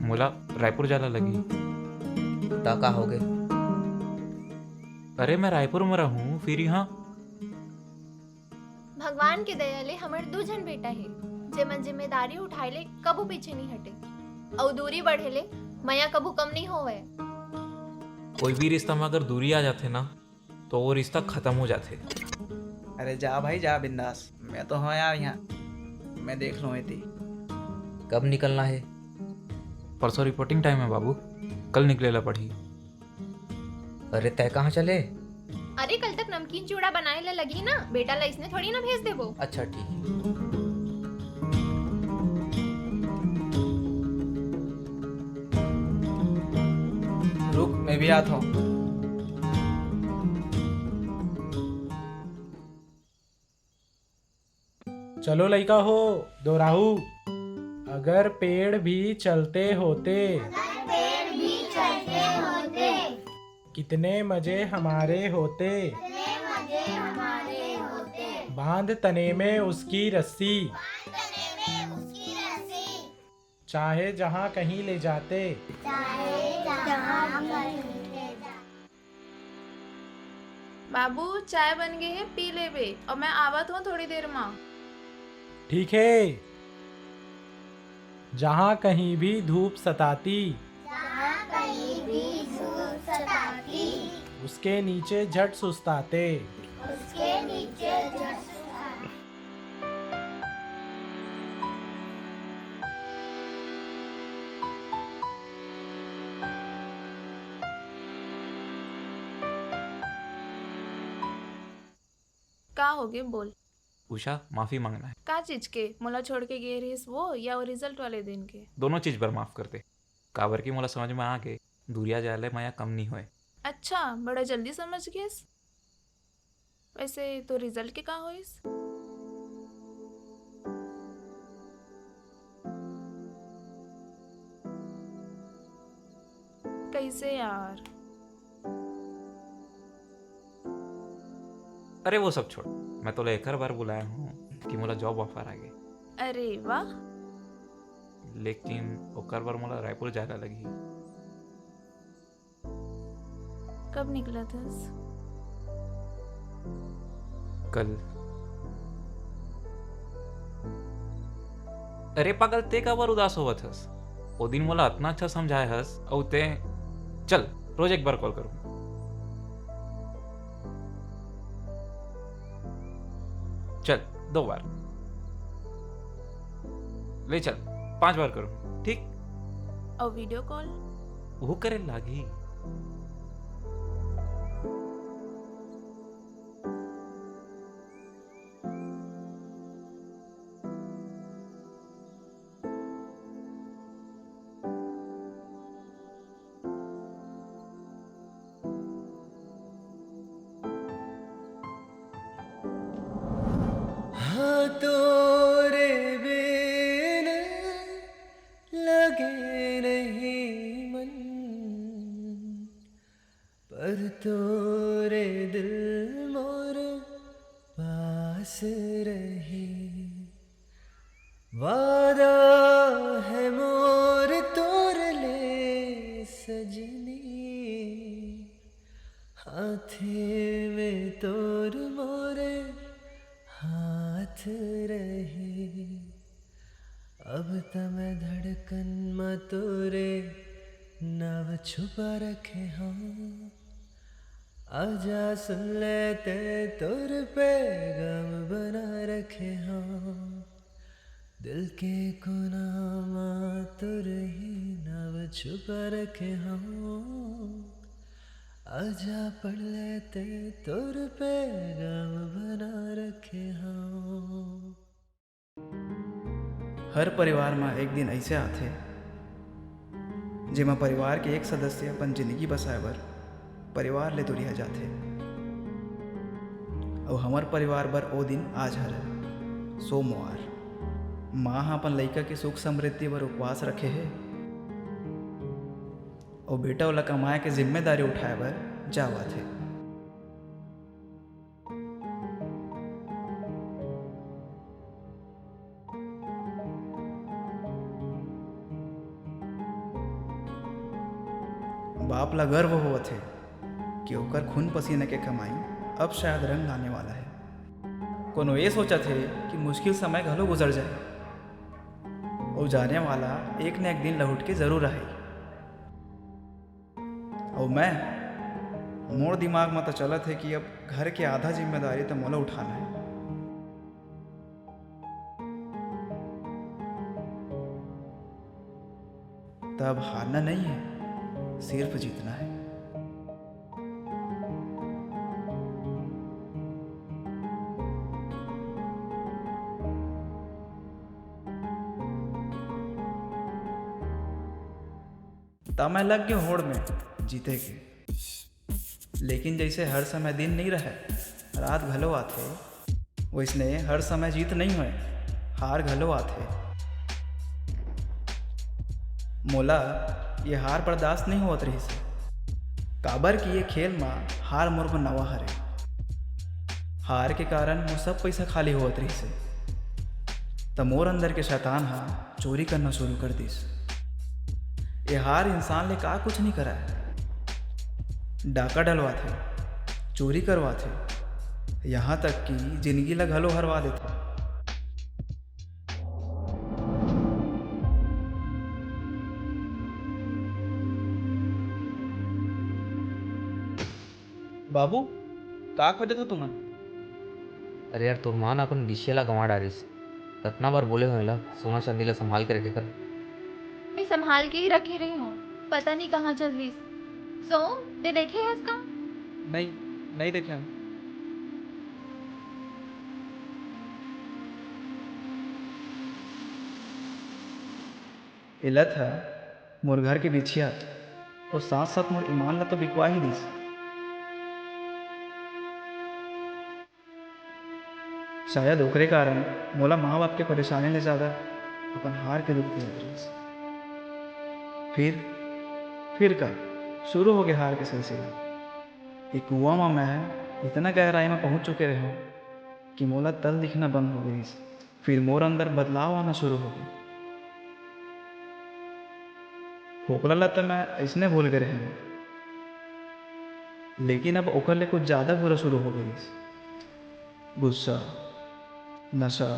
मोला रायपुर जाला लगी। ता का हो गए? अरे मैं रायपुर में रहूँ, फिर यहाँ। भगवान के दया ले हमर 2 जन बेटा है, जेमन जिम्मेदारी उठाए ले कबू पीछे नहीं हटे। और दूरी बढ़े ले मया कबू कम नहीं होवे। कोई भी रिश्ता में अगर दूरी आ जाते ना तो वो रिश्ता खत्म हो जाते। अरे जा भाई जा बिंदास, मैं तो हाँ यार यहाँ, मैं देख लूँ। थी कब निकलना है? परसों रिपोर्टिंग टाइम है बाबू, कल निकलेला पड़ी। अरे तय कहाँ चले? अरे कल तक नमकीन चूड़ा बनाए ले लगी ना, बेटा ला इसने थोड़ी ना भेज देबो। अच्छा ठीक। रुक, मैं भी आता हूँ। चलो लइका हो दोराहू। अगर पेड़ भी चलते होते कितने मजे हमारे होते। बांध तने में उसकी रस्सी चाहे जहाँ कहीं ले जाते। बाबू चाय बन गई है, पी ले बे और मैं आवत हूँ थोड़ी देर में। ठीक है। जहाँ कहीं भी धूप सताती उसके नीचे झट सुस्ताते। का हो गए बोल। उषा माफी मांगना है। का चीज के मोला छोड़ के गए रहीस वो या वो रिजल्ट वाले दिन के? दोनों चीज पर माफ करते। काबर की मोला समझ में आ के दूरिया जाले माया कम नहीं होए। अच्छा बड़ा जल्दी समझ गएस। वैसे तो रिजल्ट के का होइस? कैसे यार? अरे वो सब छोड़, मैं तो एक बार बुलाया हूँ कि मोला जॉब ऑफर आ गई। अरे वाह। लेकिन ओकर बार मोला रायपुर जाना लगी। कब निकला था? कल। अरे पागल ते का बार उदास होवत हस? वो दिन मोला इतना अच्छा समझाए हस और ते चल रोज एक बार कॉल करूँ। चल 2 बार ले चल 5 बार करूँ ठीक? और वीडियो कॉल वो करे लागी। हाँ तोरे बिन लगे नहीं मन, पर तोरे दिल मोर पास रही। वादा है मोर तोर ले सजनी, हाथे में तोर मोरे हाथ रहे। अब तम धड़कन में तोरे नाव छुपा रखे हाँ। आजा सुन लेते तोर पे गम बना रखे हाँ। दिल के कोना में तोरे ही नाव छुपा रखे हाँ। आजा पढ़ लेते तोर पे गम बना रखे हाँ। हर परिवार में एक दिन ऐसे आथे जेमा परिवार के एक सदस्य अपन जिंदगी बसाए बर परिवार ले दुरिया जाथे। और हमार परिवार बर ओ दिन आज हर सोमवार। माँ हा अपन लइका के सुख समृद्धि बर उपवास रखे है और बेटा वाला कमाए के जिम्मेदारी उठाए बर जावा थे। बाप ला गर्व होवत है कि ओकर खून पसीने के कमाई अब शायद रंग आने वाला है। कोनो ये सोचा थे कि मुश्किल समय घलो गुजर जाए और जाने वाला एक न एक दिन लौट के जरूर आए। और मैं मोर दिमाग में तो चलत है कि अब घर के आधा जिम्मेदारी तो मोला उठाना है। तब हारना नहीं है, सिर्फ जीतना है। तब मैं लग गया होड़ में जीते के। लेकिन जैसे हर समय दिन नहीं रहे, रात घलो आते वैसने हर समय जीत नहीं हुए, हार घलो आथे। मोला ये हार बर्दाश्त नहीं होत रही से, काबर कि ये खेल में हार मोर बर नवा हरे। हार के कारण मोर सब पैसा खाली होत रही से, त मोर अंदर के शैतान हा चोरी करना शुरू कर दिस। ये हार इंसान ले का कुछ नहीं करा है, डाका डलवा थे, चोरी करवा थे, यहाँ तक कि जिंदगी ला घलो हरवा देते। बाबू का खोजे था तुम्हें? अरे यार तोर माँ ना अपन बिछिया गंवा डारिस, कितना बार बोले होला सोना चांदी ला संभाल के रखे कर। मैं संभाल के ही रखे रही हूँ, पता नहीं कहाँ चल रही। सोम ते देखे है इसका? नहीं देखे हम। इलत है मोर घर के बिछिया और साथ साथ मोर ईमान ला तो बिकवा ही दीस। शायद ओकरे कारण मोला माँ बाप के परेशानी ले ज्यादा अपन हार के दुख दे। फिर का शुरू हो गया हार के सिलसिला। एक कुआं में मैं इतना गहराई में पहुंच चुके रहे कि मोला तल दिखना बंद हो गई। फिर मोर अंदर बदलाव आना शुरू हो गया। फोकला ला तो मैं इसने भूल गए रहे, लेकिन अब ओकर ले कुछ ज्यादा बुरा शुरू हो गई। गुस्सा, नशा।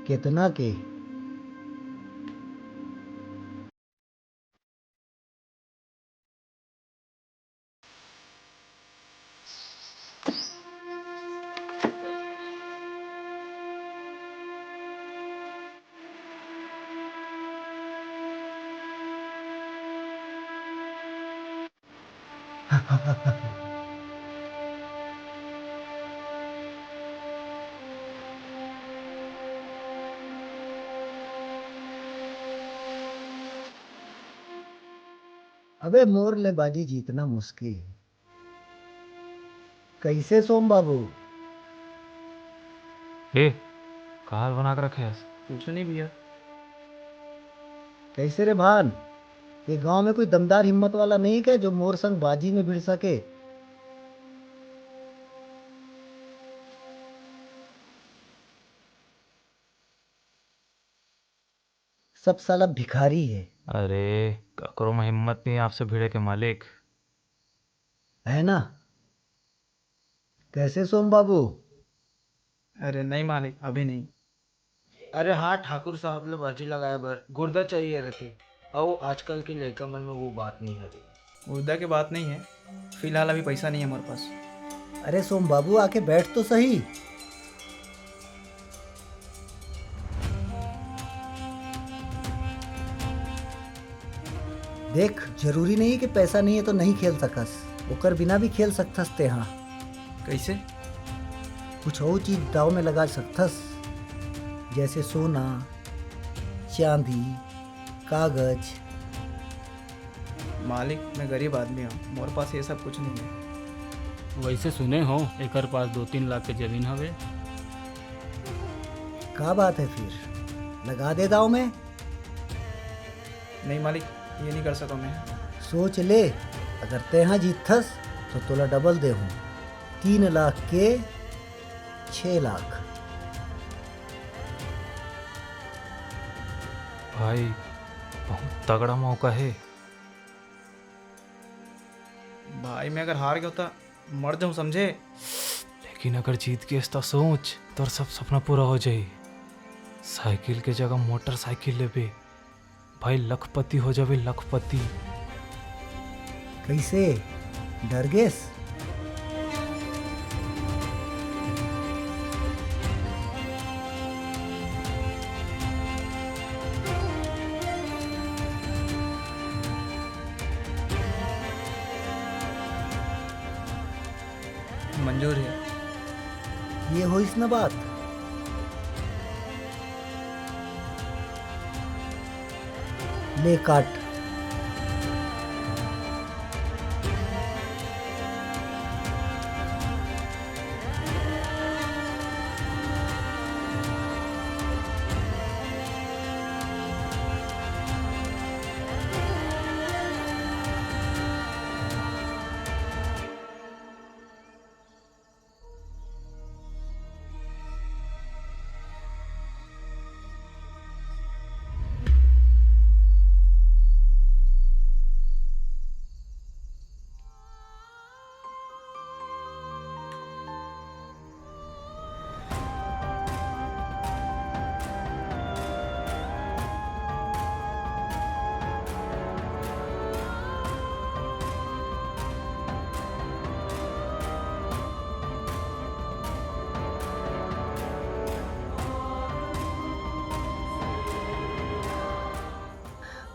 कितना के? अबे मोर ले बाजी जीतना मुश्किल है। कैसे सोम बाबू? का हाल बना कर रखे है? कुछ नहीं भैया। कैसे रे भान? ये गांव में कोई दमदार हिम्मत वाला नहीं क्या जो मोर संग बाजी में भिड़ सके? सब साला भिखारी है। अरे ककरो में हिम्मत नहीं आपसे भिड़े के मालिक। है ना? कैसे सोम बाबू? अरे नहीं मालिक, अभी नहीं। अरे हाँ ठाकुर साहब ने बाजी लगाया बर गुर्दा चाहिए रहती, और आजकल के लड़का मन में वो बात नहीं है। गुर्दा की बात नहीं है, फिलहाल अभी पैसा नहीं है हमारे पास। अरे सोम बाबू आके बैठ तो सही। देख, जरूरी नहीं कि पैसा नहीं है तो नहीं खेल सकस, ओकर बिना भी खेल सकथस ते। हाँ कैसे? कुछ और चीज दाव में लगा सकथस, जैसे सोना, चांदी, कागज। मालिक मैं गरीब आदमी हूँ, मोरे पास ये सब कुछ नहीं है। वैसे सुने हो एकर पास 2-3 लाख के जमीन हवे। का बात है फिर, लगा दे दाव में? नहीं मालिक, ये नहीं कर सकता मैं। सोच ले, अगर तेहा जीतथस तो तोला डबल दे हूँ। 3 लाख के 6 लाख। भाई बहुत तगड़ा मौका है। भाई मैं अगर हार गया होता मर जाऊं समझे। लेकिन अगर जीत के तो सोच तोर सब सपना पूरा हो जाई। साइकिल के जगह मोटरसाइकिल लेबे भाई, लखपति हो जावे लखपति। कैसे डर गेस? मंजूर है। ये होइस ना बात। ले काट।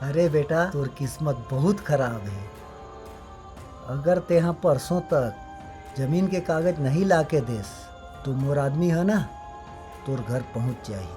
अरे बेटा तोर किस्मत बहुत खराब है। अगर तेहा परसों तक जमीन के कागज नहीं लाके देस तो मोर आदमी है ना तोर घर पहुंच जाई।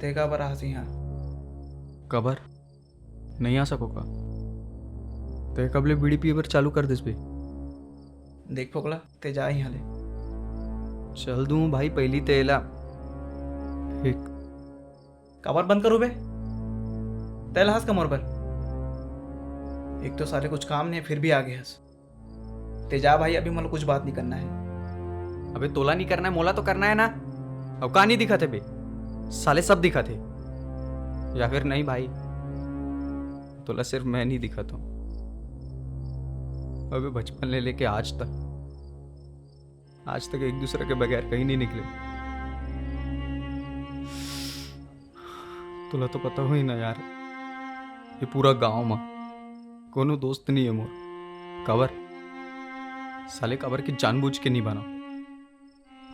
तेगा बरा हंसी यहाँ कबर नहीं आ सकोगा। ते कबले बीड़ी पीवर चालू कर दिस बे। देख फोकला ते जा यहाँ ले। चल दूं भाई पहली तेला एक कबर बंद करो बे। तेल हंस कमर पर। एक तो सारे कुछ काम नहीं है फिर भी आगे हंस। ते जा भाई अभी मतलब कुछ बात नहीं करना है। अबे तोला नहीं करना है मोला तो करना है ना। अब कहा नहीं दिखाते बे साले सब दिखाते या फिर नहीं भाई तोला सिर्फ मैं नहीं दिखाता हूं। अबे बचपन ले लेके आज तक एक दूसरे के बगैर कहीं नहीं निकले। तोला तो पता हो ही ना यार ये पूरा गांव में कोनो दोस्त नहीं है मोर। कवर साले कवर की जानबूझ के नहीं बना।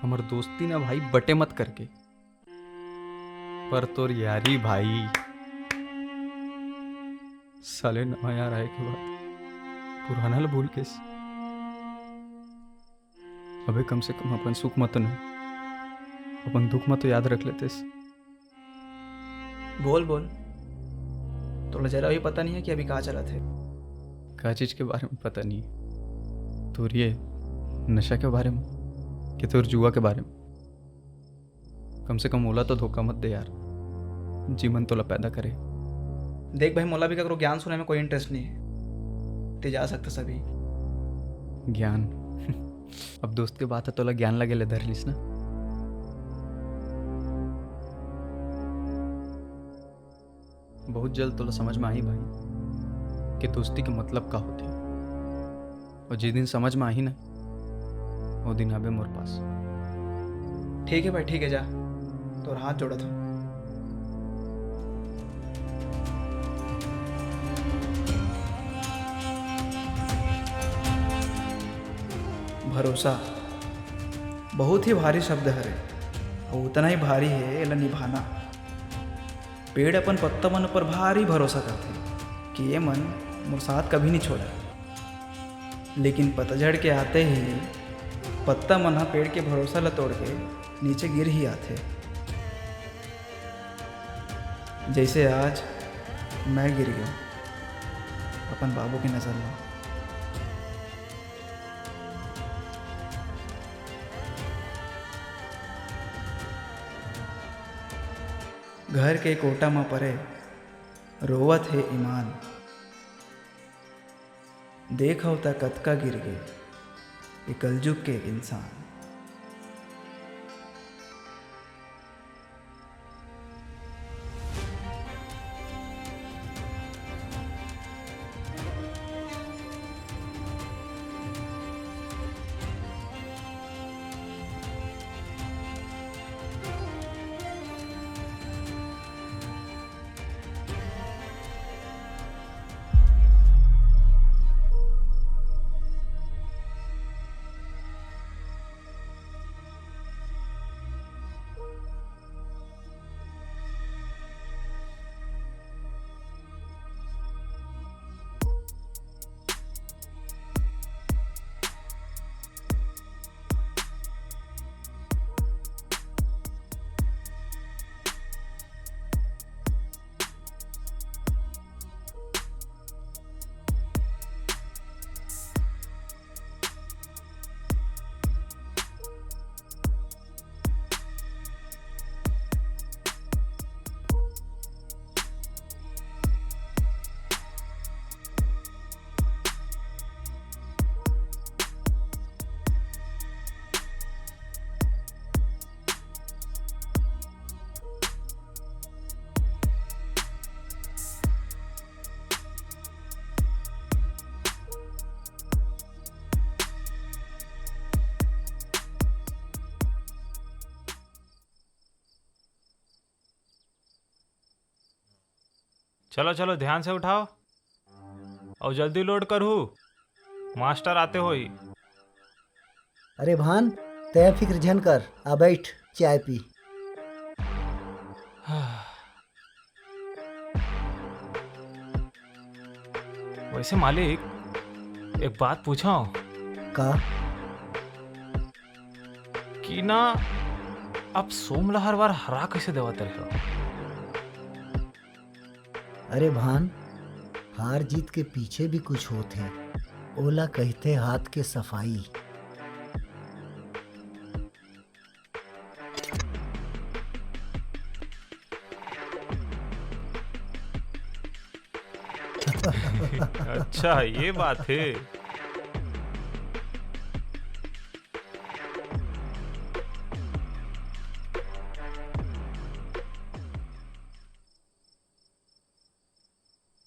हमार दोस्ती ना भाई बटे मत करके पर तोर यारी भाई साले नवा यार आए के बाद पुराना भूल के अबे कम से कम अपन सुख मत नहीं अपन दुख मत तो याद रख लेते। बोल बोल तो जरा भी पता नहीं है कि अभी कहाँ चला थे। क्या चीज के बारे में पता नहीं तोर ये नशा के बारे में कि तोर जुआ के बारे में। कम से कम मोला तो धोखा मत दे यार जीवन तोला पैदा करे। देख भाई मोला भी करो ज्ञान सुनने में कोई इंटरेस्ट नहीं है। ते जा सकता सभी ज्ञान अब दोस्त के बात है तोला ज्ञान लगे ले धर लिस ना। बहुत जल्द तोला समझ में आई भाई कि दोस्ती के मतलब का होती। और जिस दिन समझ में आई ना वो दिन आबे मोर पास। ठीक है भाई ठीक है जा तो हाथ जोड़ा था। भरोसा बहुत ही भारी शब्द है और उतना ही भारी है एला निभाना। पेड़ अपन पत्ता मन पर भारी भरोसा करते कि ये मन मोर साथ कभी नहीं छोड़ा, लेकिन पतझड़ के आते ही पत्ता मन पेड़ के भरोसा ला तोड़ के नीचे गिर ही आते। जैसे आज मैं गिर गया अपन बाबू की नज़र में। घर के कोटा में परे रोवत है ईमान, देखो ता कतका गिर गए ये कलजुग के इंसान। चलो चलो ध्यान से उठाओ और जल्दी लोड करू, मास्टर आते हो ही। अरे भान, तय फिक्र झन कर, आ बैठ चाय पी। वैसे मालिक एक बात पूछा का? कि ना आप सोमला हर बार हरा कैसे देवाते रहे हो? अरे भान, हार जीत के पीछे भी कुछ होते, ओला कहते हाथ के सफाई। अच्छा ये बात है।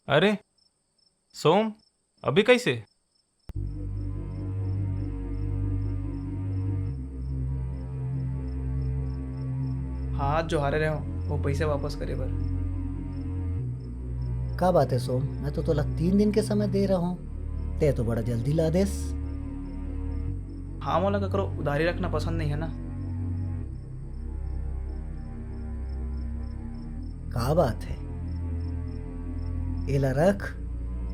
अरे सोम, अभी कैसे? हाथ जो हारे रहे हो वो पैसे वापस करे बर। का बात है सोम, मैं तो तोला 3 दिन के समय दे रहा हूँ, ते तो बड़ा जल्दी ला देस। हाँ, मोला ककरो उधारी रखना पसंद नहीं है ना। का बात है, एला रख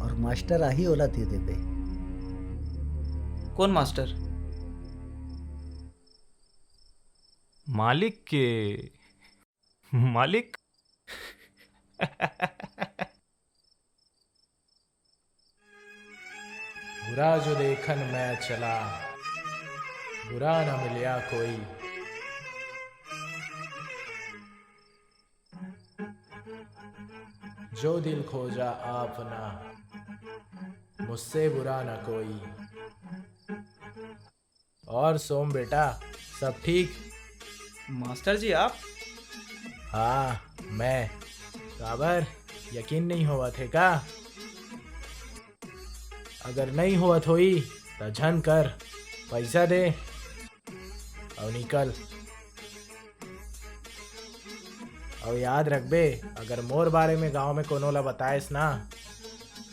और मास्टर आही ओला दे देबे। कौन मास्टर? मालिक के मालिक। बुरा जो देखन मैं चला, बुरा न मिलिया कोई। जो दिल खोजा आपना, मुझसे बुरा न कोई। और सोम बेटा, सब ठीक? मास्टर जी आप? हाँ मैं। काबर यकीन नहीं हुआ थे का? अगर नहीं हुआ थोई तो झन कर, पैसा दे और निकल। और याद रख बे, अगर मोर बारे में गांव में कोनो ला बताएस ना,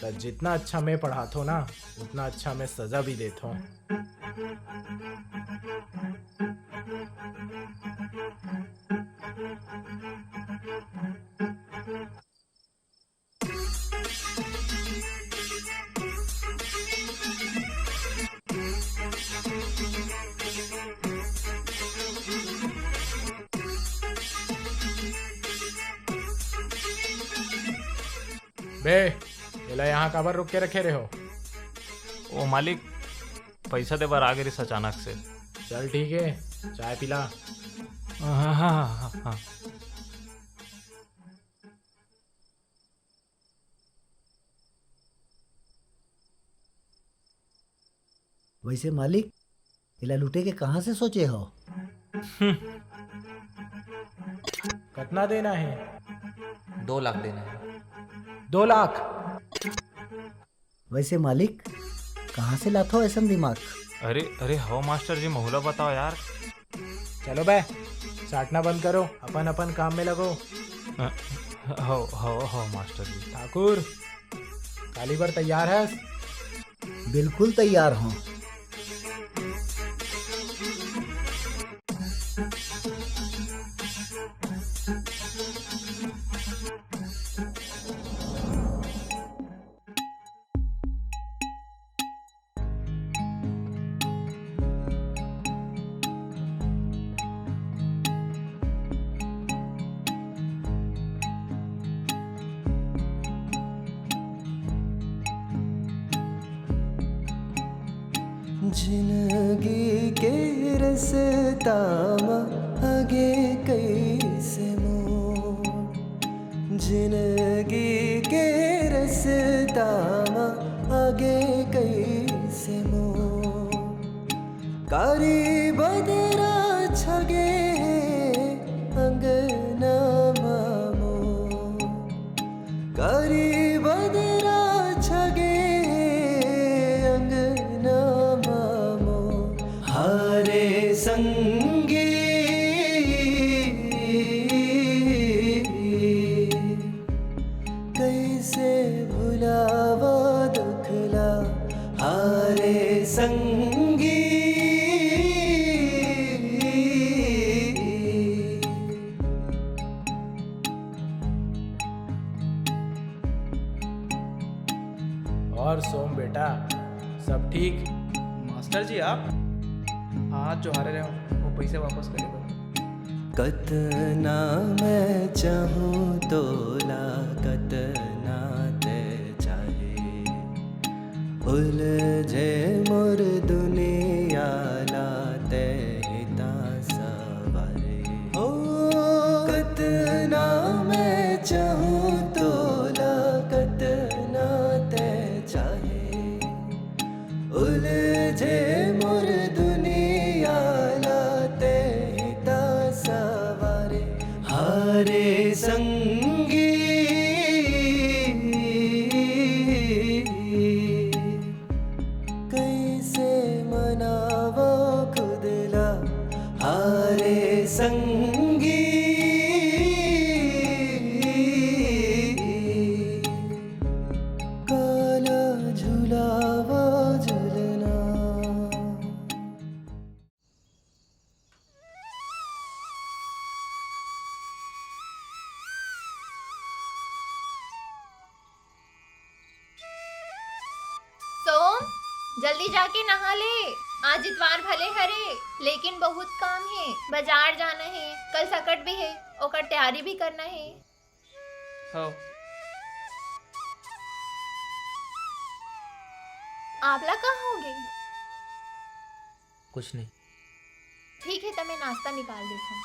तो जितना अच्छा मैं पढ़ातो ना, उतना अच्छा मैं सजा भी देता हूँ। बे एला यहाँ काबर रुक के रखे रहे हो? ओ मालिक, पैसा दे बार आ गई अचानक से। चल ठीक है, चाय पिला। हाँ हाँ हाँ हाँ। वैसे मालिक, इला लूटे के कहाँ से सोचे हो? कितना देना है? 2 लाख देना है। 2 लाख? वैसे मालिक, कहाँ से लाथो ऐसा दिमाग? अरे अरे हो मास्टर जी, महुला बताओ यार। चलो बे, साटना बंद करो, अपन अपन काम में लगो। हो मास्टर जी। ठाकुर, काली बार तैयार है? बिल्कुल तैयार हूँ। जिंदगी के रस्ता आगे कैसे मोड़, जिंदगी के रस्ता आगे कैसे मोड़, कारी बदरा छगे अंगना मामो, कारी बदरा छगे अंगना मामो, हारे संगी कैसे भुलावा दुखला, हारे संगी और सोम बेटा, सब ठीक? मास्टर जी आप हाथ जो हारे रहे हो वो पैसे वापस करे करो। कतना मैं चाहूँ तोला, कतना ते चाहे, उलझे मोर दुनिया लाते हिता सवारे, ओ कतना मैं चाहूँ तोला, कतना ते चाहे, उलझे मोर दुनिया लाते हिता सवारे, हारे संगी कैसे मनावा खुदला, हारे संगी काला झुलावा झुलना। सोम, जल्दी जाके नहा ले। आज इतवार भले हरे, लेकिन बहुत काम है। बाजार जाना है, कल सकट भी है, ओकर तैयारी भी करना है। हो आपला कहाँ होगे? कुछ नहीं। ठीक है, तो मैं नाश्ता निकाल देता हूँ।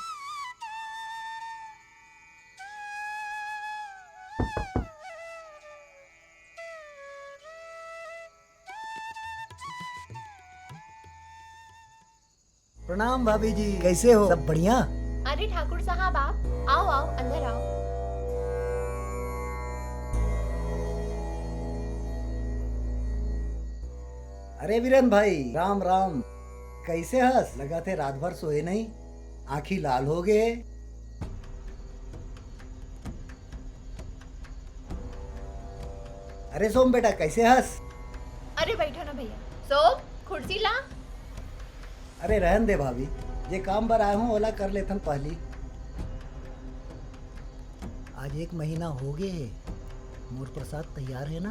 प्रणाम भाभी जी, कैसे हो? सब बढ़िया? अरे ठाकुर साहब, आप आओ आओ, अंदर आओ। अरे वीरेन भाई, राम राम। कैसे हंस? लगा थे रात भर सोए नहीं, आँखी लाल हो गए। अरे सोम बेटा, कैसे हंस? अरे बैठो ना भैया। सोम, कुर्सी ला। अरे रहन दे भाभी, जे काम पर आए हूँ ओला कर लेथन पहली। आज 1 महीना हो गए है। मोर प्रसाद तैयार है ना?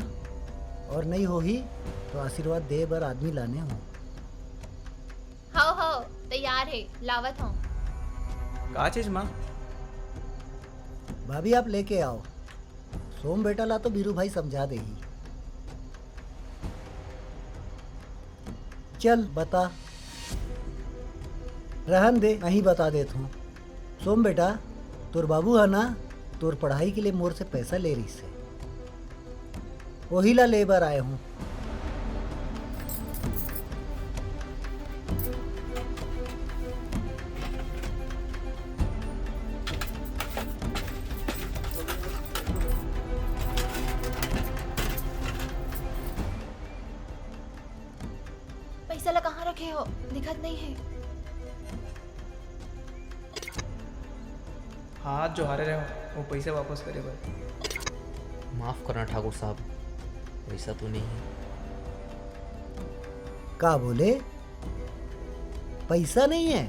और नहीं होगी तो आशीर्वाद दे बर आदमी लाने हो। हो तैयार है, लावत हूँ। का चीज माँ? भाभी आप लेके आओ। सोम बेटा ला तो बीरू भाई समझा देगी। चल बता। रहन दे, मैं ही बता देता हूँ। सोम बेटा, तोर बाबू है ना, तोर पढ़ाई के लिए मोर से पैसा ले रही से, वही ला लेबर आए हूँ। पैसा ला कहाँ रखे हो? दिखत नहीं है। हाथ जो हारे रहे वो पैसे वापस करे भाई। माफ करना ठाकुर साहब, वैसा तो नहीं है। का बोले? पैसा नहीं है?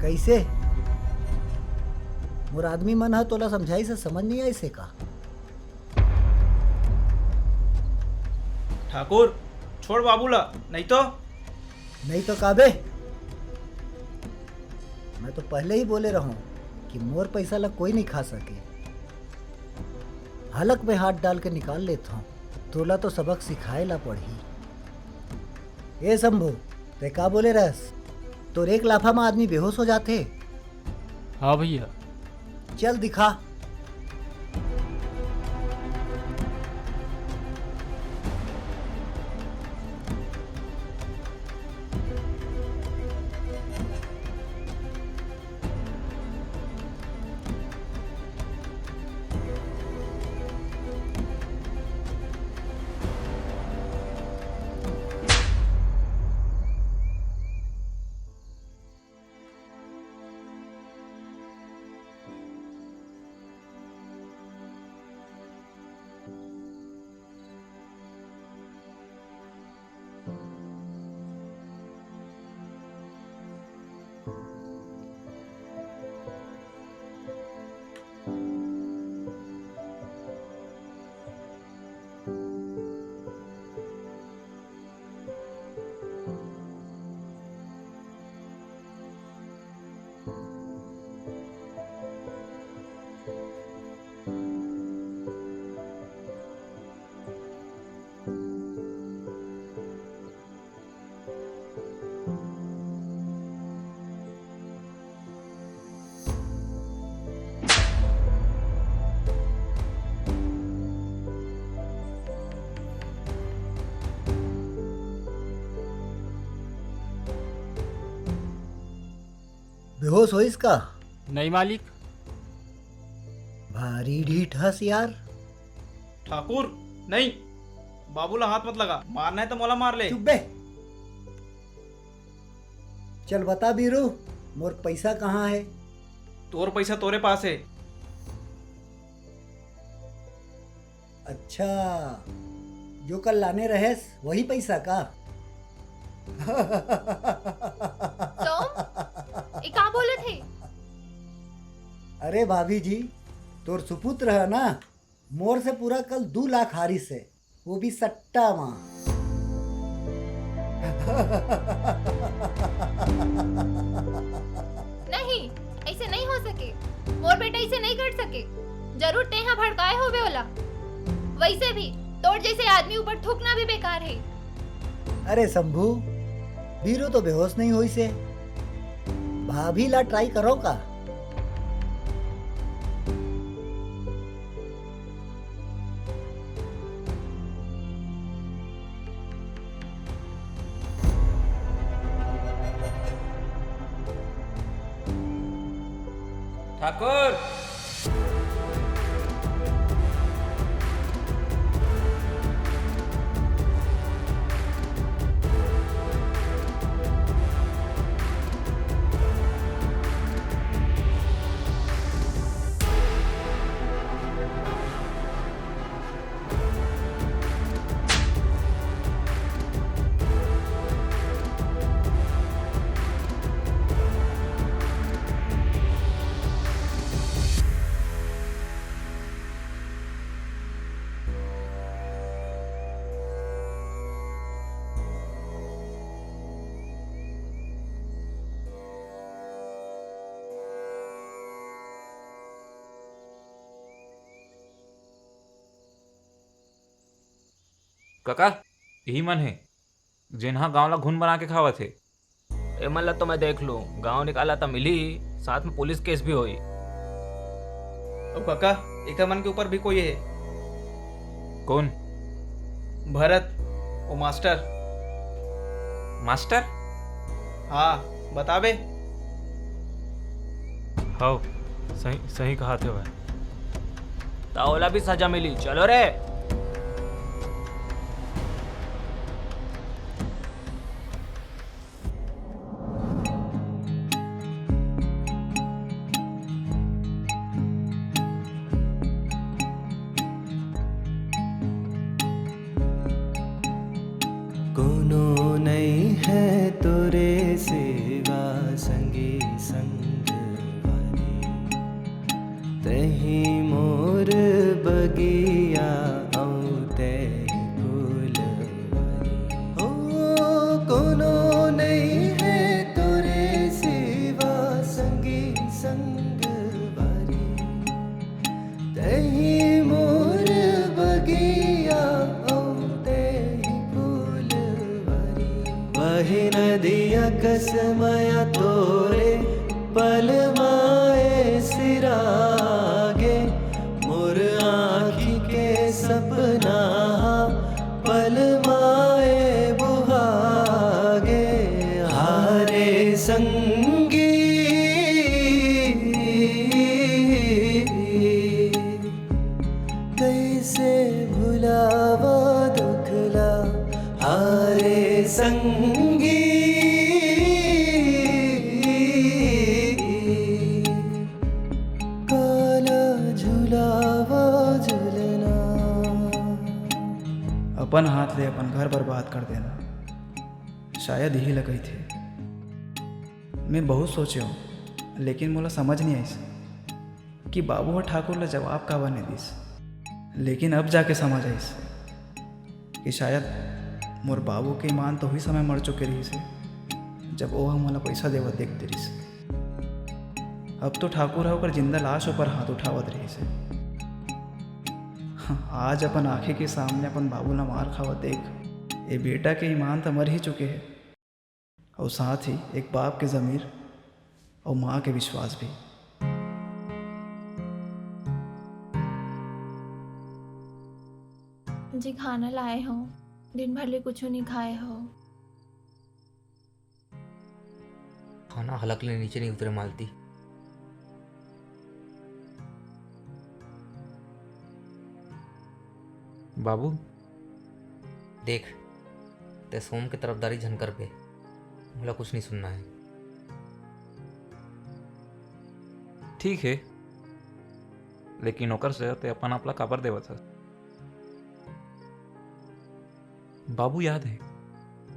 कैसे? मोर आदमी मन है तोला समझाई से समझ नहीं आई से का? ठाकुर छोड़ बाबूला, नहीं तो काबे। मैं तो पहले ही बोले रहूं कि मोर पैसा ला कोई नहीं खा सके। हलक में हाथ डाल के निकाल लेता हूँ। तोला तो सबक सिखाए ला पड़ी। ए शंभू, ते का बोले रहस? तोर एक लाफा में आदमी बेहोश हो जाते। हाँ भैया। चल दिखा। बेहोश हो इसका? नहीं मालिक। भारी ढीठ हस यार। ठाकुर नहीं, बाबूला हाथ मत लगा। मारना है तो मोला मार ले। चुप बे। चल बता बीरू, मोर पैसा कहाँ है? तोर पैसा तोरे पास है। अच्छा, जो कल लाने रहेस वही पैसा का? ये का बोले थे? अरे भाभी जी, तोर सुपुत्र है ना, मोर से पूरा कल 2 लाख हारी से, वो भी सट्टा माँ। नहीं, ऐसे नहीं हो सके। मोर बेटा ऐसे नहीं कर सके। जरूर तेहा भड़काए होवे ओला। वैसे भी तोड़ जैसे आदमी ऊपर थूकना भी बेकार है। अरे शंभू, बीरू तो बेहोश नहीं हुई से। भाभी ला ट्राई करो का? ठाकुर काका यही मन है जिन्हा गांव ला घुन बना के खावा थे। ए मन ला तो मैं देख लूं, गांव निकाला तो मिली, साथ में पुलिस केस भी होई। अब काका एक मन के ऊपर भी कोई है। कौन? भरत, वो मास्टर। मास्टर? हाँ बता बे। हाँ सही सही कहा थे भाई। ताओला भी सजा मिली, चलो रे। कोनो नहीं है तोरे सेवा संगी संग वाली, तही मोर बगिया औते फूल वाली। ओ कोनो नहीं है तोरे सेवा संगी संग वाली, तही मोर बगिया औते फूल वाली। वही नदिया कसमया तोरे पल माए सिरागे, मोर आँखी के सपना पल माए बुहागे। हारे संगी कैसे भुलावा दुखला, हारे संगी काला झुलावा झुलना। अपन हाथ ले अपन घर बर्बाद कर देना, शायद यही लगई थे। मैं बहुत सोचे हूँ, लेकिन मोला समझ नहीं आई कि बाबू और ठाकुर ला जवाब का बने दिस। लेकिन अब जाके समझ आईस कि शायद मोर बाबू के ईमान तो हुई समय मर चुके रही से, जब वो हमला पैसा देवत देखते रही से। अब तो ठाकुर होकर जिंदा लाश ऊपर हाथ उठावत रही से। आज अपन आंखें के सामने अपन बाबू ना मार खावत देख, ये बेटा के ईमान तो मर ही चुके हैं, और साथ ही एक बाप के ज़मीर और माँ के विश्वास भी। जी खाना लाए हो, दिन भर ले कुछ नहीं खाए हो। खाना हलक ले नीचे नहीं उतरे मालती। बाबू देख, ते सोम की तरफदारी झनकर पे, मुझे कुछ नहीं सुनना है। ठीक है, लेकिन ओकर से ते अपन आपला काबर देवत है। बाबू याद है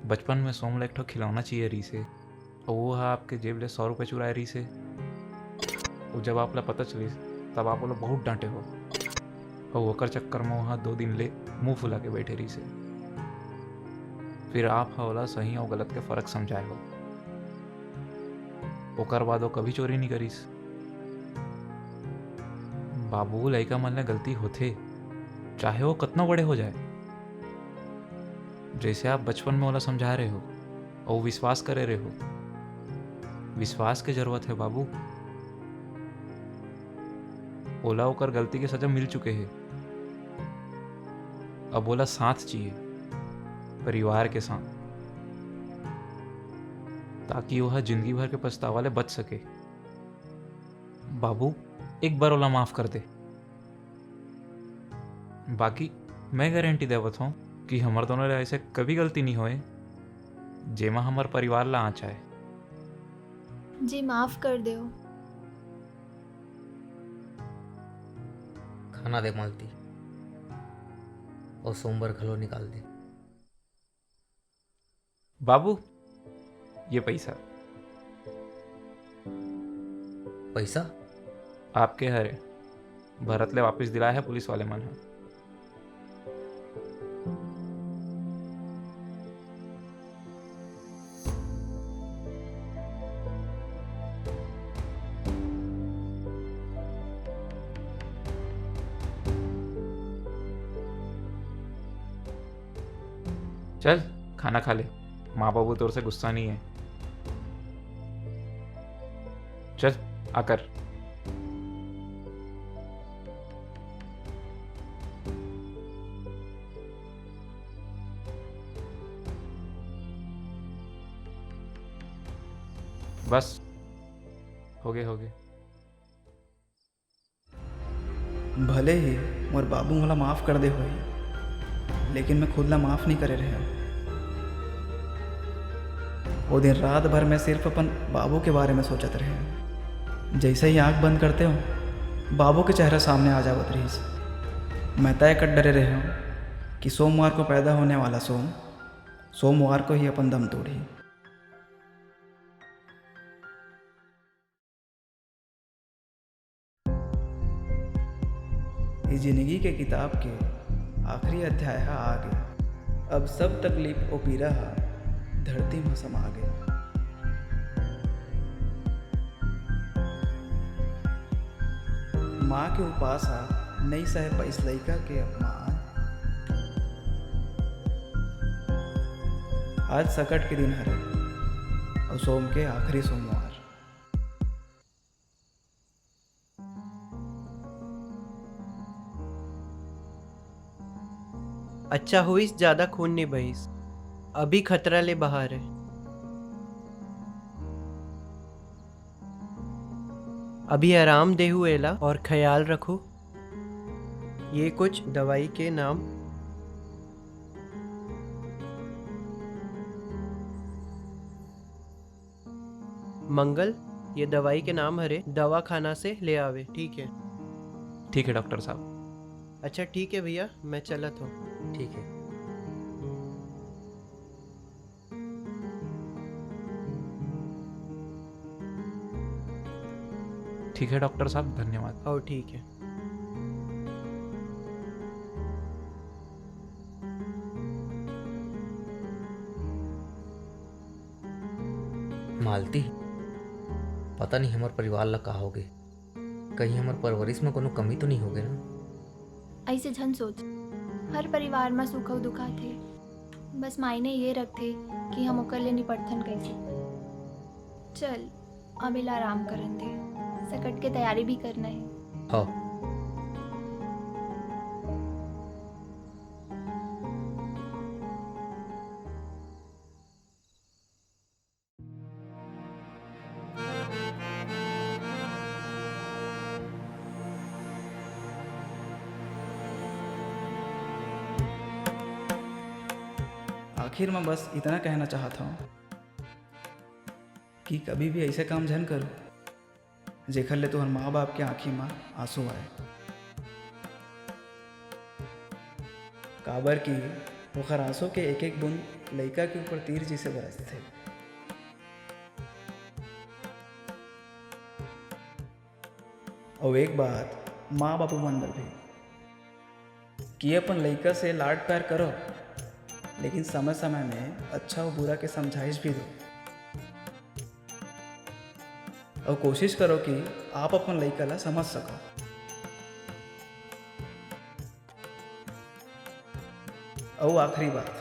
बचपन में सोम ला एक ठो खिलौना चाहिए रही से, और वो हा आपके जेब ले 100 रुपये चुराए रही से। वो जब आप ला पता चली तब आप लोग बहुत डांटे हो, और ओकर चक्कर में वहाँ 2 दिन ले मुंह फुला के बैठे रही से। फिर आप हवला सही और गलत के फर्क समझाए हो। ओकर बाद वो कभी चोरी नहीं करीस। बाबू लड़का मन ले गलती होते, चाहे वो कितना बड़े हो जाए। जैसे आप बचपन में ओला समझा रहे हो और विश्वास करे रहे हो, विश्वास की जरूरत है बाबू। ओला ओकर गलती के सजा मिल चुके हैं, अब ओला साथ चाहिए, परिवार के साथ, ताकि वह जिंदगी भर के पछतावा ले बच सके। बाबू एक बार ओला माफ कर दे, बाकी मैं गारंटी देवत हूँ कि हमार दोनों ले ऐसे कभी गलती नहीं होए जेमा हमार परिवार ला आँच आए। जी माफ कर दो। खाना दे मालती, और सोमवार घलो निकाल दे। बाबू ये पैसा पैसा आपके हरे भरत ले वापस दिलाया है पुलिस वाले मन है। चल खाना खा ले, माँ बाबू तोर से गुस्सा नहीं है। चल आकर। बस हो गए। भले ही मोर बाबू मोला माफ़ कर दे होई, लेकिन मैं खुद ला माफ़ नहीं करे रहे। वो दिन रात भर मैं सिर्फ अपन बाबू के बारे में सोचत रहे। जैसे ही आंख बंद करते हो बाबू के चेहरा सामने आ जावत रही। मैं तय कर डरे रहे हूँ कि सोमवार को पैदा होने वाला सोमवार को ही अपन दम तोड़ी। इस जिंदगी के किताब के आखिरी अध्याय हा आ गया। अब सब तकलीफ ओ पीरा हा धरती में समा गए। माँ के उपास हा नहीं सहे पैस लइका के अपमान। आज सकट के दिन हरे और सोम के आखिरी सोमवार। अच्छा हुईस ज्यादा खून नहीं बहीस, अभी खतरा ले बाहर है। अभी आराम देहु एला और ख्याल रखो। ये कुछ दवाई के नाम। मंगल, ये दवाई के नाम हरे, दवा खाना से ले आवे। ठीक है? ठीक है डॉक्टर साहब। अच्छा ठीक है भैया, मैं चलत हूँ। ठीक है। ठीक है डॉक्टर साहब, धन्यवाद। ओ ठीक है। मालती, पता नहीं हमारे परिवार ला का होगे। कहीं हमारे परवरिश में कोनो कमी तो नहीं होगे ना? ऐसे झन सोच, हर परिवार में सुख और दुखा थे। बस मायने ये रखते कि हम ओकर ले निपटथन कैसे। चल अब इला आराम करन दे, सकट के तैयारी भी करना है। हाँ। आखिर में बस इतना कहना चाहता हूँ कि कभी भी ऐसे काम झन करो जेखर ले तुहर माँ बाप के आँखी में आंसू आए। काबर की ओखर आंसू के एक एक बूंद लइका के ऊपर तीर जैसे बरसते। और एक बात माँ बापू मन बर भी कि अपन लइका से लाड प्यार करो, लेकिन समय समय में अच्छा और बुरा के समझाइश भी दो। और कोशिश करो कि आप अपन लइका ला समझ सको। और आखिरी बात,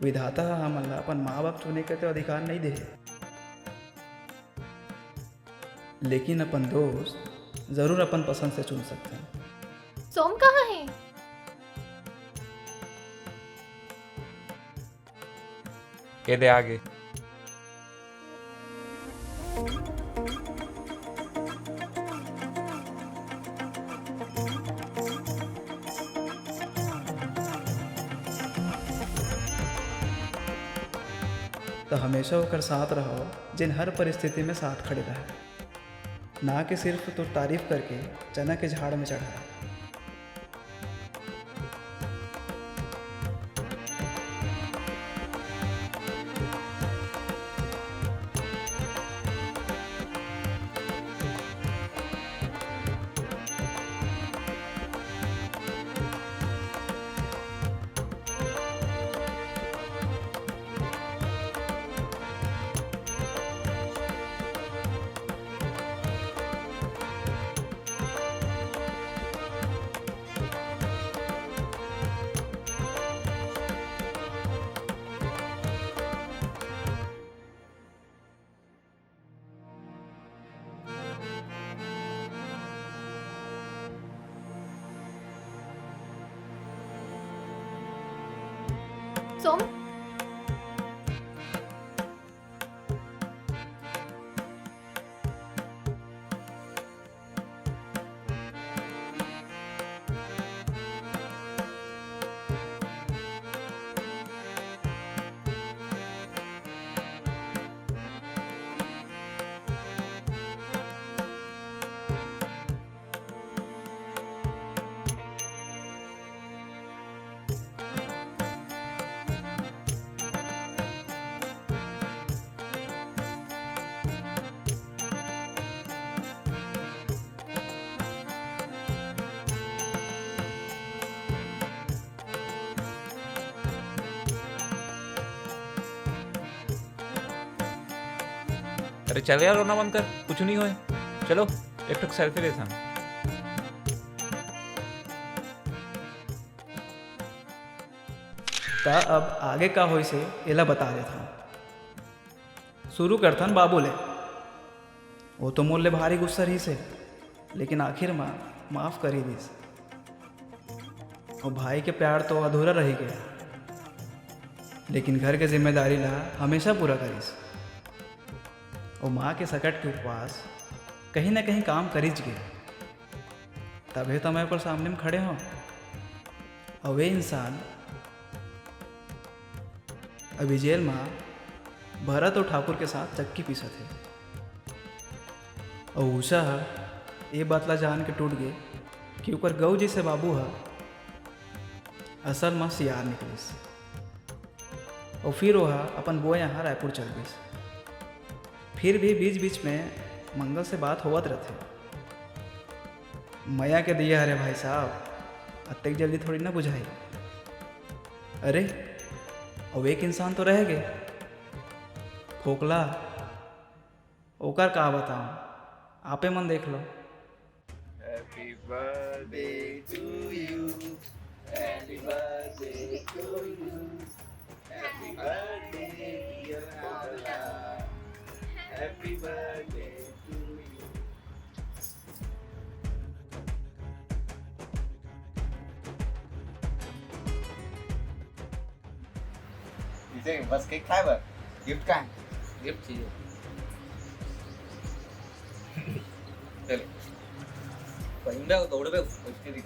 विधाता हमन ला अपन माँ बाप चुने के तो अधिकार नहीं दे, लेकिन अपन दोस्त जरूर अपन पसंद से चुन सकते हैं। सोम कहाँ है? ये दे आगे। तो हमेशा होकर साथ रहो जिन हर परिस्थिति में साथ खड़े रहे, ना कि सिर्फ तो तारीफ करके चना के झाड़ में चढ़ाए। सोम अरे चल यार रोना बंद कर, कुछ नहीं होए। चलो एक ठक सेल्फी लेते हैं। ता अब आगे का होई से एला बता देता हूँ। शुरू करथन बाबू ले। वो तो मोल ले भारी गुस्सा रही से, लेकिन आखिर में माफ करी दीस। और भाई के प्यार तो अधूरा रही गया, लेकिन घर के जिम्मेदारी ला हमेशा पूरा करीस। और माँ के सकट के उपवास कहीं ना कहीं काम करीज गए, तभी तो मैं पर सामने में खड़े हों। और वे इंसान अभी जेल में भरत और ठाकुर के साथ चक्की पीसा थे। और उषा ये बातला जान के टूट गए कि ऊपर गौ जी से बाबू है असल में सियार निकलिस। और फिर वह अपन बो यहाँ रायपुर चल गई। फिर भी बीच बीच में मंगल से बात होवत रहते। मया के दिया अरे भाई साहब, अतक जल्दी थोड़ी ना बुझाई। अरे अब एक इंसान तो रह गए, खोखला ओकर का बताऊं, आपे मन देख लो। Happy birthday to you. Happy birthday to you. Happy birthday dear Bhola. Happy birthday to you. इसे बस केक खाए बर गिफ्ट का गिफ्ट चाहिए चलो पहिंदा दौड़बे उसके दी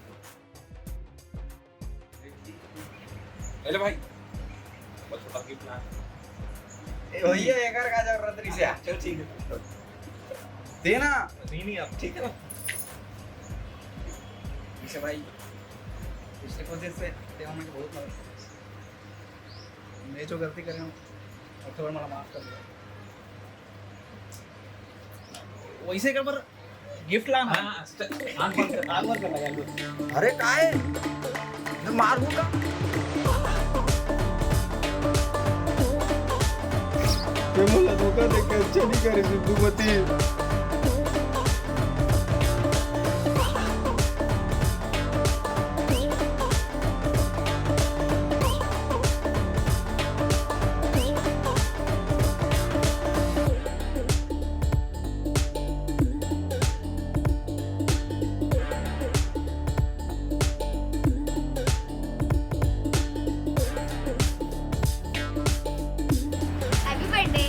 हेलो भाई बहुत छोटा गिफ्ट ना ए भैया एकर का जरूरत नहीं से चल ठीक है देना नहीं आप ठीक है ना इसे भाई पिछले कुछ दिन से ते हमें बहुत मदद मैं जो गलती कर रहा हूँ और थोड़ा मला माफ कर दो। वैसे कर पर गिफ्ट लाना आग बंद कर लगा। अरे काहे मैं मार दूंगा। मैं बोला धोखा देकर अच्छा नहीं करे सिद्धूमती। Happy birthday.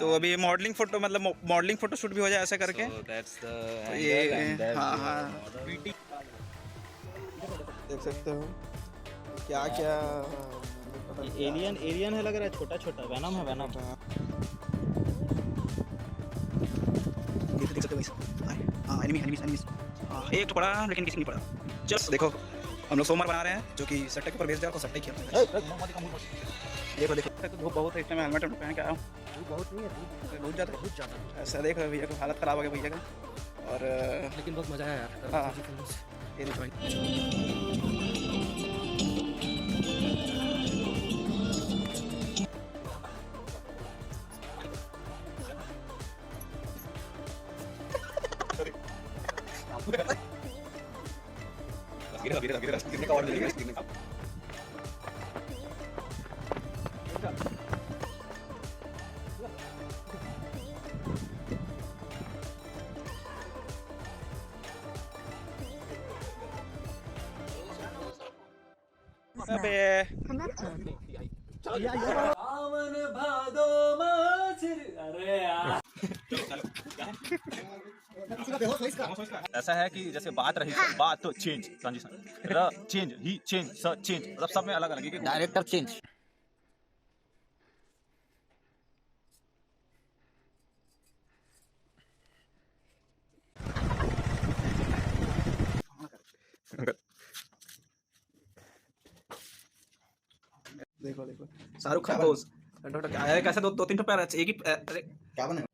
तो अभी मॉडलिंग फोटो मतलब मॉडलिंग फोटो शूट भी हो जाए ऐसा करके। ये हाँ हाँ देख सकते हो क्या क्या एलियन एलियन है लग रहा है, छोटा छोटा वैनम है वैनम। ये देख सकते हो हाँ एनिमी एनिमी एनिमी हाँ एक तो पड़ा लेकिन किसी नहीं पड़ा। चलो देखो हम लोग सोमवार बना रहे हैं जो कि सट्टे के ऊपर बेच जाओ तो सट्टे खेलते हैं। देखो देखो तो धूप बहुत है इस टाइम हेलमेट पहन के आया हूँ। बहुत नहीं है बहुत ज़्यादा ऐसा देख रहे भैया को हालत ख़राब हो गया भैया का। और लेकिन बहुत मज़ा आया यार। हाँ ये देखो भाई गिरने का और गिरने का सावन भादो माछिर अरे यार ऐसा है कि जैसे बात रही बात तो चेंज ट्रांजिशन र चेंज ही चेंज स चेंज मतलब सब में अलग अलग है डायरेक्टर चेंज देखो देखो शाहरुख खान दोस्त कैसे दो तीन प्यार एक ही अरे क्या बने